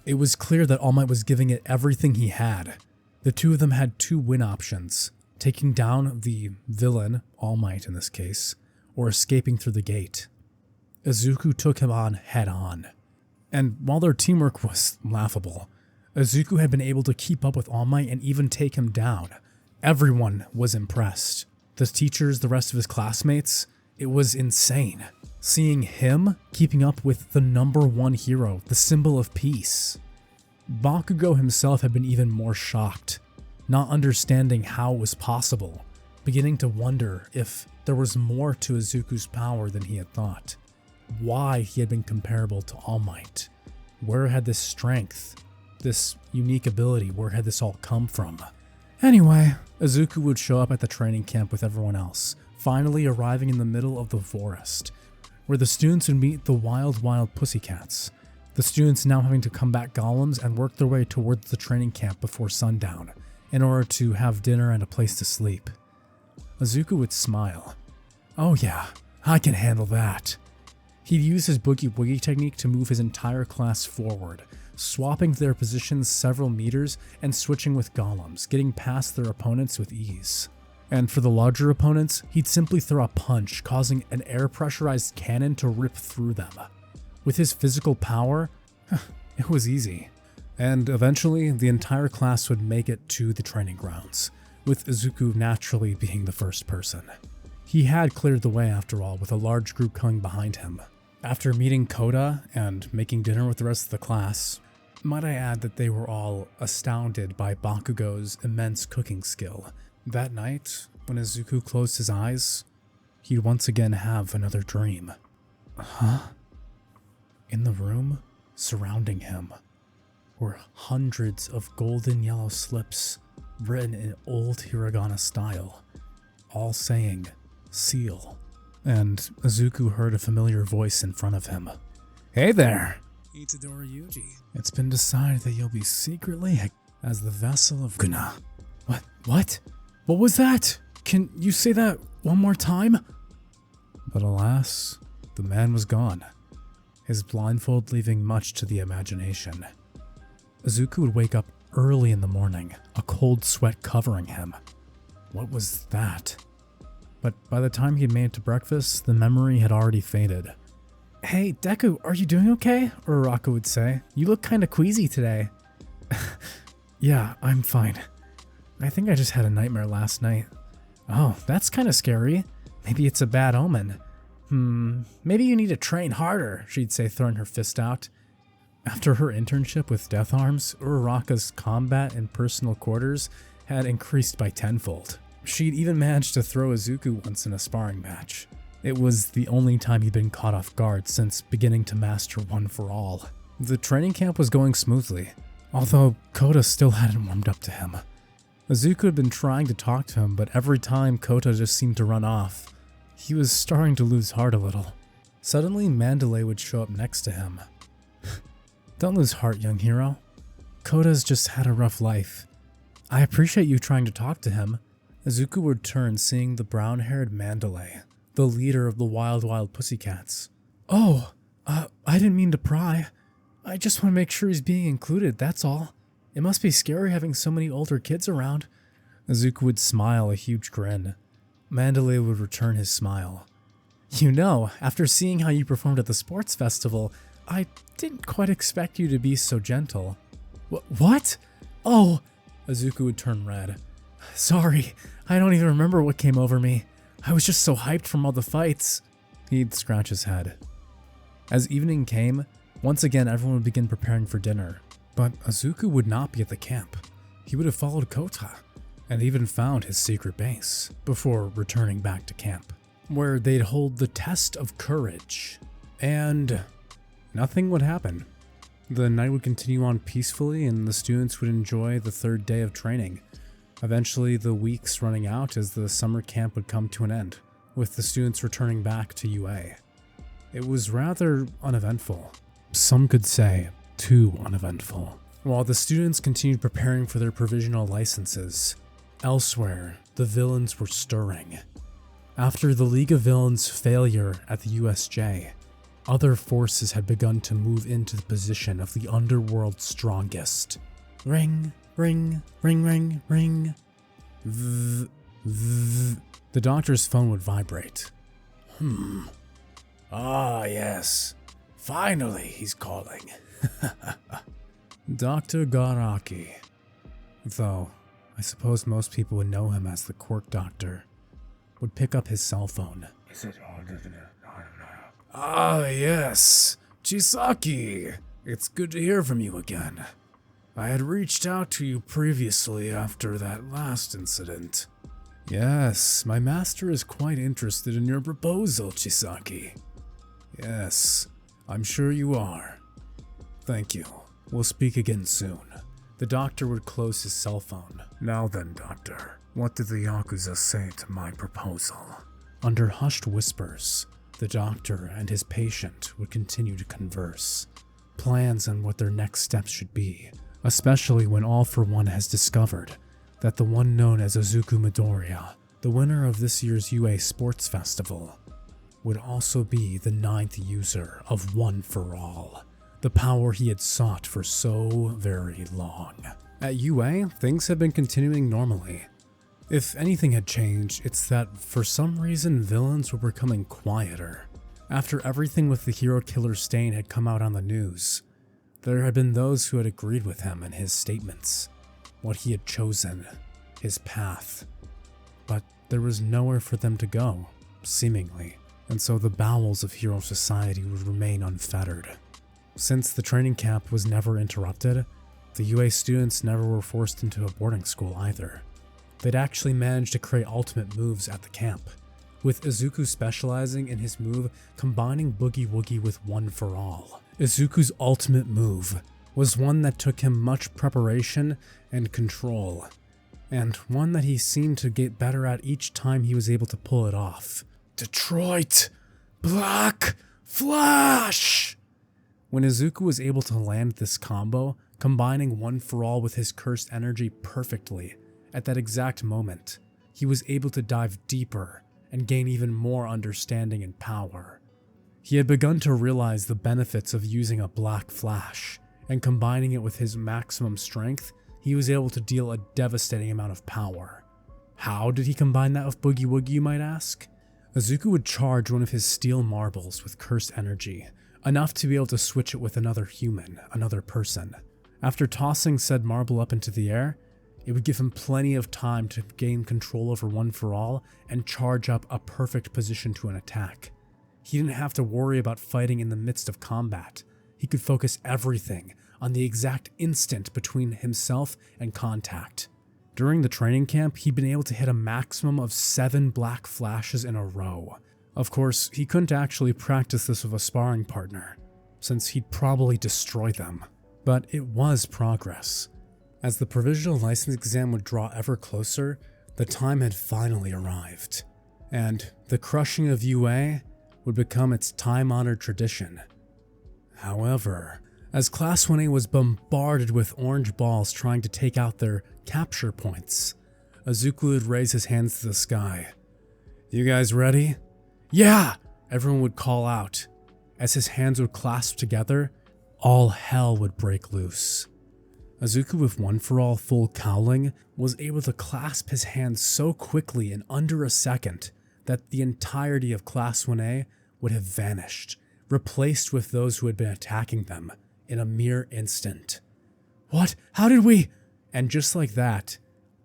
It was clear that All Might was giving it everything he had. The two of them had two win options: taking down the villain, All Might in this case, or escaping through the gate. Izuku took him on head on. And while their teamwork was laughable, Izuku had been able to keep up with All Might and even take him down. Everyone was impressed. The teachers, the rest of his classmates, it was insane. Seeing him keeping up with the #1 hero, the symbol of peace. Bakugo himself had been even more shocked, not understanding how it was possible, beginning to wonder if there was more to Izuku's power than he had thought. Why he had been comparable to All Might. Where had this strength, this unique ability, where had this all come from? Anyway, Izuku would show up at the training camp with everyone else, finally arriving in the middle of the forest, where the students would meet the wild pussycats. The students now having to combat golems and work their way towards the training camp before sundown, in order to have dinner and a place to sleep. Izuku would smile. Oh yeah, I can handle that. He'd use his Boogie Woogie technique to move his entire class forward, swapping their positions several meters and switching with golems, getting past their opponents with ease. And for the larger opponents, he'd simply throw a punch, causing an air pressurized cannon to rip through them. With his physical power, it was easy. And eventually, the entire class would make it to the training grounds, with Izuku naturally being the first person. He had cleared the way after all, with a large group coming behind him. After meeting Koda and making dinner with the rest of the class, might I add that they were all astounded by Bakugo's immense cooking skill. That night, when Izuku closed his eyes, he'd once again have another dream. In the room, surrounding him, were hundreds of golden yellow slips written in old hiragana style, all saying, "Seal." And Izuku heard a familiar voice in front of him. "Hey there! Itadori Yuji. It's been decided that you'll be secretly as the vessel of Guna." What? What was that? Can you say that one more time? But alas, the man was gone, his blindfold leaving much to the imagination. Izuku would wake up early in the morning, a cold sweat covering him. What was that? But by the time he had made it to breakfast, the memory had already faded. "Hey, Deku, are you doing okay?" Uraraka would say. "You look kinda queasy today." "Yeah, I'm fine. I think I just had a nightmare last night." "Oh, that's kinda scary. Maybe it's a bad omen." Maybe you need to train harder," she'd say, throwing her fist out. After her internship with Death Arms, Uraraka's combat in personal quarters had increased by tenfold. She'd even managed to throw Izuku once in a sparring match. It was the only time he'd been caught off guard since beginning to master One for All. The training camp was going smoothly, although Kota still hadn't warmed up to him. Izuku had been trying to talk to him, but every time Kota just seemed to run off. He was starting to lose heart a little. Suddenly, Mandalay would show up next to him. Don't lose heart, young hero. Koda's just had a rough life. I appreciate you trying to talk to him. Izuku would turn, seeing the brown-haired Mandalay, the leader of the Wild Pussycats. Oh, I didn't mean to pry. I just want to make sure he's being included, that's all. It must be scary having so many older kids around. Izuku would smile a huge grin. Mandalay would return his smile. You know, after seeing how you performed at the sports festival, I didn't quite expect you to be so gentle. What? Oh! Izuku would turn red. Sorry, I don't even remember what came over me. I was just so hyped from all the fights. He'd scratch his head. As evening came, once again everyone would begin preparing for dinner. But Izuku would not be at the camp. He would have followed Kota, and even found his secret base, before returning back to camp, where they'd hold the test of courage. And nothing would happen. The night would continue on peacefully, and the students would enjoy the third day of training. Eventually, the weeks running out as the summer camp would come to an end, with the students returning back to UA. It was rather uneventful. Some could say, too uneventful. While the students continued preparing for their provisional licenses, elsewhere, the villains were stirring. After the League of Villains' failure at the USJ, other forces had begun to move into the position of the underworld's strongest. Ring, ring, ring, ring, ring. The doctor's phone would vibrate. Ah, yes. Finally, he's calling. Dr. Garaki. Though, I suppose most people would know him as the Quirk Doctor, would pick up his cell phone. Is it? Ah, yes. Chisaki. It's good to hear from you again. I had reached out to you previously after that last incident. Yes, my master is quite interested in your proposal, Chisaki. Yes, I'm sure you are. Thank you. We'll speak again soon. The doctor would close his cell phone. Now then, Doctor, what did the Yakuza say to my proposal? Under hushed whispers, the doctor and his patient would continue to converse. Plans on what their next steps should be, especially when All for One has discovered that the one known as Izuku Midoriya, the winner of this year's UA Sports Festival, would also be the 9th user of One for All, the power he had sought for so very long. At UA, things have been continuing normally. If anything had changed, it's that for some reason villains were becoming quieter. After everything with the hero killer Stain had come out on the news, there had been those who had agreed with him and his statements, what he had chosen, his path. But there was nowhere for them to go, seemingly, and so the bowels of hero society would remain unfettered. Since the training camp was never interrupted, the UA students never were forced into a boarding school either. They'd actually managed to create ultimate moves at the camp, with Izuku specializing in his move combining Boogie Woogie with One for All. Izuku's ultimate move was one that took him much preparation and control, and one that he seemed to get better at each time he was able to pull it off. Detroit Black Flash! When Izuku was able to land this combo, combining One for All with his cursed energy perfectly, at that exact moment, he was able to dive deeper and gain even more understanding and power. He had begun to realize the benefits of using a Black Flash, and combining it with his maximum strength, he was able to deal a devastating amount of power. How did he combine that with Boogie Woogie, you might ask? Izuku would charge one of his steel marbles with cursed energy, enough to be able to switch it with another human, another person. After tossing said marble up into the air, it would give him plenty of time to gain control over One for All and charge up a perfect position to an attack. He didn't have to worry about fighting in the midst of combat. He could focus everything on the exact instant between himself and contact. During the training camp, he'd been able to hit a maximum of 7 Black Flashes in a row. Of course, he couldn't actually practice this with a sparring partner, since he'd probably destroy them. But it was progress. As the provisional license exam would draw ever closer, the time had finally arrived, and the crushing of UA would become its time-honored tradition. However, as Class 1A was bombarded with orange balls trying to take out their capture points. Izuku would raise his hands to the sky. "You guys ready?" "Yeah!" everyone would call out. As his hands would clasp together, all hell would break loose. Izuku, with One For All full cowling, was able to clasp his hands so quickly in under a second that the entirety of Class 1A would have vanished, replaced with those who had been attacking them in a mere instant. "What? How did we?" And just like that,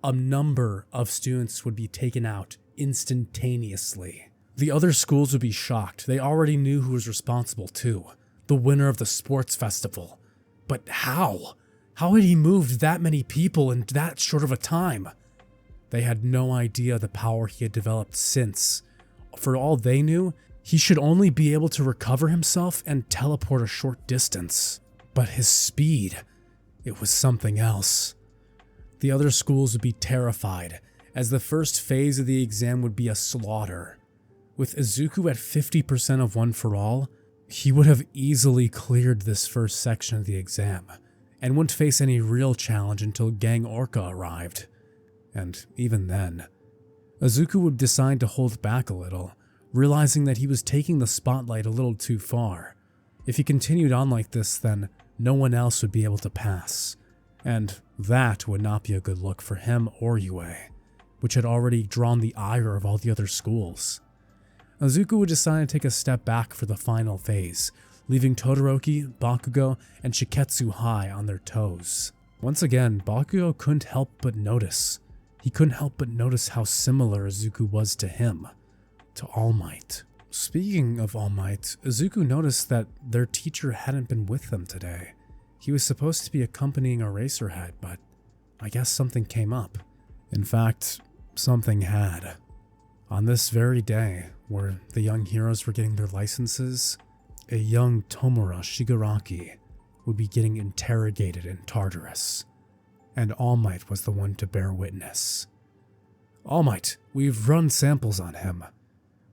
a number of students would be taken out instantaneously. The other schools would be shocked. They already knew who was responsible too. The winner of the sports festival. But how? How had he moved that many people in that short of a time? They had no idea the power he had developed since. For all they knew, he should only be able to recover himself and teleport a short distance. But his speed, it was something else. The other schools would be terrified, as the first phase of the exam would be a slaughter. With Izuku at 50% of One For All, he would have easily cleared this first section of the exam, and wouldn't face any real challenge until Gang Orca arrived. And even then, Izuku would decide to hold back a little, realizing that he was taking the spotlight a little too far. If he continued on like this, then no one else would be able to pass. And that would not be a good look for him or Yue, which had already drawn the ire of all the other schools. Izuku would decide to take a step back for the final phase, leaving Todoroki, Bakugo, and Shiketsu high on their toes. Once again, Bakugo couldn't help but notice. He couldn't help but notice how similar Izuku was to him, to All Might. Speaking of All Might, Izuku noticed that their teacher hadn't been with them today. He was supposed to be accompanying Eraserhead, but I guess something came up. In fact, something had. On this very day, where the young heroes were getting their licenses, a young Tomura Shigaraki would be getting interrogated in Tartarus, and All Might was the one to bear witness. "All Might, we've run samples on him.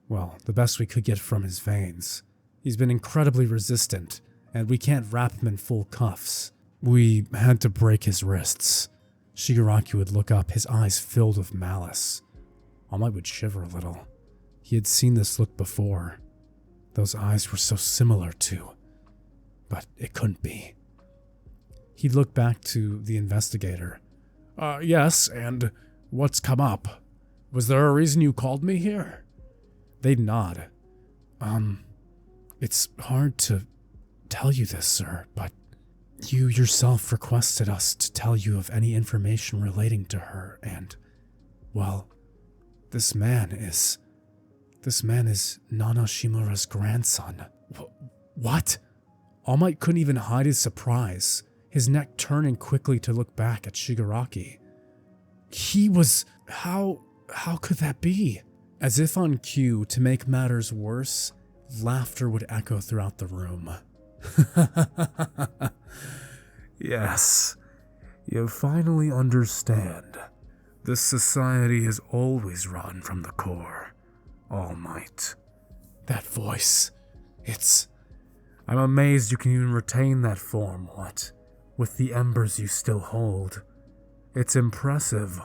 Well, the best we could get from his veins. He's been incredibly resistant, and we can't wrap him in full cuffs. We had to break his wrists." Shigaraki would look up, his eyes filled with malice. All Might would shiver a little. He had seen this look before. Those eyes were so similar too, but it couldn't be. He'd look back to the investigator. Yes, and what's come up? Was there a reason you called me here?" They'd nod. It's hard to tell you this, sir, but you yourself requested us to tell you of any information relating to her, and, well, this man is Nana Shimura's grandson. What? All Might couldn't even hide his surprise, his neck turning quickly to look back at Shigaraki. How could that be? As if on cue, to make matters worse, laughter would echo throughout the room. Yes, you finally understand. This society has always run from the core, All Might. That voice, I'm amazed you can even retain that form, what? With the embers you still hold. It's impressive.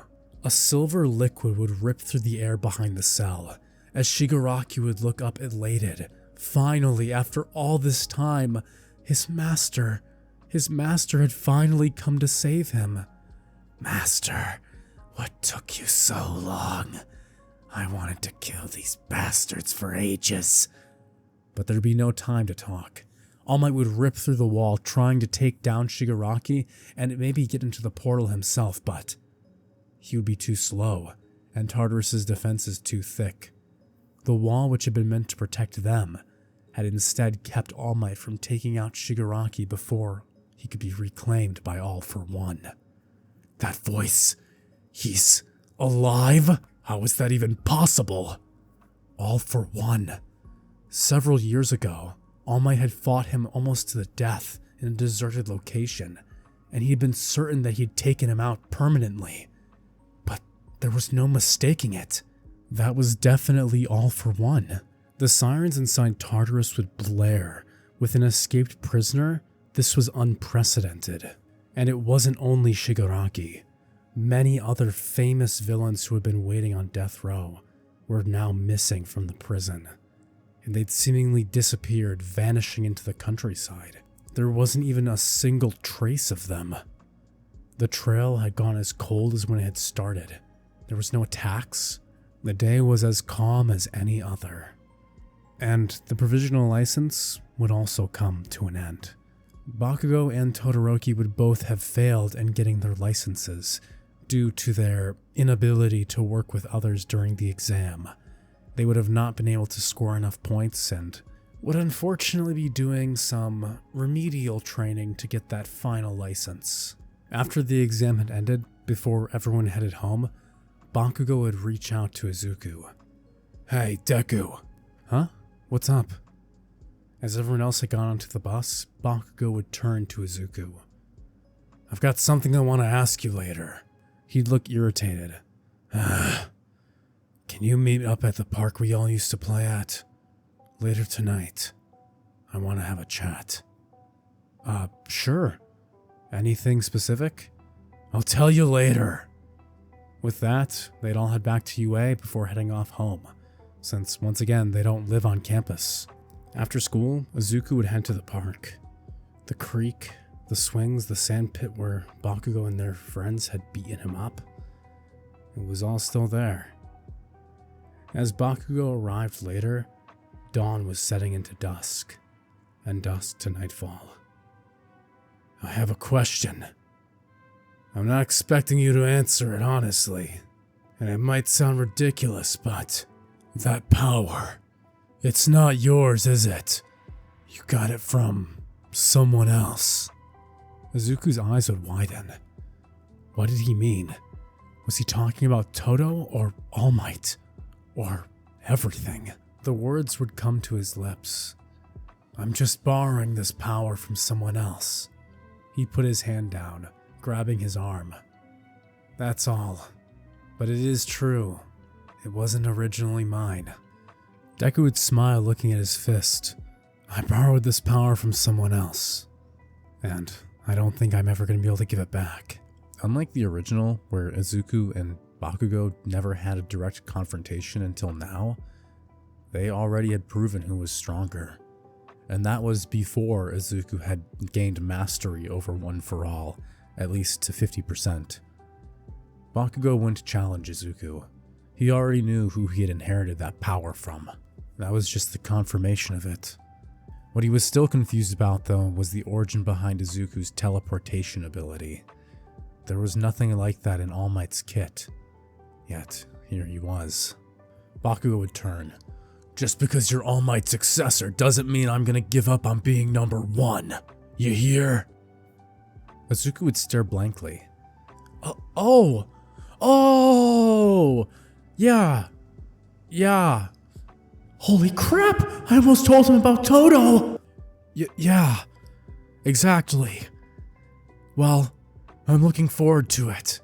A silver liquid would rip through the air behind the cell, as Shigaraki would look up elated. Finally, after all this time, his master had finally come to save him. Master, what took you so long? I wanted to kill these bastards for ages. But there'd be no time to talk. All Might would rip through the wall, trying to take down Shigaraki and maybe get into the portal himself, but he would be too slow, and Tartarus's defenses too thick. The wall, which had been meant to protect them, had instead kept All Might from taking out Shigaraki before he could be reclaimed by All For One. That voice, he's alive? How is that even possible? All For One. Several years ago, All Might had fought him almost to the death in a deserted location, and he had been certain that he'd taken him out permanently. But there was no mistaking it. That was definitely All For One. The sirens inside Tartarus would blare. With an escaped prisoner, This was unprecedented. And it wasn't only Shigaraki. Many other famous villains who had been waiting on death row were now missing from the prison. And they'd seemingly disappeared, vanishing into the countryside. There wasn't even a single trace of them. The trail had gone as cold as when it had started. There was no attacks. The day was as calm as any other. And the provisional license would also come to an end. Bakugo and Todoroki would both have failed in getting their licenses due to their inability to work with others during the exam. They would have not been able to score enough points and would unfortunately be doing some remedial training to get that final license. After the exam had ended, before everyone headed home, Bakugo would reach out to Izuku. "Hey, Deku." "Huh? What's up?" As everyone else had gone onto the bus, Bakugo would turn to Izuku. "I've got something I want to ask you later." He'd look irritated. "Can you meet up at the park we all used to play at? Later tonight. I want to have a chat." Sure. Anything specific?" "I'll tell you later." With that, they'd all head back to UA before heading off home, since once again, they don't live on campus. After school, Izuku would head to the park. The creek, the swings, the sand pit where Bakugo and their friends had beaten him up. It was all still there. As Bakugo arrived later, dawn was setting into dusk, and dusk to nightfall. "I have a question. I'm not expecting you to answer it honestly, and it might sound ridiculous, but that power, it's not yours, is it? You got it from someone else." Izuku's eyes would widen. What did he mean? Was he talking about Todo or All Might? Or everything? The words would come to his lips. "I'm just borrowing this power from someone else." He put his hand down, grabbing his arm. "That's all. But it is true. It wasn't originally mine." Deku would smile, looking at his fist. "I borrowed this power from someone else. And I don't think I'm ever going to be able to give it back." Unlike the original, where Izuku and Bakugo never had a direct confrontation until now, they already had proven who was stronger. And that was before Izuku had gained mastery over One for All, at least to 50%. Bakugo wouldn't challenge Izuku. He already knew who he had inherited that power from. That was just the confirmation of it. What he was still confused about, though, was the origin behind Izuku's teleportation ability. There was nothing like that in All Might's kit. Yet, here he was. Bakugo would turn. "Just because you're All Might's successor doesn't mean I'm gonna give up on being number one. You hear?" Izuku would stare blankly. Oh! Yeah. Holy crap! I almost told him about Todo! Yeah, exactly. Well, I'm looking forward to it.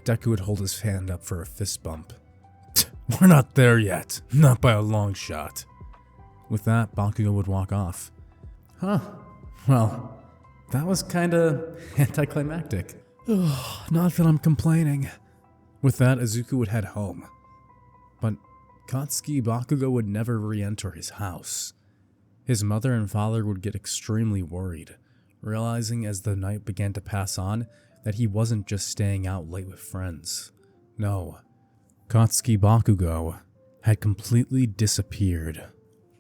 Deku would hold his hand up for a fist bump. "We're not there yet, not by a long shot." With that, Bakugo would walk off. Well, that was kinda anticlimactic. Not that I'm complaining. With that, Izuku would head home. But Katsuki Bakugo would never re-enter his house. His mother and father would get extremely worried, realizing as the night began to pass on that he wasn't just staying out late with friends. No, Katsuki Bakugo had completely disappeared.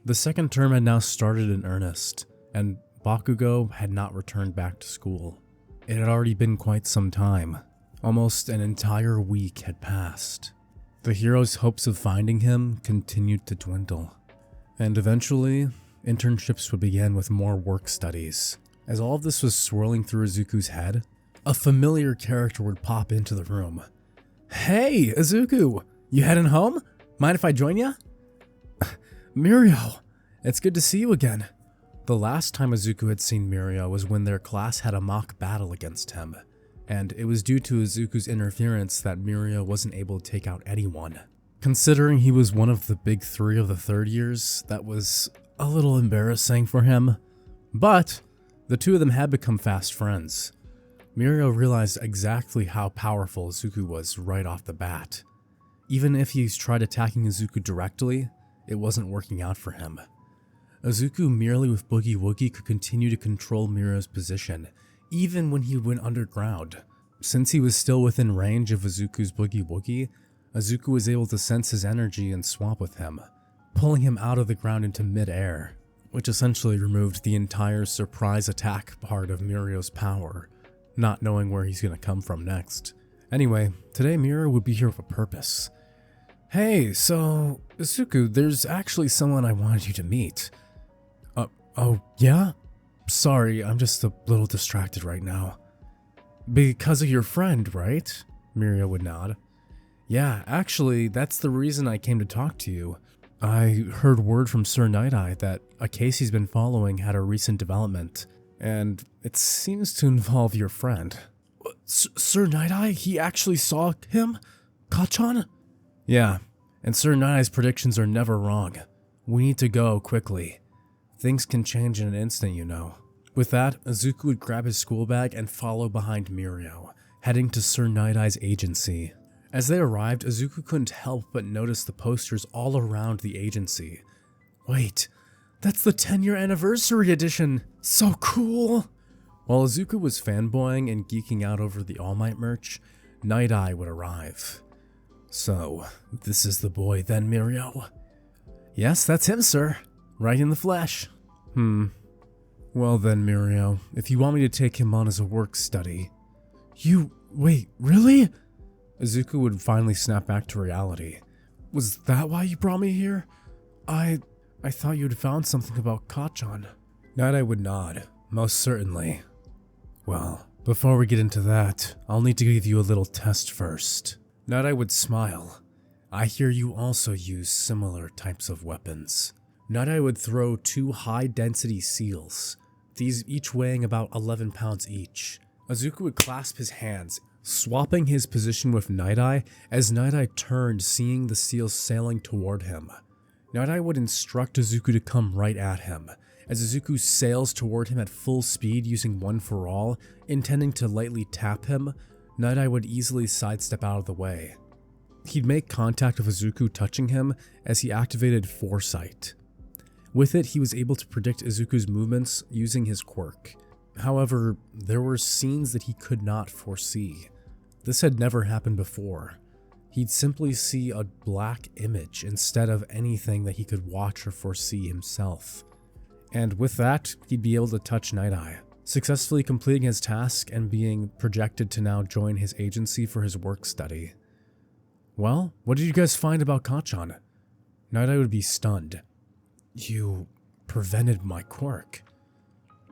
The second term had now started in earnest, and Bakugo had not returned back to school. It had already been quite some time. Almost an entire week had passed. The hero's hopes of finding him continued to dwindle. And eventually, internships would begin with more work studies. As all of this was swirling through Izuku's head, a familiar character would pop into the room. "Hey, Izuku! You heading home? Mind if I join ya?" "Mirio, it's good to see you again." The last time Izuku had seen Mirio was when their class had a mock battle against him, and it was due to Izuku's interference that Mirio wasn't able to take out anyone. Considering he was one of the big three of the third years, that was a little embarrassing for him. But The two of them had become fast friends. Mirio realized exactly how powerful Izuku was right off the bat. Even if he's tried attacking Izuku directly, it wasn't working out for him. Izuku merely with Boogie Woogie could continue to control Mirio's position, even when he went underground. Since he was still within range of Izuku's Boogie Woogie, Izuku was able to sense his energy and swap with him, pulling him out of the ground into mid-air, which essentially removed the entire surprise attack part of Mirio's power, not knowing where he's going to come from next. Anyway, today Mirio would be here with a purpose. Hey, so, Izuku, there's actually someone I wanted you to meet. Oh, yeah? Sorry, I'm just a little distracted right now. Because of your friend, right? Mirio would nod. Yeah, actually, that's the reason I came to talk to you. I heard word from Sir Night-Eye that a case he's been following had a recent development, and it seems to involve your friend. Sir Night-Eye? He actually saw him? Kachan? Yeah, and Sir Night-Eye's predictions are never wrong. We need to go quickly. Things can change in an instant, you know. With that, Izuku would grab his school bag and follow behind Mirio, heading to Sir Night-Eye's agency. As they arrived, Izuku couldn't help but notice the posters all around the agency. Wait, that's the 10-year anniversary edition! So cool! While Izuku was fanboying and geeking out over the All Might merch, Night-Eye would arrive. So, this is the boy then, Mirio? Yes, that's him, sir. Right in the flesh. Well then, Mirio, if you want me to take him on as a work study... Wait, really? Izuku would finally snap back to reality. Was that why you brought me here? I thought you'd found something about Kachan. Night-Eye would nod. Most certainly. Well, before we get into that, I'll need to give you a little test first. Night-Eye would smile. I hear you also use similar types of weapons. Night-Eye would throw 2 high-density seals, these each weighing about 11 pounds each. Izuku would clasp his hands, swapping his position with Night-Eye as Night-Eye turned, seeing the seals sailing toward him. Night-Eye would instruct Izuku to come right at him, as Izuku sails toward him at full speed using One for All, intending to lightly tap him. Night-Eye would easily sidestep out of the way. He'd make contact with Izuku touching him as he activated Foresight. With it, he was able to predict Izuku's movements using his quirk. However, there were scenes that he could not foresee. This had never happened before. He'd simply see a black image instead of anything that he could watch or foresee himself. And with that, he'd be able to touch Night-Eye, successfully completing his task and being projected to now join his agency for his work study. Well, what did you guys find about Kachan? Night-Eye would be stunned. You prevented my quirk.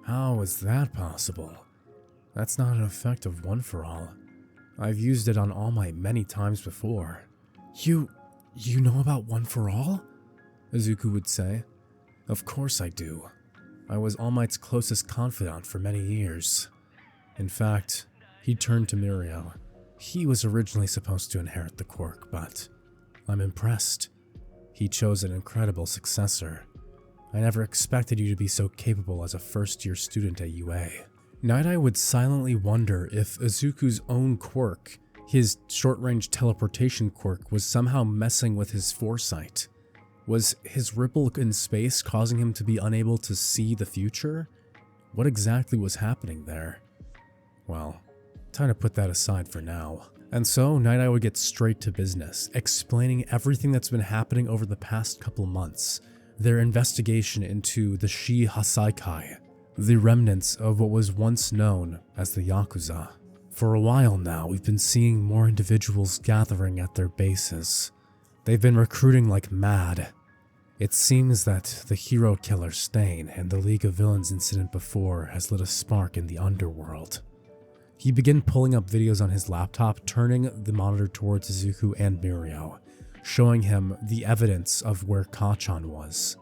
How is that possible? That's not an effect of One for All. I've used it on All Might many times before. You know about One for All? Izuku would say. Of course I do. I was All Might's closest confidant for many years. In fact, he turned to Mirio. He was originally supposed to inherit the quirk, but I'm impressed. He chose an incredible successor. I never expected you to be so capable as a first-year student at UA. Night-Eye would silently wonder if Izuku's own quirk, his short-range teleportation quirk, was somehow messing with his foresight. Was his ripple in space causing him to be unable to see the future? What exactly was happening there? Well, time to put that aside for now. And so, Night-Eye would get straight to business, explaining everything that's been happening over the past couple months, their investigation into the Shi Hasaikai, the remnants of what was once known as the Yakuza. For a while now, we've been seeing more individuals gathering at their bases. They've been recruiting like mad. It seems that the hero killer Stain and the League of Villains incident before has lit a spark in the underworld. He began pulling up videos on his laptop, turning the monitor towards Izuku and Mirio, showing him the evidence of where Kachan was.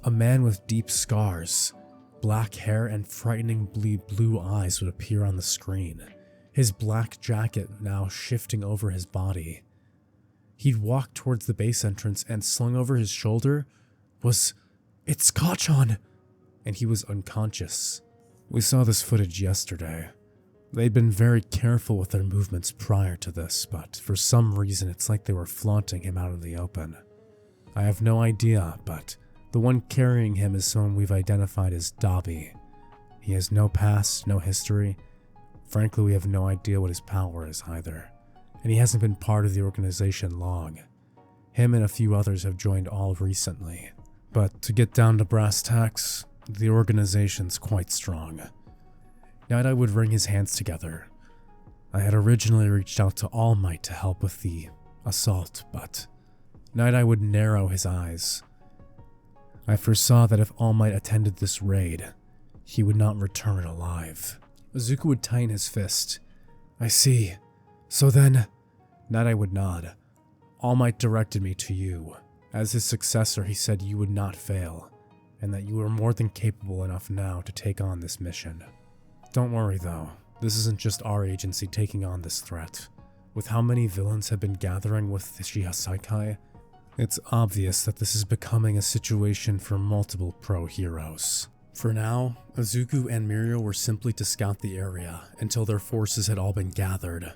A man with deep scars, black hair, and frighteningly blue eyes would appear on the screen, his black jacket now shifting over his body. He'd walk towards the base entrance and slung over his shoulder it's Kachan! And he was unconscious. We saw this footage yesterday. They'd been very careful with their movements prior to this, but for some reason it's like they were flaunting him out in the open. I have no idea, but the one carrying him is someone we've identified as Dabi. He has no past, no history. Frankly, we have no idea what his power is either, and he hasn't been part of the organization long. Him and a few others have joined all recently. But to get down to brass tacks, the organization's quite strong. Night Eye would wring his hands together. I had originally reached out to All Might to help with the assault, but Night Eye would narrow his eyes. I foresaw that if All Might attended this raid, he would not return alive. Izuku would tighten his fist. I see. So then, Night Eye would nod. All Might directed me to you. As his successor, he said you would not fail, and that you were more than capable enough now to take on this mission. Don't worry though, this isn't just our agency taking on this threat. With how many villains have been gathering with the Shihasaikai, it's obvious that this is becoming a situation for multiple pro-heroes. For now, Izuku and Mirio were simply to scout the area until their forces had all been gathered.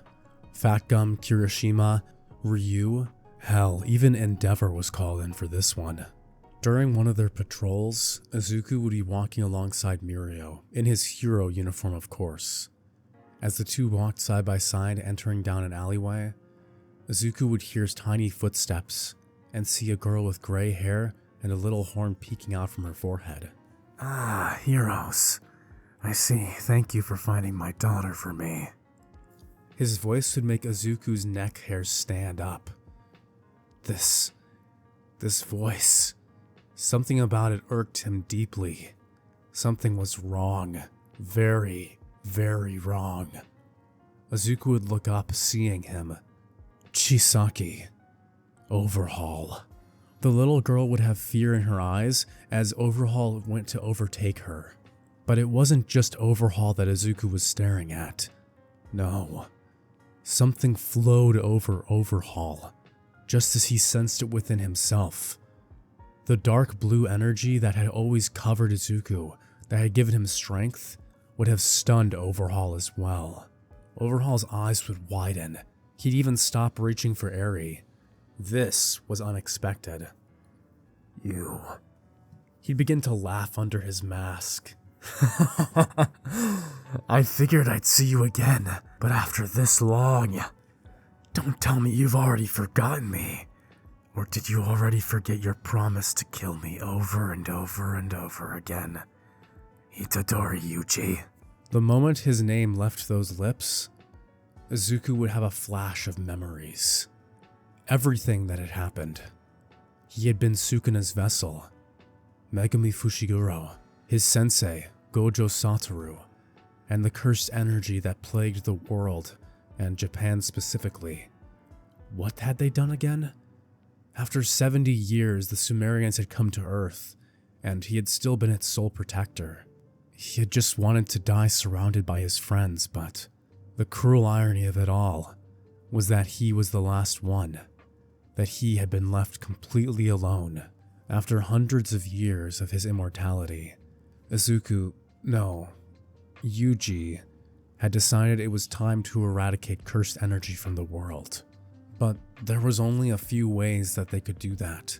Fat Gum, Kirishima, Ryu, hell, even Endeavor was called in for this one. During one of their patrols, Izuku would be walking alongside Mirio, in his hero uniform of course. As the two walked side by side entering down an alleyway, Izuku would hear tiny footsteps and see a girl with gray hair and a little horn peeking out from her forehead. Ah, heroes. I see. Thank you for finding my daughter for me. His voice would make Izuku's neck hairs stand up. This voice. Something about it irked him deeply. Something was wrong. Very, very wrong. Izuku would look up, seeing him. Chisaki. Overhaul. The little girl would have fear in her eyes as Overhaul went to overtake her. But it wasn't just Overhaul that Izuku was staring at. No. Something flowed over Overhaul, just as he sensed it within himself. The dark blue energy that had always covered Izuku, that had given him strength, would have stunned Overhaul as well. Overhaul's eyes would widen. He'd even stop reaching for Eri. This was unexpected. You. He'd begin to laugh under his mask. I figured I'd see you again, but after this long. Don't tell me you've already forgotten me. Or did you already forget your promise to kill me over and over and over again? Itadori Yuji. The moment his name left those lips, Izuku would have a flash of memories. Everything that had happened. He had been Sukuna's vessel, Megumi Fushiguro, his sensei, Gojo Satoru, and the cursed energy that plagued the world, and Japan specifically. What had they done again? After 70 years, the Sumerians had come to Earth, and he had still been its sole protector. He had just wanted to die surrounded by his friends, but the cruel irony of it all was that he was the last one, that he had been left completely alone. After hundreds of years of his immortality, Yuji had decided it was time to eradicate cursed energy from the world. But there was only a few ways that they could do that.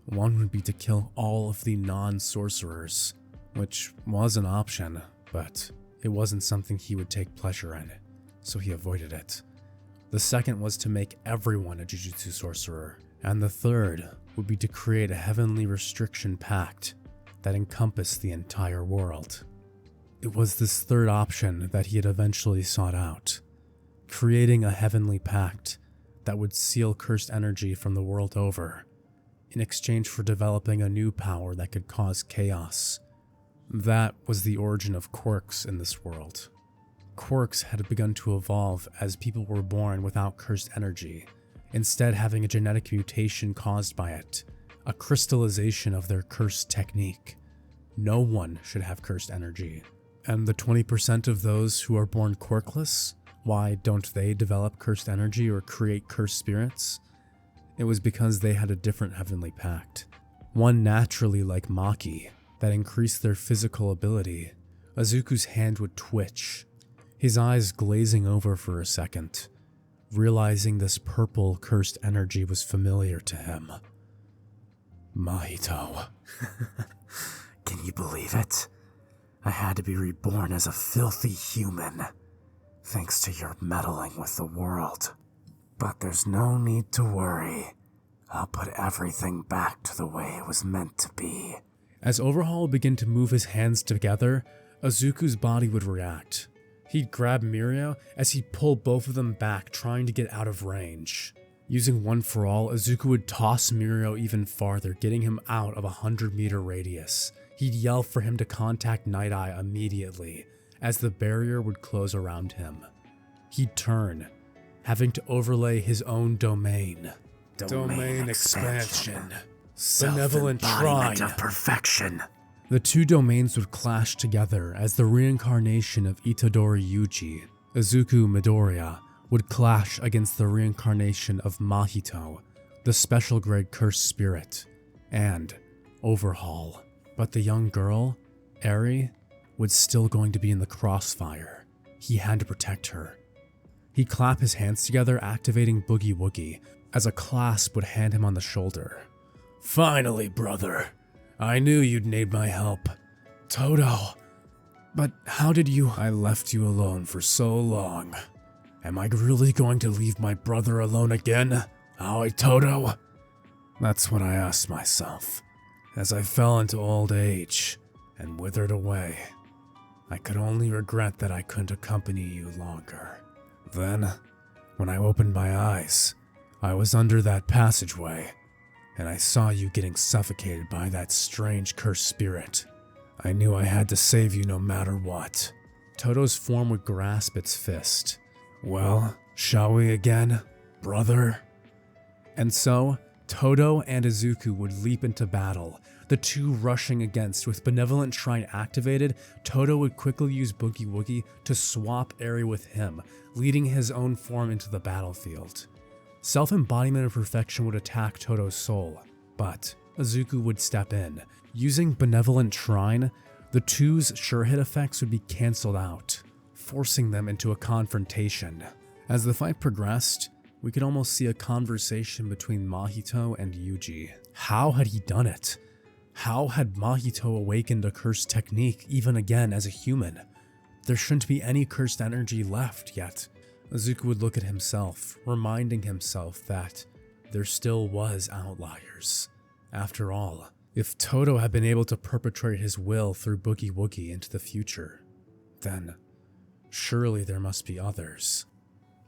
One would be to kill all of the non-sorcerers, which was an option, but it wasn't something he would take pleasure in, so he avoided it. The second was to make everyone a Jujutsu sorcerer, and the third would be to create a heavenly restriction pact that encompassed the entire world. It was this third option that he had eventually sought out, creating a heavenly pact that would seal cursed energy from the world over, in exchange for developing a new power that could cause chaos. That was the origin of quirks in this world. Quirks had begun to evolve as people were born without cursed energy, instead having a genetic mutation caused by it, a crystallization of their cursed technique. No one should have cursed energy. And the 20% of those who are born quirkless, why don't they develop cursed energy or create cursed spirits? It was because they had a different heavenly pact. One naturally like Maki, that increased their physical ability. Izuku's hand would twitch, his eyes glazing over for a second, realizing this purple cursed energy was familiar to him. Mahito. Can you believe it? I had to be reborn as a filthy human, thanks to your meddling with the world. But there's no need to worry. I'll put everything back to the way it was meant to be. As Overhaul began to move his hands together, Izuku's body would react. He'd grab Mirio as he pulled both of them back, trying to get out of range. Using One for All, Izuku would toss Mirio even farther, getting him out of a 100-meter radius. He'd yell for him to contact Night Eye immediately, as the barrier would close around him. He'd turn, having to overlay his own domain. Domain expansion. Benevolent Self-embodiment Shrine. of perfection. The two domains would clash together as the reincarnation of Itadori Yuji, Izuku Midoriya, would clash against the reincarnation of Mahito, the special grade cursed spirit, and Overhaul. But the young girl, Aoi, was still going to be in the crossfire. He had to protect her. He'd clap his hands together, activating Boogie Woogie, as a clasp would hand him on the shoulder. Finally, brother. I knew you'd need my help. Todo. But how did you— I left you alone for so long. Am I really going to leave my brother alone again? Aoi Todo? That's what I asked myself, as I fell into old age and withered away. I could only regret that I couldn't accompany you longer. Then, when I opened my eyes, I was under that passageway, and I saw you getting suffocated by that strange cursed spirit. I knew I had to save you no matter what. Todo's form would grasp its fist. Well, shall we again, brother? And so, Todo and Izuku would leap into battle, the two rushing against. With Benevolent Shrine activated, Todo would quickly use Boogie Woogie to swap Aoi with him, leading his own form into the battlefield. Self-embodiment of perfection would attack Todo's soul, but Izuku would step in. Using Benevolent Shrine, the two's sure hit effects would be cancelled out, forcing them into a confrontation. As the fight progressed, we could almost see a conversation between Mahito and Yuji. How had he done it? How had Mahito awakened a cursed technique even again as a human? There shouldn't be any cursed energy left yet. Izuku would look at himself, reminding himself that there still was outliers. After all, if Todo had been able to perpetrate his will through Boogie Woogie into the future, then surely there must be others.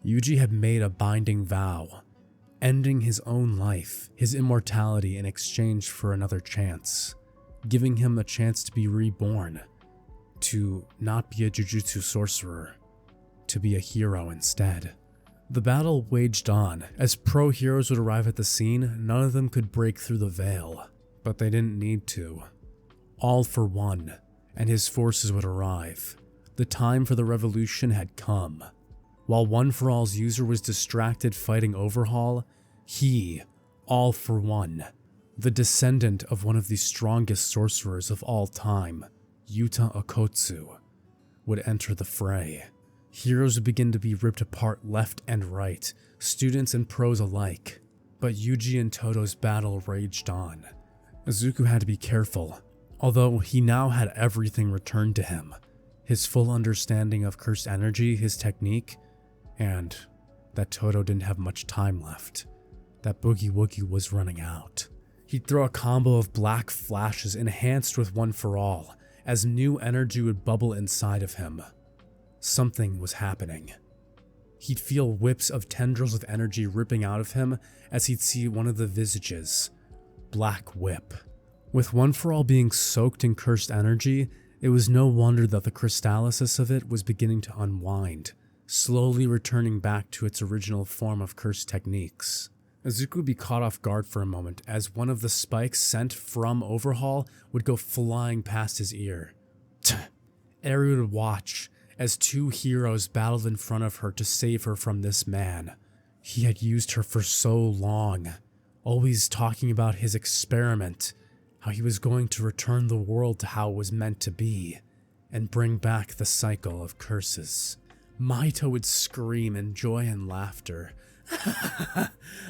Yuji had made a binding vow, ending his own life, his immortality in exchange for another chance, giving him a chance to be reborn, to not be a jujutsu sorcerer, to be a hero instead. The battle waged on. As pro heroes would arrive at the scene, none of them could break through the veil, but they didn't need to. All for One, and his forces would arrive. The time for the revolution had come. While One for All's user was distracted fighting Overhaul, he, All for One, the descendant of one of the strongest sorcerers of all time, Yuta Okotsu, would enter the fray. Heroes would begin to be ripped apart left and right, students and pros alike. But Yuji and Todo's battle raged on. Izuku had to be careful, although he now had everything returned to him. His full understanding of cursed energy, his technique, and that Todo didn't have much time left. That Boogie Woogie was running out. He'd throw a combo of black flashes enhanced with One for All, as new energy would bubble inside of him. Something was happening. He'd feel whips of tendrils of energy ripping out of him as he'd see one of the visages, Black Whip. With One for All being soaked in cursed energy, it was no wonder that the crystallysis of it was beginning to unwind, slowly returning back to its original form of cursed techniques. Izuku would be caught off guard for a moment as one of the spikes sent from Overhaul would go flying past his ear. Aoi would watch as two heroes battled in front of her to save her from this man. He had used her for so long, always talking about his experiment, how he was going to return the world to how it was meant to be, and bring back the cycle of curses. Mahito would scream in joy and laughter.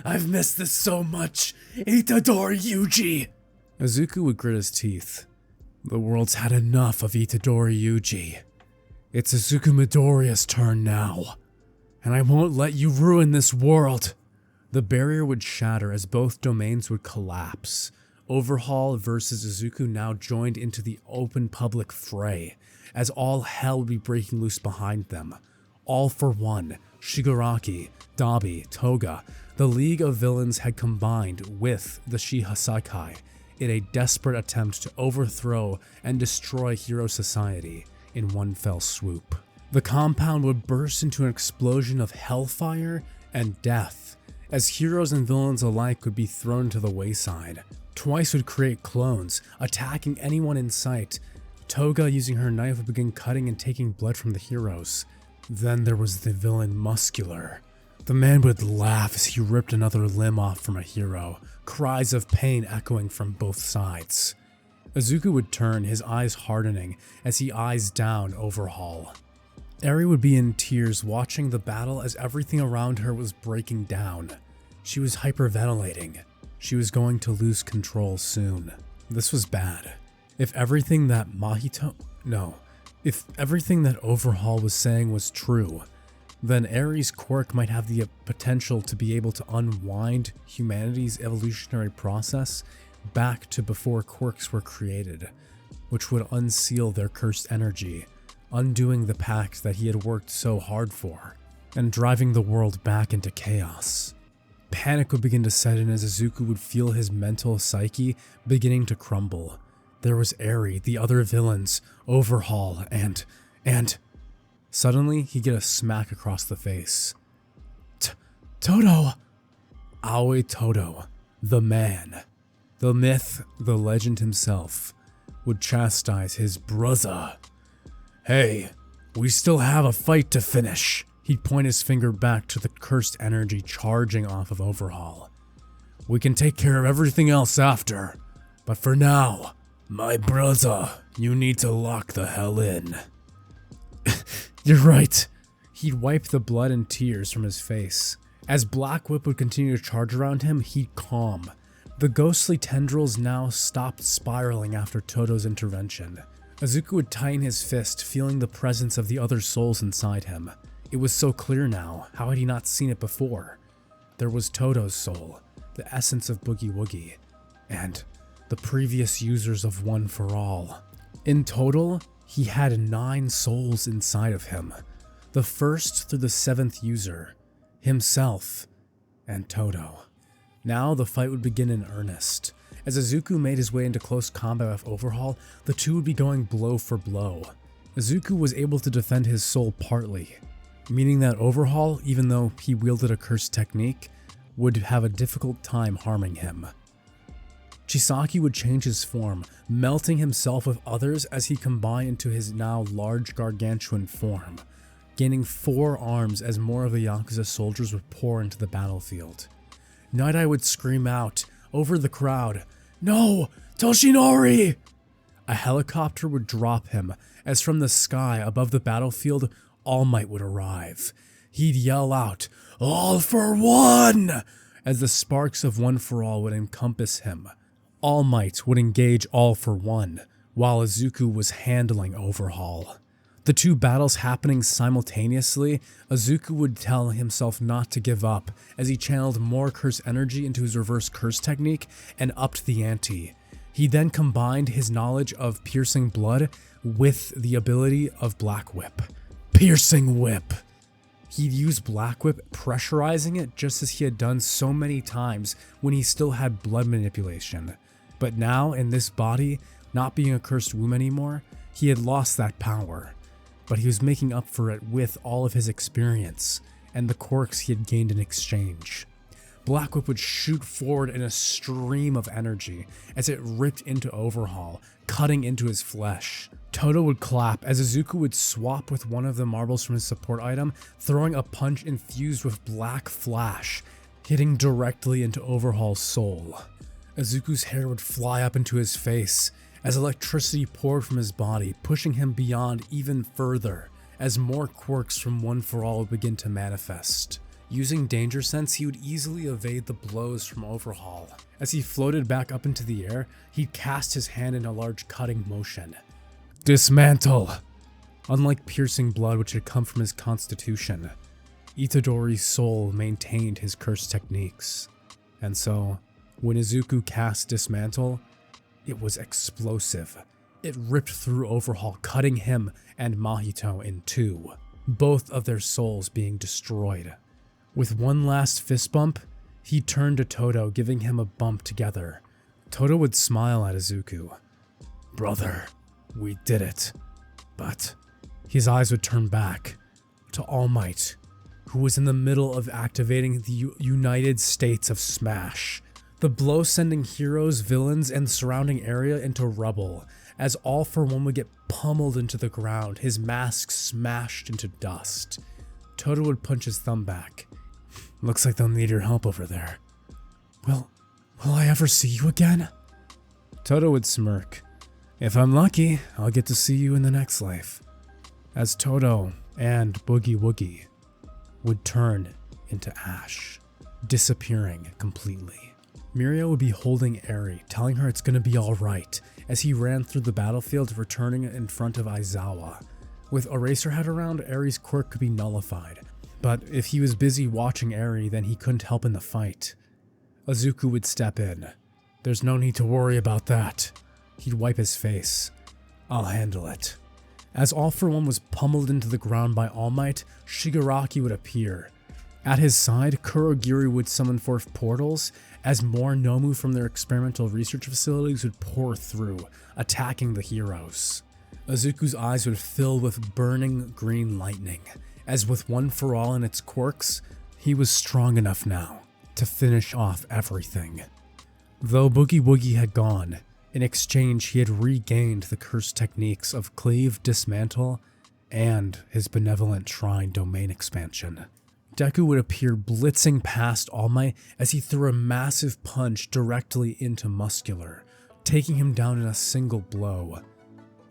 I've missed this so much. Itadori Yuji. Izuku would grit his teeth. The world's had enough of Itadori Yuji. It's Izuku Midoriya's turn now, and I won't let you ruin this world. The barrier would shatter as both domains would collapse. Overhaul versus Izuku now joined into the open public fray, as all hell would be breaking loose behind them. All for one, Shigaraki, Dabi, Toga, the League of Villains had combined with the Shihasakai in a desperate attempt to overthrow and destroy Hero Society in one fell swoop. The compound would burst into an explosion of hellfire and death, as heroes and villains alike would be thrown to the wayside. Twice would create clones, attacking anyone in sight. Toga, using her knife, would begin cutting and taking blood from the heroes. Then there was the villain Muscular. The man would laugh as he ripped another limb off from a hero, cries of pain echoing from both sides. Izuku would turn, his eyes hardening as he eyes down Overhaul. Eri would be in tears watching the battle as everything around her was breaking down. She was hyperventilating. She was going to lose control soon. This was bad. If everything that Overhaul was saying was true, then Eri's quirk might have the potential to be able to unwind humanity's evolutionary process back to before quirks were created, which would unseal their cursed energy, undoing the pact that he had worked so hard for, and driving the world back into chaos. Panic would begin to set in as Izuku would feel his mental psyche beginning to crumble. There was Eri, the other villains, Overhaul, and... Suddenly, he'd get a smack across the face. Todo! Aoi Todo, the man, the myth, the legend himself, would chastise his brother. Hey, we still have a fight to finish. He'd point his finger back to the cursed energy charging off of Overhaul. We can take care of everything else after, but for now, my brother, you need to lock the hell in. You're right. He'd wipe the blood and tears from his face. As Black Whip would continue to charge around him, he'd calm. The ghostly tendrils now stopped spiraling after Todo's intervention. Izuku would tighten his fist, feeling the presence of the other souls inside him. It was so clear now. How had he not seen it before? There was Todo's soul, the essence of Boogie Woogie, and the previous users of One for All. In total, he had 9 souls inside of him. The first through the 7th user, himself, and Todo. Now the fight would begin in earnest. As Izuku made his way into close combat with Overhaul, the two would be going blow for blow. Izuku was able to defend his soul partly, meaning that Overhaul, even though he wielded a cursed technique, would have a difficult time harming him. Chisaki would change his form, melting himself with others as he combined into his now large gargantuan form, gaining 4 arms as more of the Yakuza soldiers would pour into the battlefield. Night Eye would scream out over the crowd, "No! Toshinori!" A helicopter would drop him as from the sky above the battlefield, All Might would arrive. He'd yell out, "All for one!" as the sparks of One for All would encompass him. All Might would engage All for One, while Izuku was handling Overhaul. The two battles happening simultaneously, Izuku would tell himself not to give up as he channeled more curse energy into his reverse curse technique and upped the ante. He then combined his knowledge of piercing blood with the ability of Black Whip. Piercing Whip! He'd use Black Whip, pressurizing it just as he had done so many times when he still had blood manipulation. But now, in this body, not being a cursed womb anymore, he had lost that power. But he was making up for it with all of his experience and the quirks he had gained in exchange. Black Whip would shoot forward in a stream of energy as it ripped into Overhaul, cutting into his flesh. Todo would clap as Izuku would swap with one of the marbles from his support item, throwing a punch infused with black flash, hitting directly into Overhaul's soul. Izuku's hair would fly up into his face as electricity poured from his body, pushing him beyond even further as more quirks from One For All would begin to manifest. Using Danger Sense, he would easily evade the blows from Overhaul. As he floated back up into the air, he'd cast his hand in a large cutting motion. Dismantle! Unlike piercing blood which had come from his constitution, Itadori's soul maintained his curse techniques. And so, when Izuku cast Dismantle, it was explosive. It ripped through Overhaul, cutting him and Mahito in two, both of their souls being destroyed. With one last fist bump, he turned to Todo, giving him a bump together. Todo would smile at Izuku. Brother, we did it. But his eyes would turn back to All Might, who was in the middle of activating the United States of Smash. The blow sending heroes, villains, and surrounding area into rubble, as All For One would get pummeled into the ground, his mask smashed into dust. Todo would punch his thumb back. Looks like they'll need your help over there. Will I ever see you again? Todo would smirk. If I'm lucky, I'll get to see you in the next life. As Todo and Boogie Woogie would turn into ash, disappearing completely. Mirio would be holding Eri, telling her it's gonna be alright, as he ran through the battlefield, returning in front of Aizawa. With Eraserhead around, Eri's quirk could be nullified, but if he was busy watching Eri, then he couldn't help in the fight. Izuku would step in. There's no need to worry about that. He'd wipe his face. I'll handle it. As All For One was pummeled into the ground by All Might, Shigaraki would appear. At his side, Kurogiri would summon forth portals, as more Nomu from their experimental research facilities would pour through, attacking the heroes. Izuku's eyes would fill with burning green lightning, as with One For All and its quirks, he was strong enough now to finish off everything. Though Boogie Woogie had gone, in exchange he had regained the curse techniques of Cleave, Dismantle, and his benevolent shrine domain expansion. Deku would appear blitzing past All Might as he threw a massive punch directly into Muscular, taking him down in a single blow.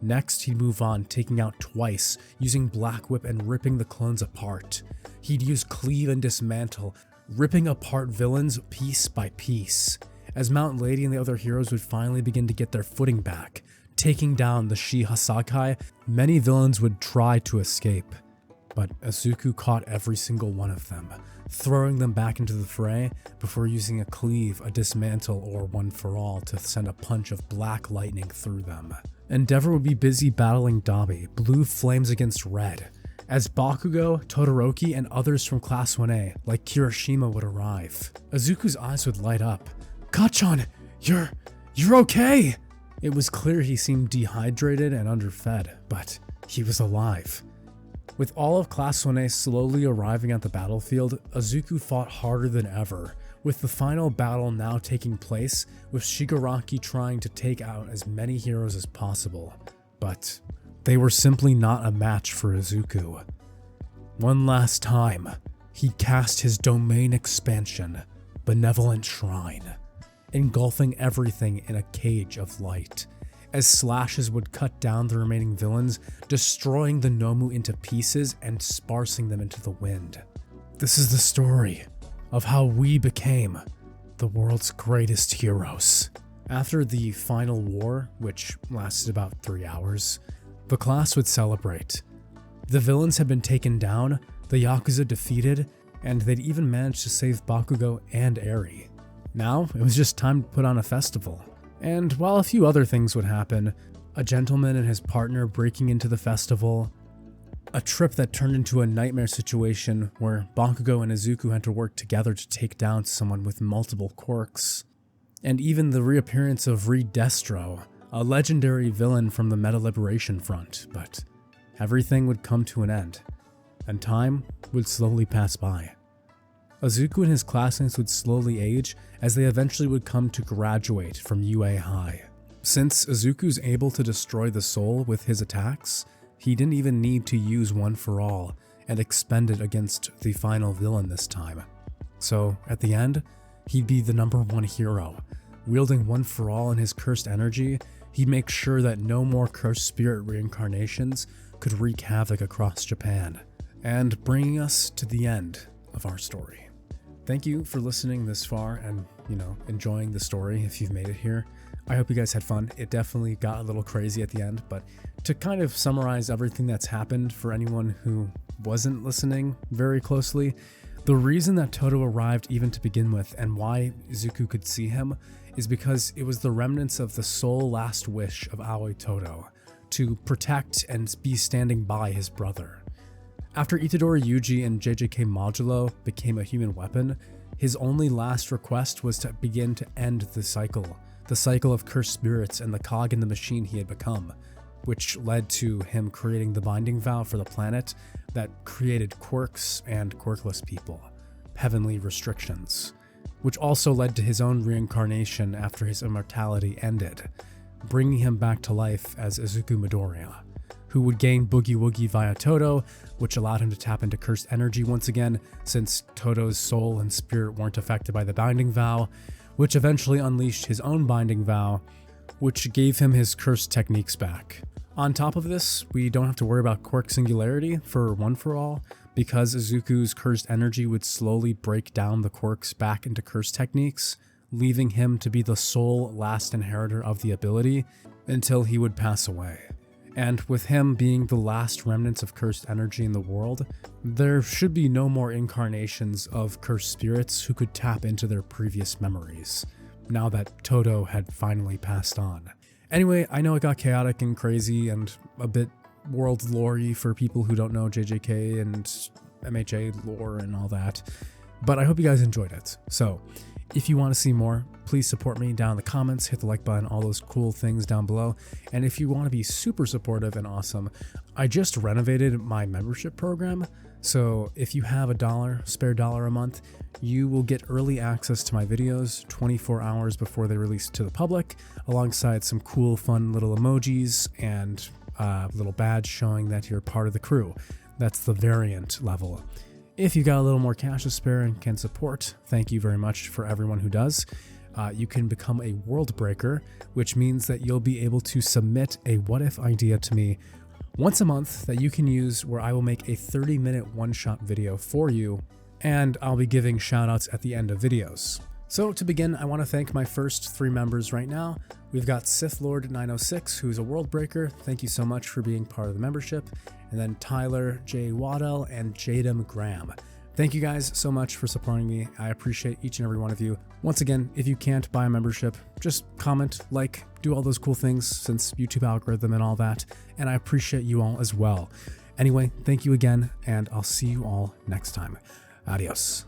Next, he'd move on, taking out twice, using Black Whip and ripping the clones apart. He'd use Cleave and Dismantle, ripping apart villains piece by piece. As Mount Lady and the other heroes would finally begin to get their footing back, taking down the Shi Hasakai, many villains would try to escape. But Izuku caught every single one of them, throwing them back into the fray before using a Cleave, a Dismantle, or One For All to send a punch of black lightning through them. Endeavor would be busy battling Dabi, blue flames against red, as Bakugo, Todoroki, and others from Class 1A, like Kirishima, would arrive. Izuku's eyes would light up. Kacchan, you're okay! It was clear he seemed dehydrated and underfed, but he was alive. With all of Class 1A slowly arriving at the battlefield, Izuku fought harder than ever, with the final battle now taking place, with Shigaraki trying to take out as many heroes as possible. But they were simply not a match for Izuku. One last time, he cast his domain expansion, Benevolent Shrine, engulfing everything in a cage of light, as slashes would cut down the remaining villains, destroying the Nomu into pieces and sparsing them into the wind. This is the story of how we became the world's greatest heroes. After the final war, which lasted about 3 hours, the class would celebrate. The villains had been taken down, the Yakuza defeated, and they'd even managed to save Bakugo and Eri. Now, it was just time to put on a festival. And while a few other things would happen, a gentleman and his partner breaking into the festival, a trip that turned into a nightmare situation where Bakugo and Izuku had to work together to take down someone with multiple quirks, and even the reappearance of Reed Destro, a legendary villain from the Meta Liberation Front, but everything would come to an end, and time would slowly pass by. Izuku and his classmates would slowly age as they eventually would come to graduate from UA High. Since Izuku's able to destroy the soul with his attacks, he didn't even need to use One For All and expend it against the final villain this time. So, at the end, he'd be the #1 hero, Wielding One for All in his cursed energy, he'd make sure that no more cursed spirit reincarnations could wreak havoc across Japan. And bringing us to the end of our story. Thank you for listening this far and, enjoying the story if you've made it here. I hope you guys had fun. It definitely got a little crazy at the end, but to kind of summarize everything that's happened for anyone who wasn't listening very closely, the reason that Todo arrived even to begin with and why Izuku could see him is because it was the remnants of the sole last wish of Aoi Todo to protect and be standing by his brother. After Itadori Yuji and JJK Modulo became a human weapon, his only last request was to begin to end the cycle of cursed spirits and the cog in the machine he had become, which led to him creating the binding vow for the planet that created quirks and quirkless people, heavenly restrictions, which also led to his own reincarnation after his immortality ended, bringing him back to life as Izuku Midoriya, who would gain Boogie Woogie via Todo, which allowed him to tap into cursed energy once again, since Todo's soul and spirit weren't affected by the binding vow, which eventually unleashed his own binding vow, which gave him his cursed techniques back. On top of this, we don't have to worry about quirk singularity for One for All, because Izuku's cursed energy would slowly break down the quirks back into cursed techniques, leaving him to be the sole last inheritor of the ability until he would pass away. And with him being the last remnants of cursed energy in the world, there should be no more incarnations of cursed spirits who could tap into their previous memories, now that Todo had finally passed on. Anyway, I know it got chaotic and crazy and a bit world lore-y for people who don't know JJK and MHA lore and all that, but I hope you guys enjoyed it. So, if you want to see more, please support me down in the comments, hit the like button, all those cool things down below. And if you want to be super supportive and awesome, I just renovated my membership program. So if you have spare dollar a month, you will get early access to my videos 24 hours before they release to the public, alongside some cool, fun little emojis and a little badge showing that you're part of the crew. That's the variant level. If you got a little more cash to spare and can support, thank you very much for everyone who does. You can become a world breaker, which means that you'll be able to submit a what if idea to me once a month that you can use, where I will make a 30-minute one-shot video for you, and I'll be giving shoutouts at the end of videos. So to begin, I want to thank my first 3 members right now. We've got Sith Lord 906, who's a world breaker. Thank you so much for being part of the membership. And then Tyler J. Waddell and Jadam Graham. Thank you guys so much for supporting me. I appreciate each and every one of you. Once again, if you can't buy a membership, just comment, like, do all those cool things since YouTube algorithm and all that. And I appreciate you all as well. Anyway, thank you again, and I'll see you all next time. Adios.